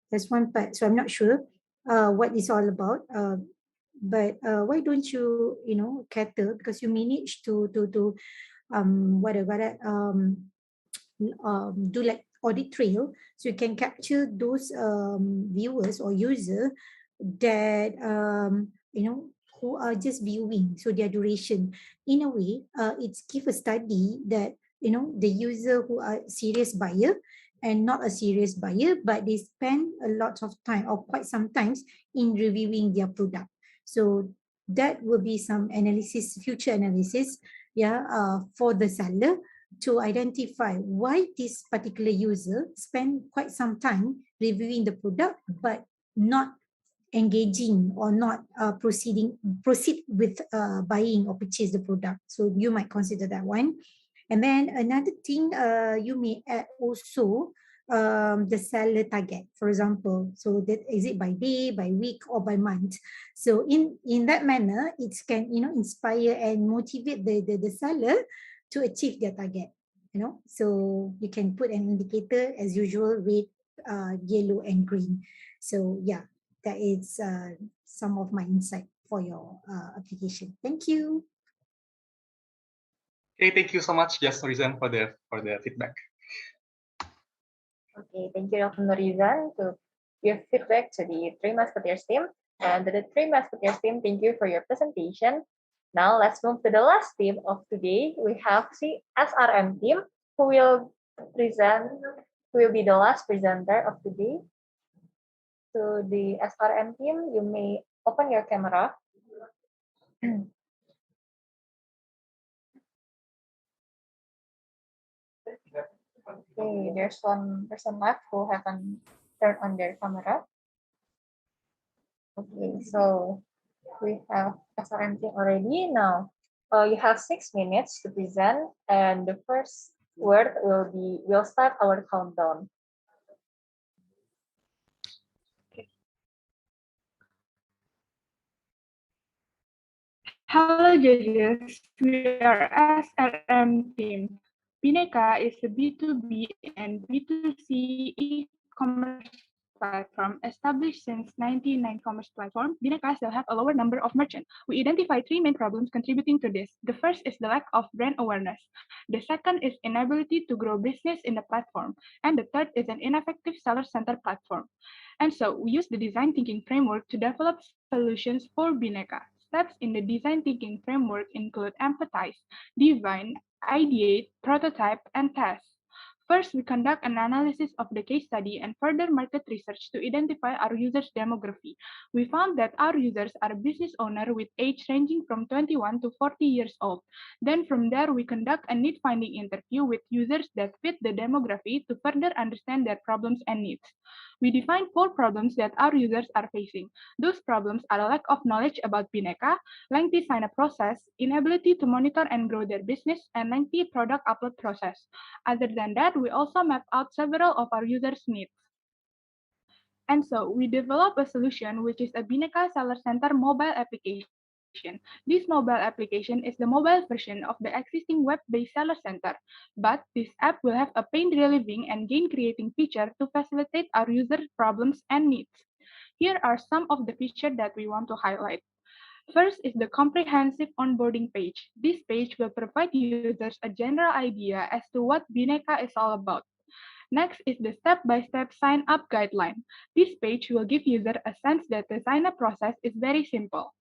Speaker 9: There's one part, so I'm not sure what it's all about. But why don't you, cater, because you managed to whatever that do like audit trail, so you can capture those viewers or user that who are just viewing, so their duration. In a way, it's give a study that the user who are serious buyer and not a serious buyer, but they spend a lot of time or quite sometimes in reviewing their product. So that will be some analysis, future analysis, yeah, for the seller, to identify why this particular user spend quite some time reviewing the product but not engaging or not proceed with buying or purchase the product. So you might consider that one. And then another thing, you may add also the seller target, for example. So that is it by day, by week, or by month. So in that manner, it can inspire and motivate the seller to achieve their target. So you can put an indicator as usual, red, yellow, and green. So yeah, that is some of my insight for your application. Thank you.
Speaker 5: Okay, thank you so much, Just Reason, for the feedback.
Speaker 4: Okay, thank you, Dr. Nurizan, to give feedback to the Three Musketeers team. And to the Three Musketeers team, thank you for your presentation. Now let's move to the last team of today. We have the SRM team, who will be the last presenter of today. So the SRM team, you may open your camera. Okay, there's one person left who haven't turned on their camera. Okay, so we have SRM team already. Now, you have 6 minutes to present, and the first word we'll start our countdown.
Speaker 12: Hello judges, we are SRM team. Bineka is a B2B and B2C e-commerce platform, established since 1999 commerce platform, Bineka still have a lower number of merchants. We identify three main problems contributing to this. The first is the lack of brand awareness. The second is inability to grow business in the platform. And the third is an ineffective seller-centered platform. And so we use the design thinking framework to develop solutions for Bineka. Steps in the design thinking framework include empathize, define, ideate, prototype, and test. First, we conduct an analysis of the case study and further market research to identify our users' demography. We found that our users are business owners with age ranging from 21 to 40 years old. Then from there, we conduct a need finding interview with users that fit the demography to further understand their problems and needs. We define four problems that our users are facing. Those problems are a lack of knowledge about Bineka, lengthy sign-up process, inability to monitor and grow their business, and lengthy product upload process. Other than that, we also map out several of our users' needs. And so we develop a solution which is a Bineka Seller Center mobile application. This mobile application is the mobile version of the existing web-based Seller Center. But this app will have a pain relieving and gain creating feature to facilitate our user problems and needs. Here are some of the features that we want to highlight. First is the comprehensive onboarding page. This page will provide users a general idea as to what Bineka is all about. Next is the step-by-step sign-up guideline. This page will give user a sense that the sign-up process is very simple.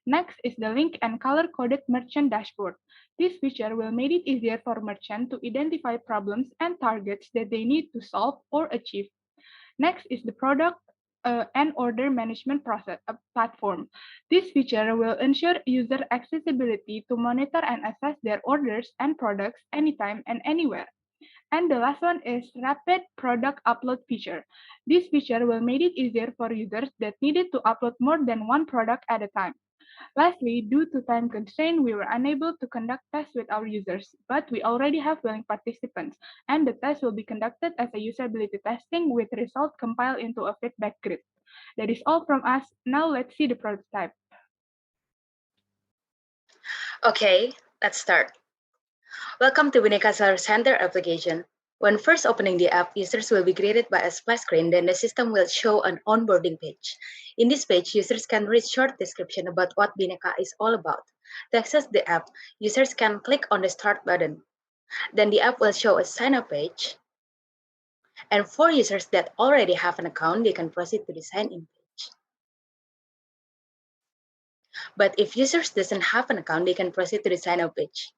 Speaker 12: Next is the link and color-coded merchant dashboard. This feature will make it easier for merchants to identify problems and targets that they need to solve or achieve. Next is the product and order management process platform. This feature will ensure user accessibility to monitor and assess their orders and products anytime and anywhere. And the last one is rapid product upload feature. This feature will make it easier for users that needed to upload more than one product at a time. Lastly, due to time constraint, we were unable to conduct tests with our users, but we already have willing participants, and the test will be conducted as a usability testing with results compiled into a feedback grid. That is all from us. Now let's see the prototype.
Speaker 14: Okay, let's start. Welcome to Bineka Seller Center application. When first opening the app, users will be greeted by a splash screen, then the system will show an onboarding page. In this page, users can read short description about what Bineka is all about. To access the app, users can click on the Start button. Then the app will show a sign-up page. And for users that already have an account, they can proceed to the sign-in page. But if users doesn't have an account, they can proceed to the sign-up page.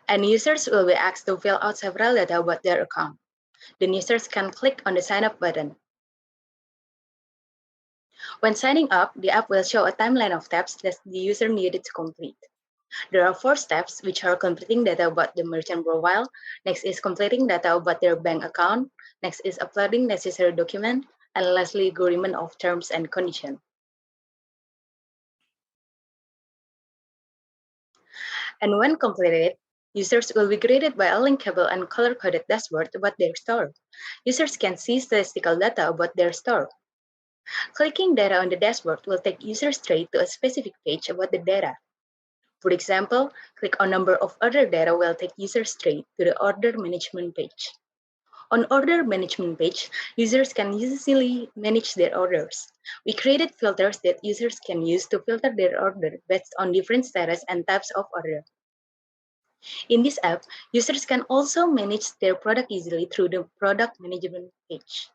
Speaker 14: And users will be asked to fill out several data about their account. Then users can click on the sign up button. When signing up, the app will show a timeline of steps that the user needed to complete. There are 4 steps, which are completing data about the merchant profile. Next is completing data about their bank account. Next is uploading necessary document. And lastly, agreement of terms and conditions. And when completed, users will be greeted by a linkable and color-coded dashboard about their store. Users can see statistical data about their store. Clicking data on the dashboard will take users straight to a specific page about the data. For example, click on number of order data will take users straight to the order management page. On order management page, users can easily manage their orders. We created filters that users can use to filter their order based on different status and types of order. In this app, users can also manage their product easily through the product management page.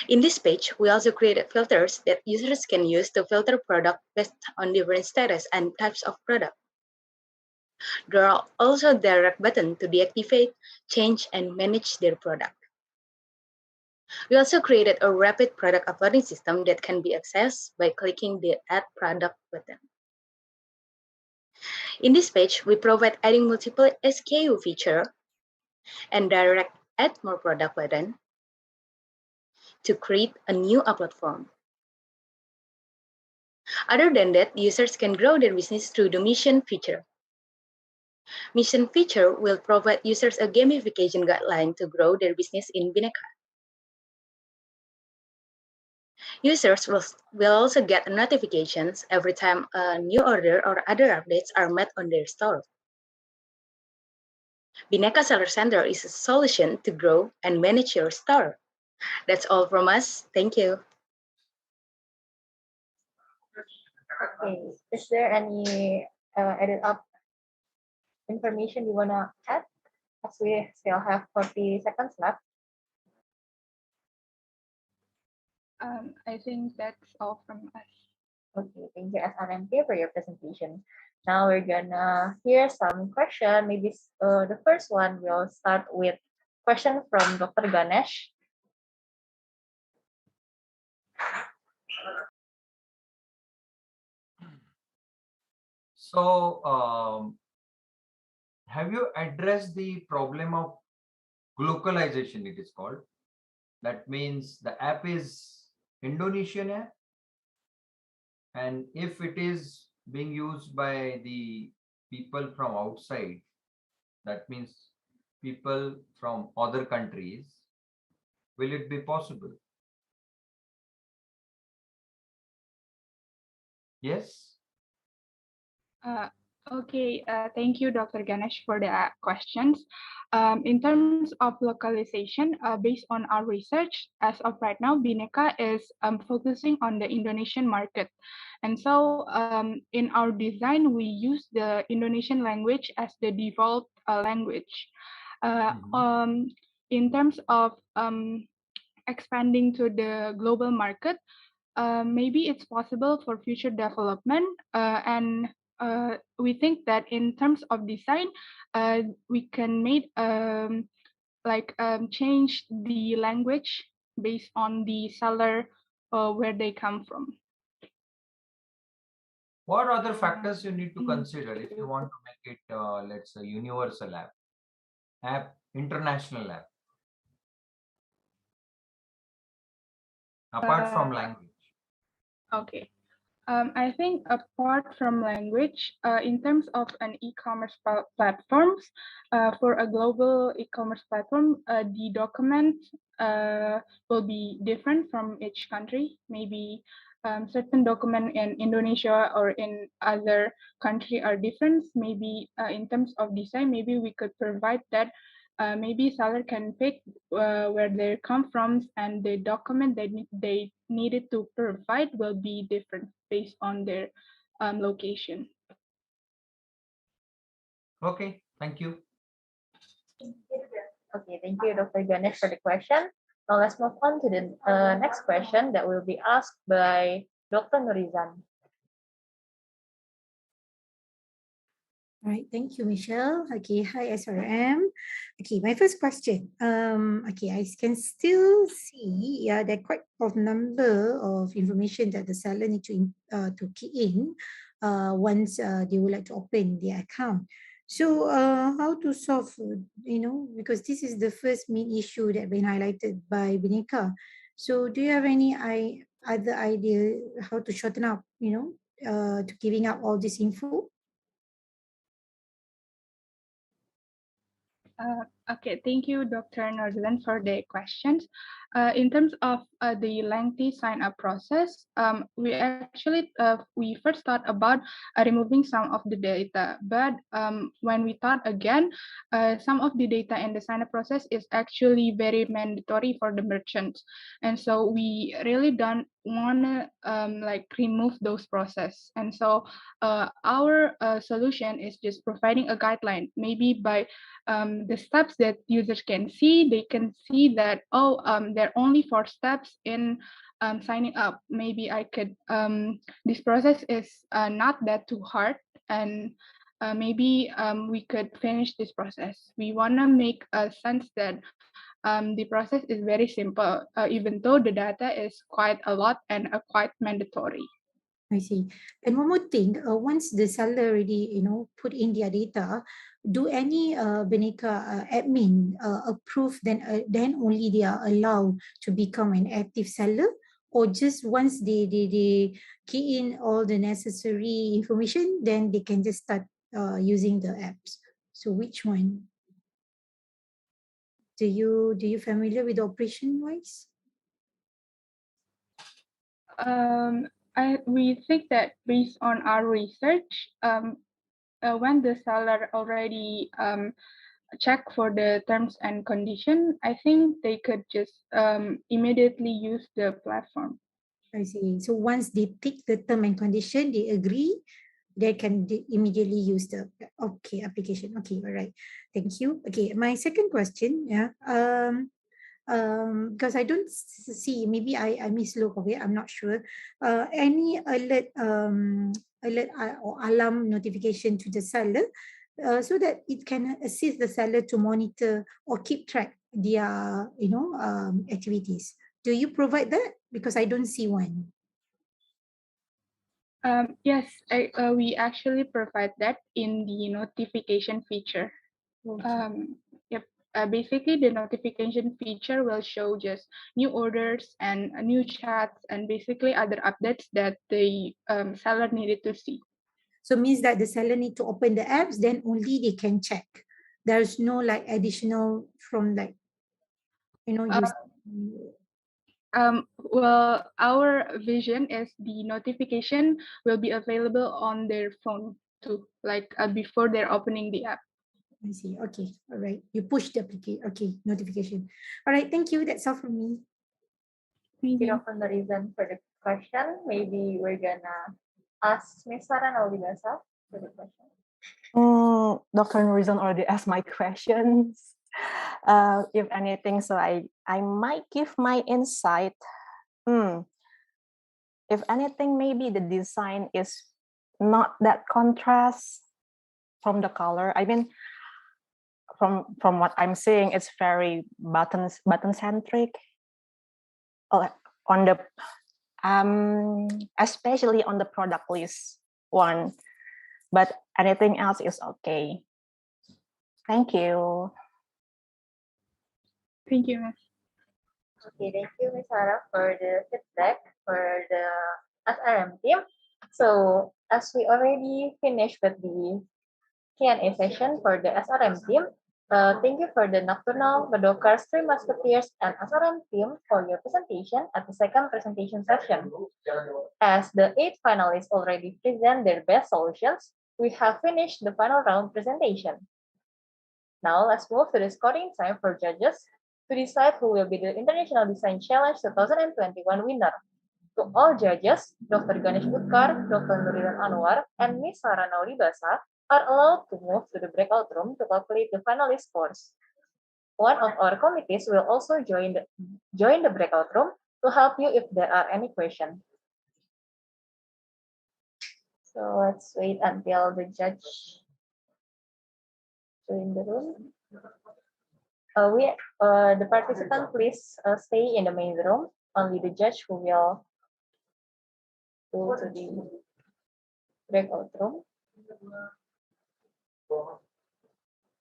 Speaker 14: In this page, we also created filters that users can use to filter product based on different status and types of product. There are also direct buttons to deactivate, change, and manage their product. We also created a rapid product uploading system that can be accessed by clicking the Add Product button. In this page, we provide adding multiple SKU feature and direct Add More Product button to create a new upload form. Other than that, users can grow their business through the mission feature. Mission feature will provide users a gamification guideline to grow their business in Bineka. Users will also get notifications every time a new order or other updates are made on their store. Bineka Seller Center is a solution to grow and manage your store. That's all from us. Thank you.
Speaker 4: Okay, is there any added up information you wanna add? As we still have 40 seconds left.
Speaker 12: I think that's all from us.
Speaker 4: Okay, thank you SRMK for your presentation. Now we're gonna hear some question. Maybe the first one will start with question from Dr. Ganesh.
Speaker 11: So, have you addressed the problem of globalization, it is called? That means the app is Indonesian app, and if it is being used by the people from outside, that means people from other countries, will it be possible? Yes?
Speaker 12: Okay, thank you, Dr. Ganesh, for the questions. In terms of localization, based on our research, as of right now, Bhinneka is focusing on the Indonesian market. And so in our design, we use the Indonesian language as the default language. In terms of expanding to the global market, maybe it's possible for future development. And we think that in terms of design, we can make change the language based on the seller where they come from.
Speaker 11: What other factors you need to consider if you want to make it, let's say, universal app, international app, apart from language?
Speaker 12: Okay. I think apart from language, in terms of an e-commerce platforms, for a global e-commerce platform, the document will be different from each country. Maybe certain document in Indonesia or in other country are different. Maybe in terms of design, maybe we could provide that. Maybe seller can pick where they come from, and the document they needed to provide will be different based on their location.
Speaker 11: Okay, thank you.
Speaker 4: Okay, thank you, Dr. Ganesh, for the question. Now let's move on to the next question that will be asked by Dr. Nurizan.
Speaker 9: All right, thank you, Michelle. Okay, hi SRM. Okay, my first question. Okay, I can still see, yeah, there are quite a number of information that the seller need to key in once they would like to open their account. So, how to solve, because this is the first main issue that been highlighted by Bhinneka. So, do you have any other idea how to shorten up, to giving up all this info?
Speaker 12: Okay, thank you, Dr. Norland, for the questions. In terms of the lengthy sign-up process, we first thought about removing some of the data, but when we thought again, some of the data in the sign-up process is actually very mandatory for the merchants, and so we really don't want to remove those process. And so our solution is just providing a guideline, maybe by the steps that users can see. They can see that, there are only 4 steps in signing up. Maybe this process is not that too hard, and maybe we could finish this process. We want to make a sense that the process is very simple, even though the data is quite a lot and quite mandatory.
Speaker 9: I see. And one more thing, once the seller already, put in their data, do any Bhinneka admin approve, then only they are allowed to become an active seller, or just once they key in all the necessary information, then they can just start using the apps? So which one? Do you familiar with the operation wise?
Speaker 12: We think that based on our research, when the seller already check for the terms and condition, I think they could just immediately use the platform.
Speaker 9: I see. So once they pick the term and condition, they agree, they can immediately use the application. Okay, all right. Thank you. Okay, my second question, yeah. Because I don't see, maybe I mislook, okay, I'm not sure. Any alert or alarm notification to the seller, so that it can assist the seller to monitor or keep track their activities. Do you provide that? Because I don't see one.
Speaker 12: Yes, we actually provide that in the notification feature. Yep. Basically, the notification feature will show just new orders and new chats and basically other updates that the seller needed to see.
Speaker 9: So means that the seller need to open the apps, then only they can check. There's no like additional from like, use.
Speaker 12: Well, our vision is the notification will be available on their phone too, like before they're opening the app.
Speaker 9: I see. Okay. All right. You push the application. Okay. Notification. All right. Thank you. That's all from me.
Speaker 12: Thank you.
Speaker 4: On the reason for the question, maybe we're gonna ask Ms. Sarah Naulibasa for the question.
Speaker 7: Dr. Nurizan already asked my questions. If anything, so I might give my insight. If anything, maybe the design is not that contrast from the color. I mean, from what I'm seeing, it's very button centric. On the especially on the product list one, but anything else is okay. Thank you.
Speaker 12: Thank you, Ms.
Speaker 4: Okay, thank you, Ms. Sarah, for the feedback for the SRM team. So as we already finished with the Q&A session for the SRM team, thank you for the Nocturnal, Medokers, Three Musketeers, and SRM team for your presentation at the second presentation session. As the 8 finalists already present their best solutions, we have finished the final round presentation. Now let's move to the scoring time for judges to decide who will be the International Design Challenge 2021 winner. To all judges, Dr. Ganesh Utkar, Dr. Nurilan Anwar, and Ms. Sarah Nauribasa are allowed to move to the breakout room to calculate the finalist scores. One of our committees will also join the breakout room to help you if there are any questions. So let's wait until the judge join the room. The participant please stay in the main room. Only the judge who will go to the breakout room.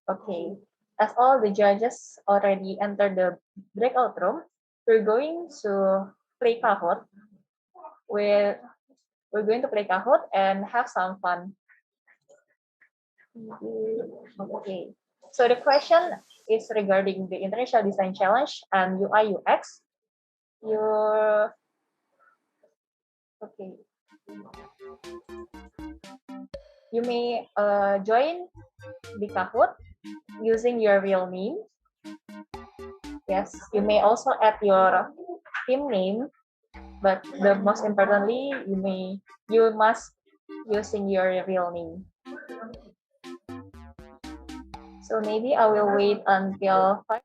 Speaker 4: Okay, as all the judges already entered the breakout room, we're going to play Kahoot. We're going to play Kahoot and have some fun. Okay, so the question is regarding the International Design Challenge and UI UX. Okay. You may join the Kahoot using your real name. Yes, you may also add your team name, but the most importantly, you must using your real name. So maybe I will wait until 5.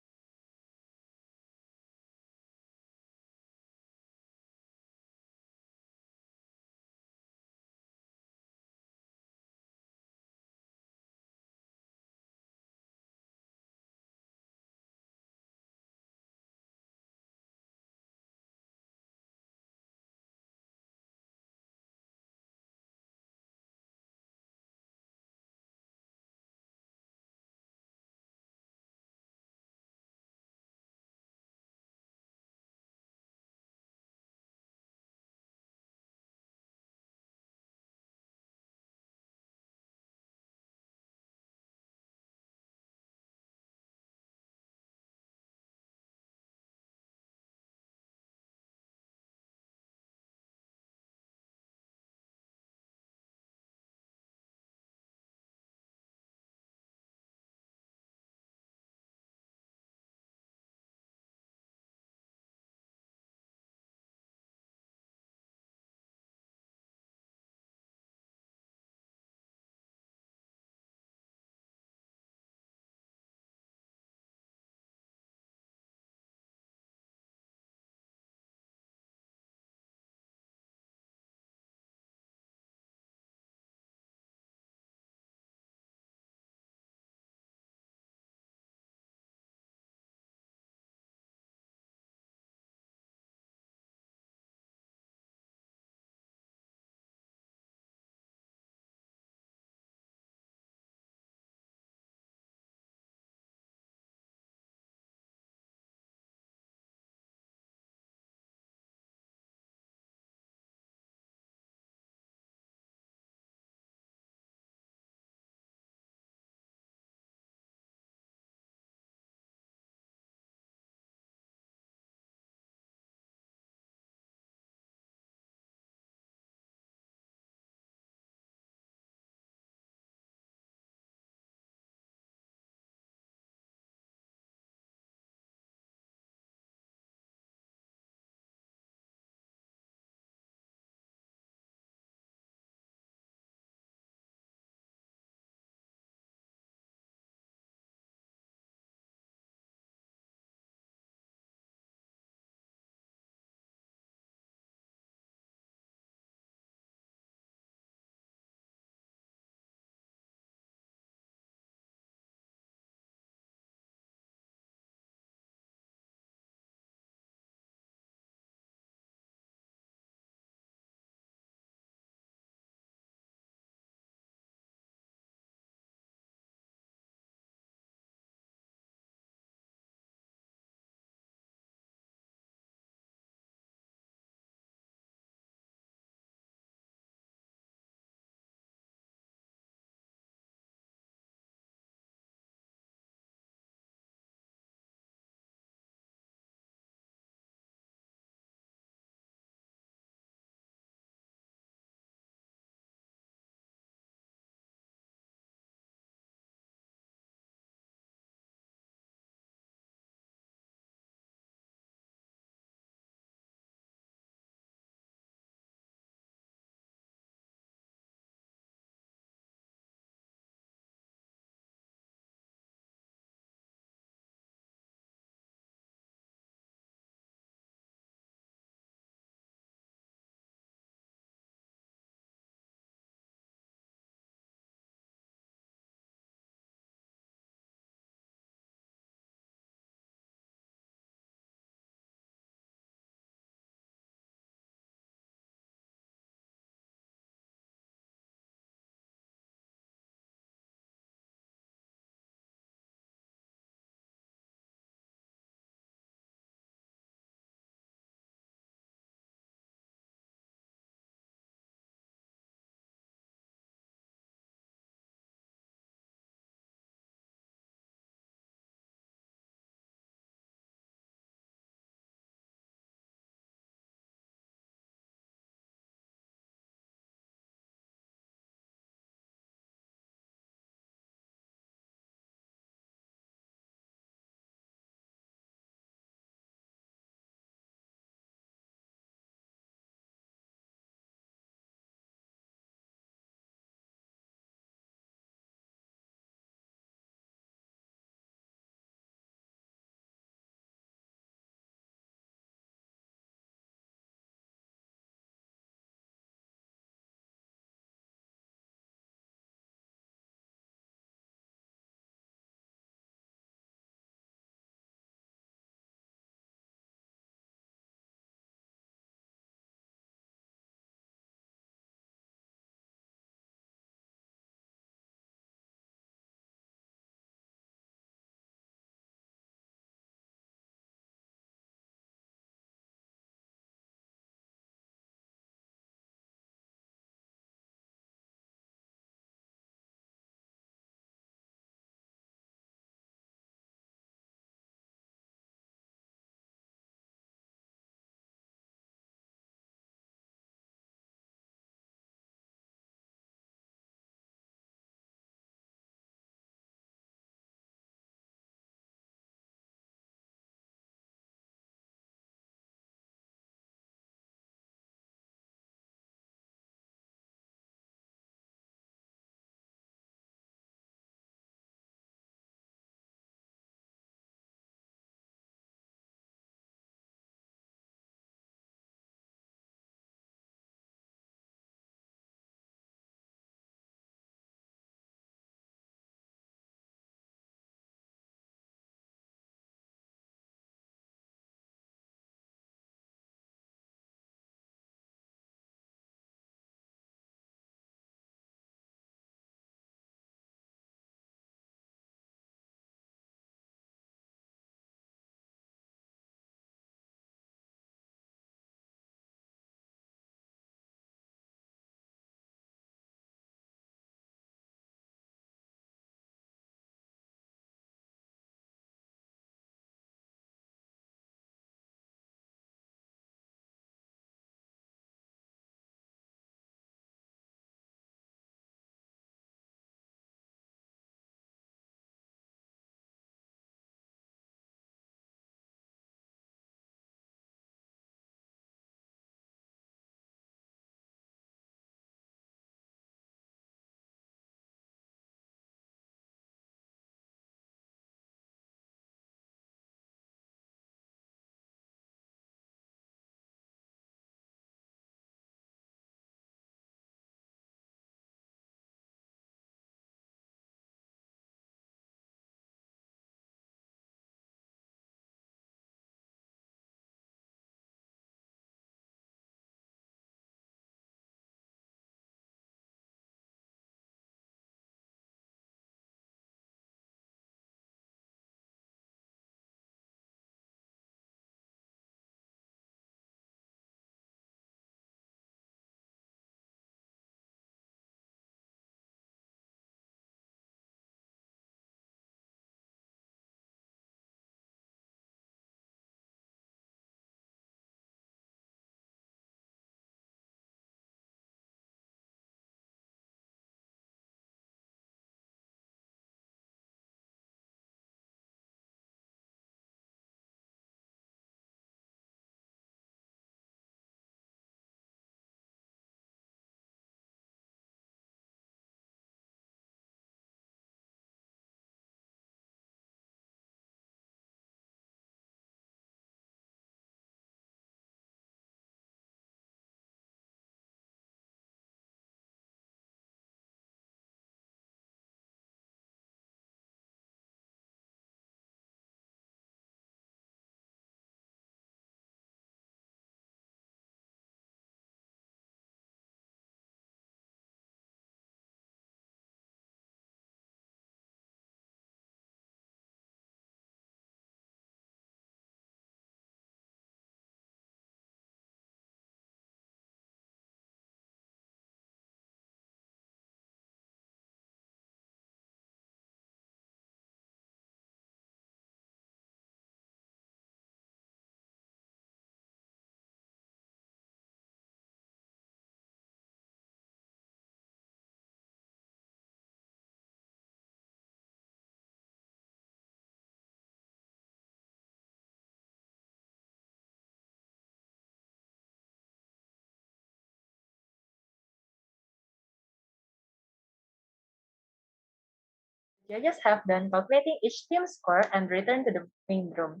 Speaker 4: judges have done calculating each team's score and returned to the main room.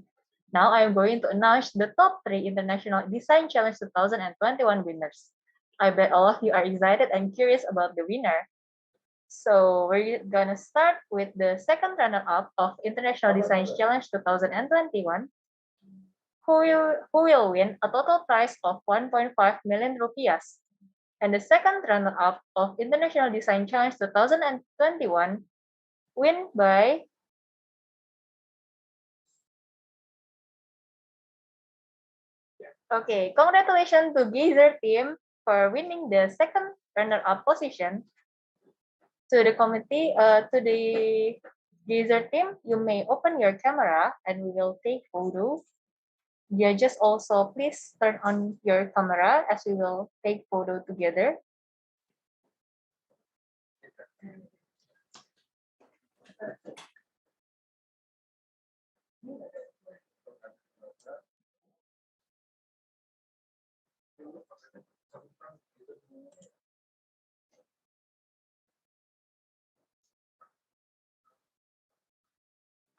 Speaker 4: Now I am going to announce the top 3 International Design Challenge 2021 winners. I bet all of you are excited and curious about the winner. So we're gonna start with the second runner-up of International Design Challenge 2021, who will win a total prize of 1.5 million rupiahs. And the second runner-up of International Design Challenge 2021 win by Okay, congratulations to Gazer team for winning the second runner-up position. To the committee, to the Gazer team, you may open your camera and we will take photo. Judges also, please turn on your camera as we will take photo together.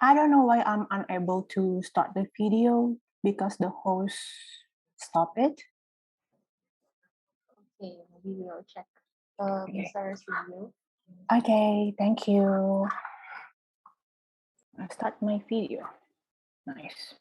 Speaker 7: I don't know why I'm unable to start the video because the host stopped it.
Speaker 4: Okay, maybe we will check Sarah's video.
Speaker 7: Okay, thank you. I'll start my video. Nice.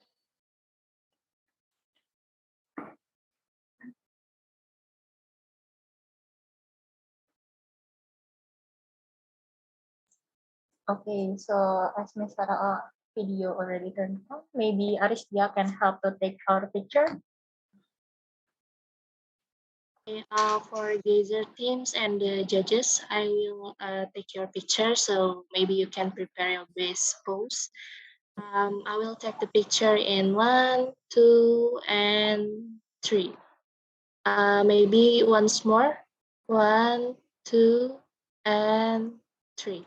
Speaker 4: Okay, so as Miss Sarah video already turned on, maybe Aristia can help to take our picture.
Speaker 10: Okay, for gazer teams and the judges, I will take your picture, so maybe you can prepare your base pose. I will take the picture in 1, 2, and 3. Maybe once more. 1, 2, and 3.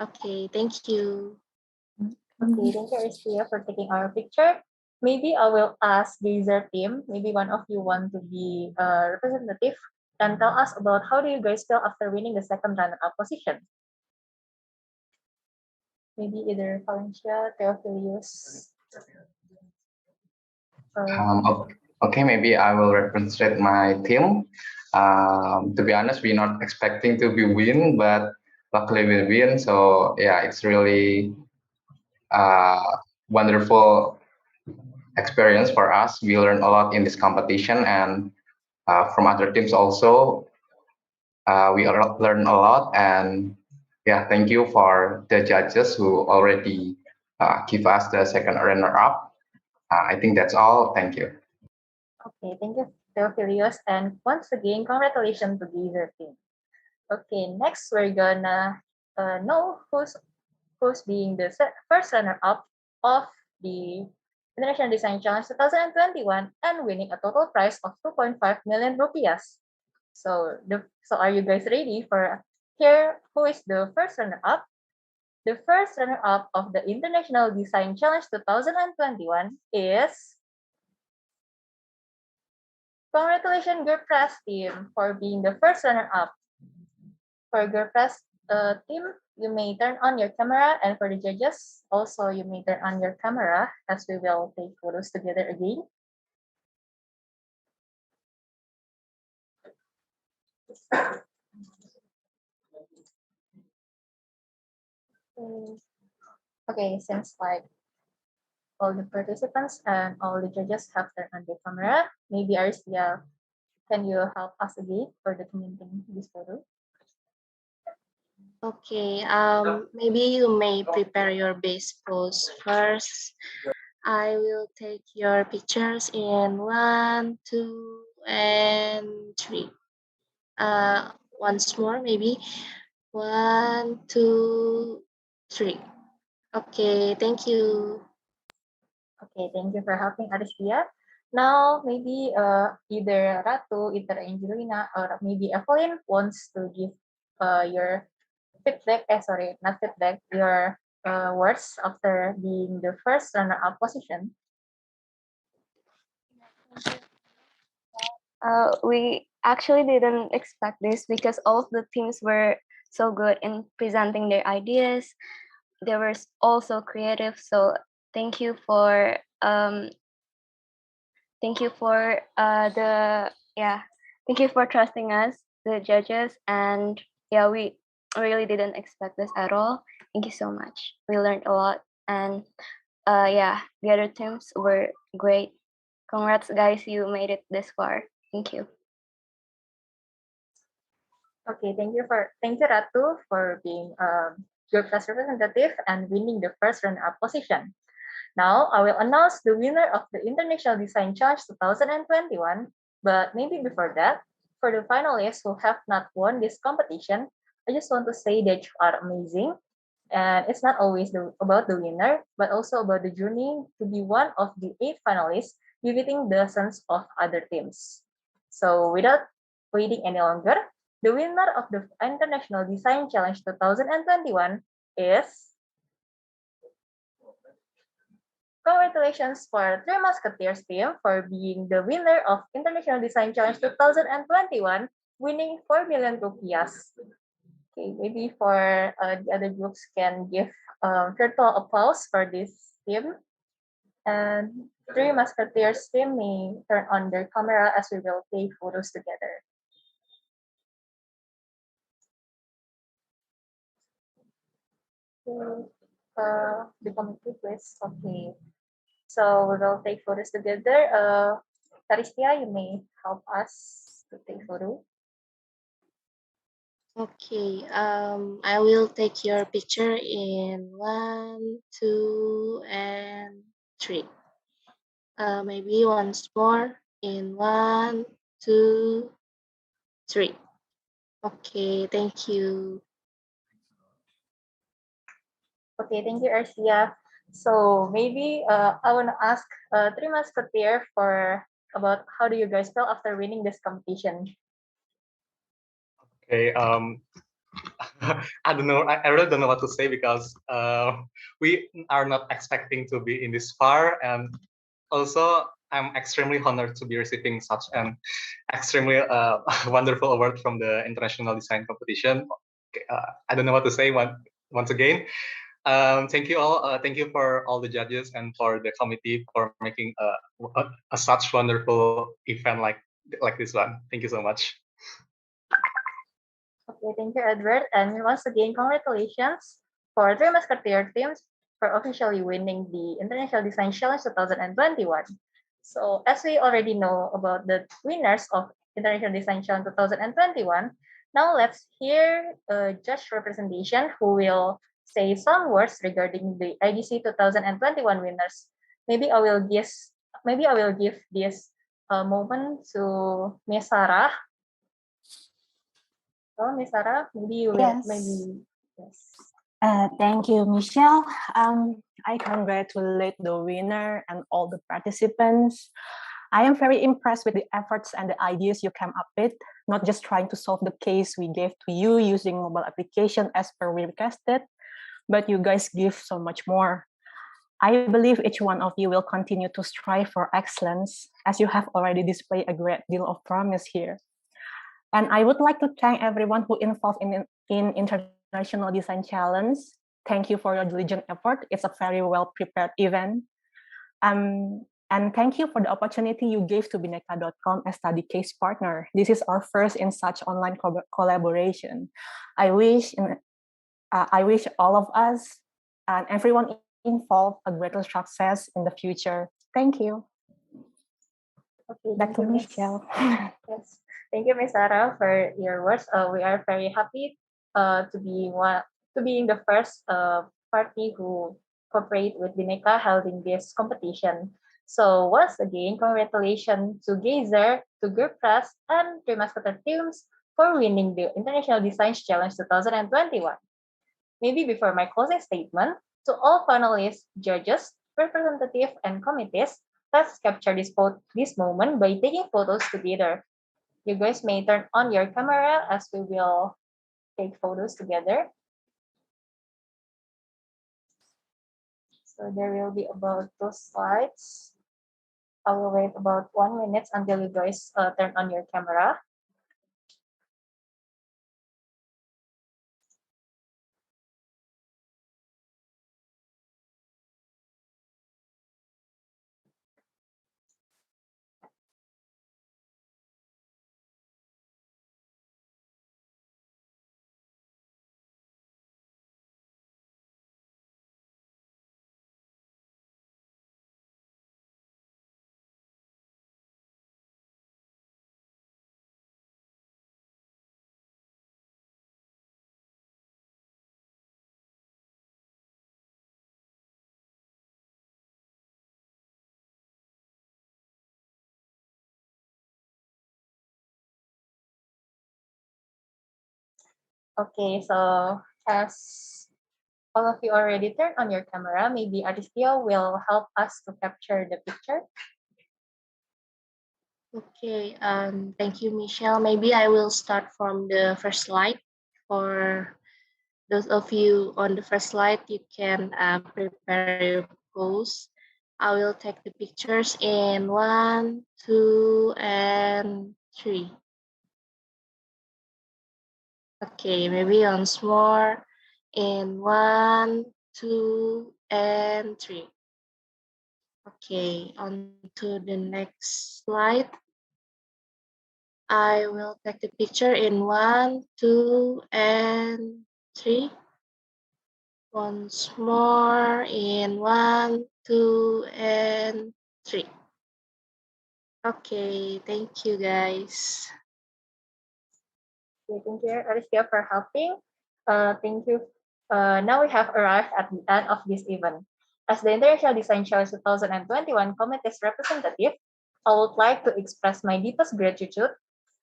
Speaker 10: Okay, thank you.
Speaker 4: Okay, thank you, Aristia, for taking our picture. Maybe I will ask Gazer team, maybe one of you want to be a representative and tell us about how do you guys feel after winning the second runner-up position? Maybe either Valencia, Theophilus.
Speaker 13: Okay, maybe I will represent my team. To be honest, we're not expecting to be win, but luckily we win. So yeah, it's really wonderful experience for us. We learned a lot in this competition, and from other teams also, we learned a lot. And yeah, thank you for the judges who already give us the second runner-up. I think that's all. Thank you.
Speaker 4: Okay, thank you, Theophilus, and once again, congratulations to Gazer team. Okay, next we're gonna know who's being the first runner-up of the International Design Challenge 2021 and winning a total prize of 2.5 million rupiahs. So are you guys ready for here? Who is the first runner-up? The first runner-up of the International Design Challenge 2021 is congratulations, Girl Press team, for being the first runner-up. For Girl Press team, you may turn on your camera, and for the judges, also you may turn on your camera as we will take photos together again. Okay, since like all the participants and all the judges have turned on their camera, maybe Arisia, can you help us again for documenting this photo?
Speaker 10: Okay, maybe you may prepare your base pose first. I will take your pictures in 1, 2, and 3. Once more, maybe 1, 2, 3. Okay, thank you.
Speaker 4: Okay, thank you for helping Aristia. Now, maybe either Ratu, either Angelina, or maybe Evelyn wants to give your feedback, not feedback, your words after being the first runner-up position.
Speaker 15: We actually didn't expect this because all of the teams were so good in presenting their ideas. They were also creative. So thank you for thank you for thank you for trusting us, the judges, and yeah, we really didn't expect this at all. Thank you so much. We learned a lot, and the other teams were great. Congrats, guys! You made it this far. Thank you.
Speaker 4: Okay, thank you Ratu for being a good class representative and winning the first runner-up position. Now I will announce the winner of the International Design Challenge 2021. But maybe before that, for the finalists who have not won this competition, I just want to say that you are amazing. And it's not always about the winner, but also about the journey to be one of the 8 finalists, beating dozens of other teams. So without waiting any longer, the winner of the International Design Challenge 2021 is... Congratulations for Three Musketeers team for being the winner of International Design Challenge 2021, winning 4 million rupiahs. Okay, maybe for the other groups can give virtual applause for this team. And Three Musketeers team may turn on their camera as we will take photos together. The committee, please. Okay. So we will take photos together. Taristia, you may help us to take photo.
Speaker 10: Okay, I will take your picture in 1, 2, and 3. Maybe once more in 1, 2, 3. Okay, thank you.
Speaker 4: Okay, thank you, Arcia. So maybe I want to ask Three Musketeer for about how do you guys feel after winning this competition?
Speaker 5: Okay, I don't know. I really don't know what to say because we are not expecting to be in this far, and also I'm extremely honored to be receiving such an extremely wonderful award from the International Design Competition. I don't know what to say once again. Thank you all. Thank you for all the judges and for the committee for making a such wonderful event like this one. Thank you so much.
Speaker 4: Okay, thank you, Edward. And once again, congratulations for Three Musketeer teams for officially winning the International Design Challenge 2021. So as we already know about the winners of International Design Challenge 2021, now let's hear a judge representation who will say some words regarding the IDC 2021 winners. Maybe I will give this moment to Miss Sarah. So, Miss Sarah, maybe you will,
Speaker 7: Yes.
Speaker 4: yes.
Speaker 7: Thank you, Michelle. I congratulate the winner and all the participants. I am very impressed with the efforts and the ideas you came up with, not just trying to solve the case we gave to you using mobile application as per we requested, but you guys give so much more. I believe each one of you will continue to strive for excellence as you have already displayed a great deal of promise here. And I would like to thank everyone who involved in International Design Challenge. Thank you for your diligent effort. It's a very well-prepared event. And thank you for the opportunity you gave to Bineka.com as study case partner. This is our first in such online collaboration. I wish all of us and everyone involved a greater success in the future. Thank you.
Speaker 4: Okay,
Speaker 7: back to Michelle.
Speaker 4: Yes, thank you, Miss Sarah, for your words. We are very happy to be the first party who cooperate with Bineka holding this competition. So once again, congratulations to Gazer, to Group Press, and Three Musketeer teams for winning the International Design Challenge 2021. Maybe before my closing statement, to all panelists, judges, representatives, and committees, let's capture this moment by taking photos together. You guys may turn on your camera as we will take photos together. So there will be about 2 slides. I will wait about 1 minute until you guys turn on your camera. Okay, so as all of you already turned on your camera, maybe Aditya will help us to capture the picture.
Speaker 10: Okay, thank you, Michelle. Maybe I will start from the first slide. For those of you on the first slide, you can prepare your pose. I will take the pictures in 1, 2, and 3. Okay, maybe once more in 1, 2, and 3. Okay, on to the next slide. I will take the picture in 1, 2, and 3. Once more in 1, 2, and 3. Okay, thank you guys.
Speaker 4: Okay, thank you, Aditya, for helping. Thank you. Now we have arrived at the end of this event. As the International Design Challenge 2021 Committee's representative, I would like to express my deepest gratitude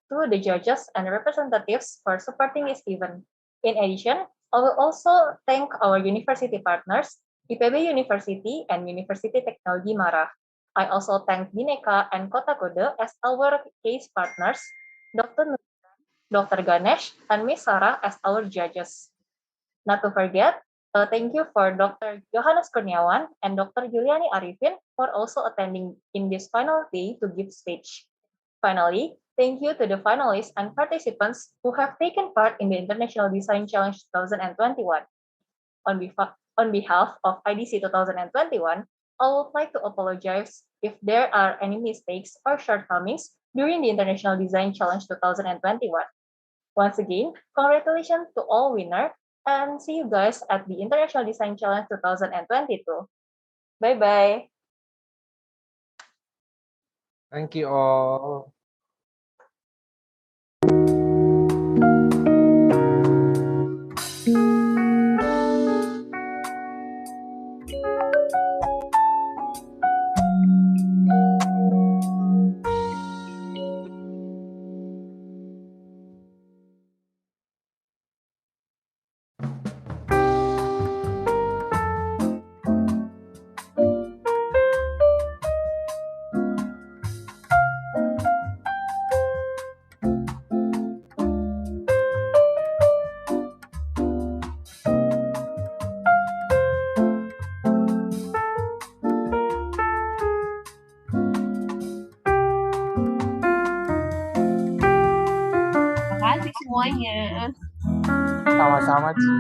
Speaker 4: to the judges and representatives for supporting this event. In addition, I will also thank our university partners, IPB University and University Technology Mara. I also thank Bineka and Kota Kode as our case partners, Dr. Ganesh, and Miss Sarah as our judges. Not to forget, thank you for Dr. Johannes Kurniawan and Dr. Juliani Arifin for also attending in this final day to give speech. Finally, thank you to the finalists and participants who have taken part in the International Design Challenge 2021. On behalf of IDC 2021, I would like to apologize if there are any mistakes or shortcomings during the International Design Challenge 2021. Once again, congratulations to all winners and see you guys at the International Design Challenge 2022. Bye-bye.
Speaker 3: Thank you all.
Speaker 16: Makasih semuanya.
Speaker 18: Sama-sama, Ci.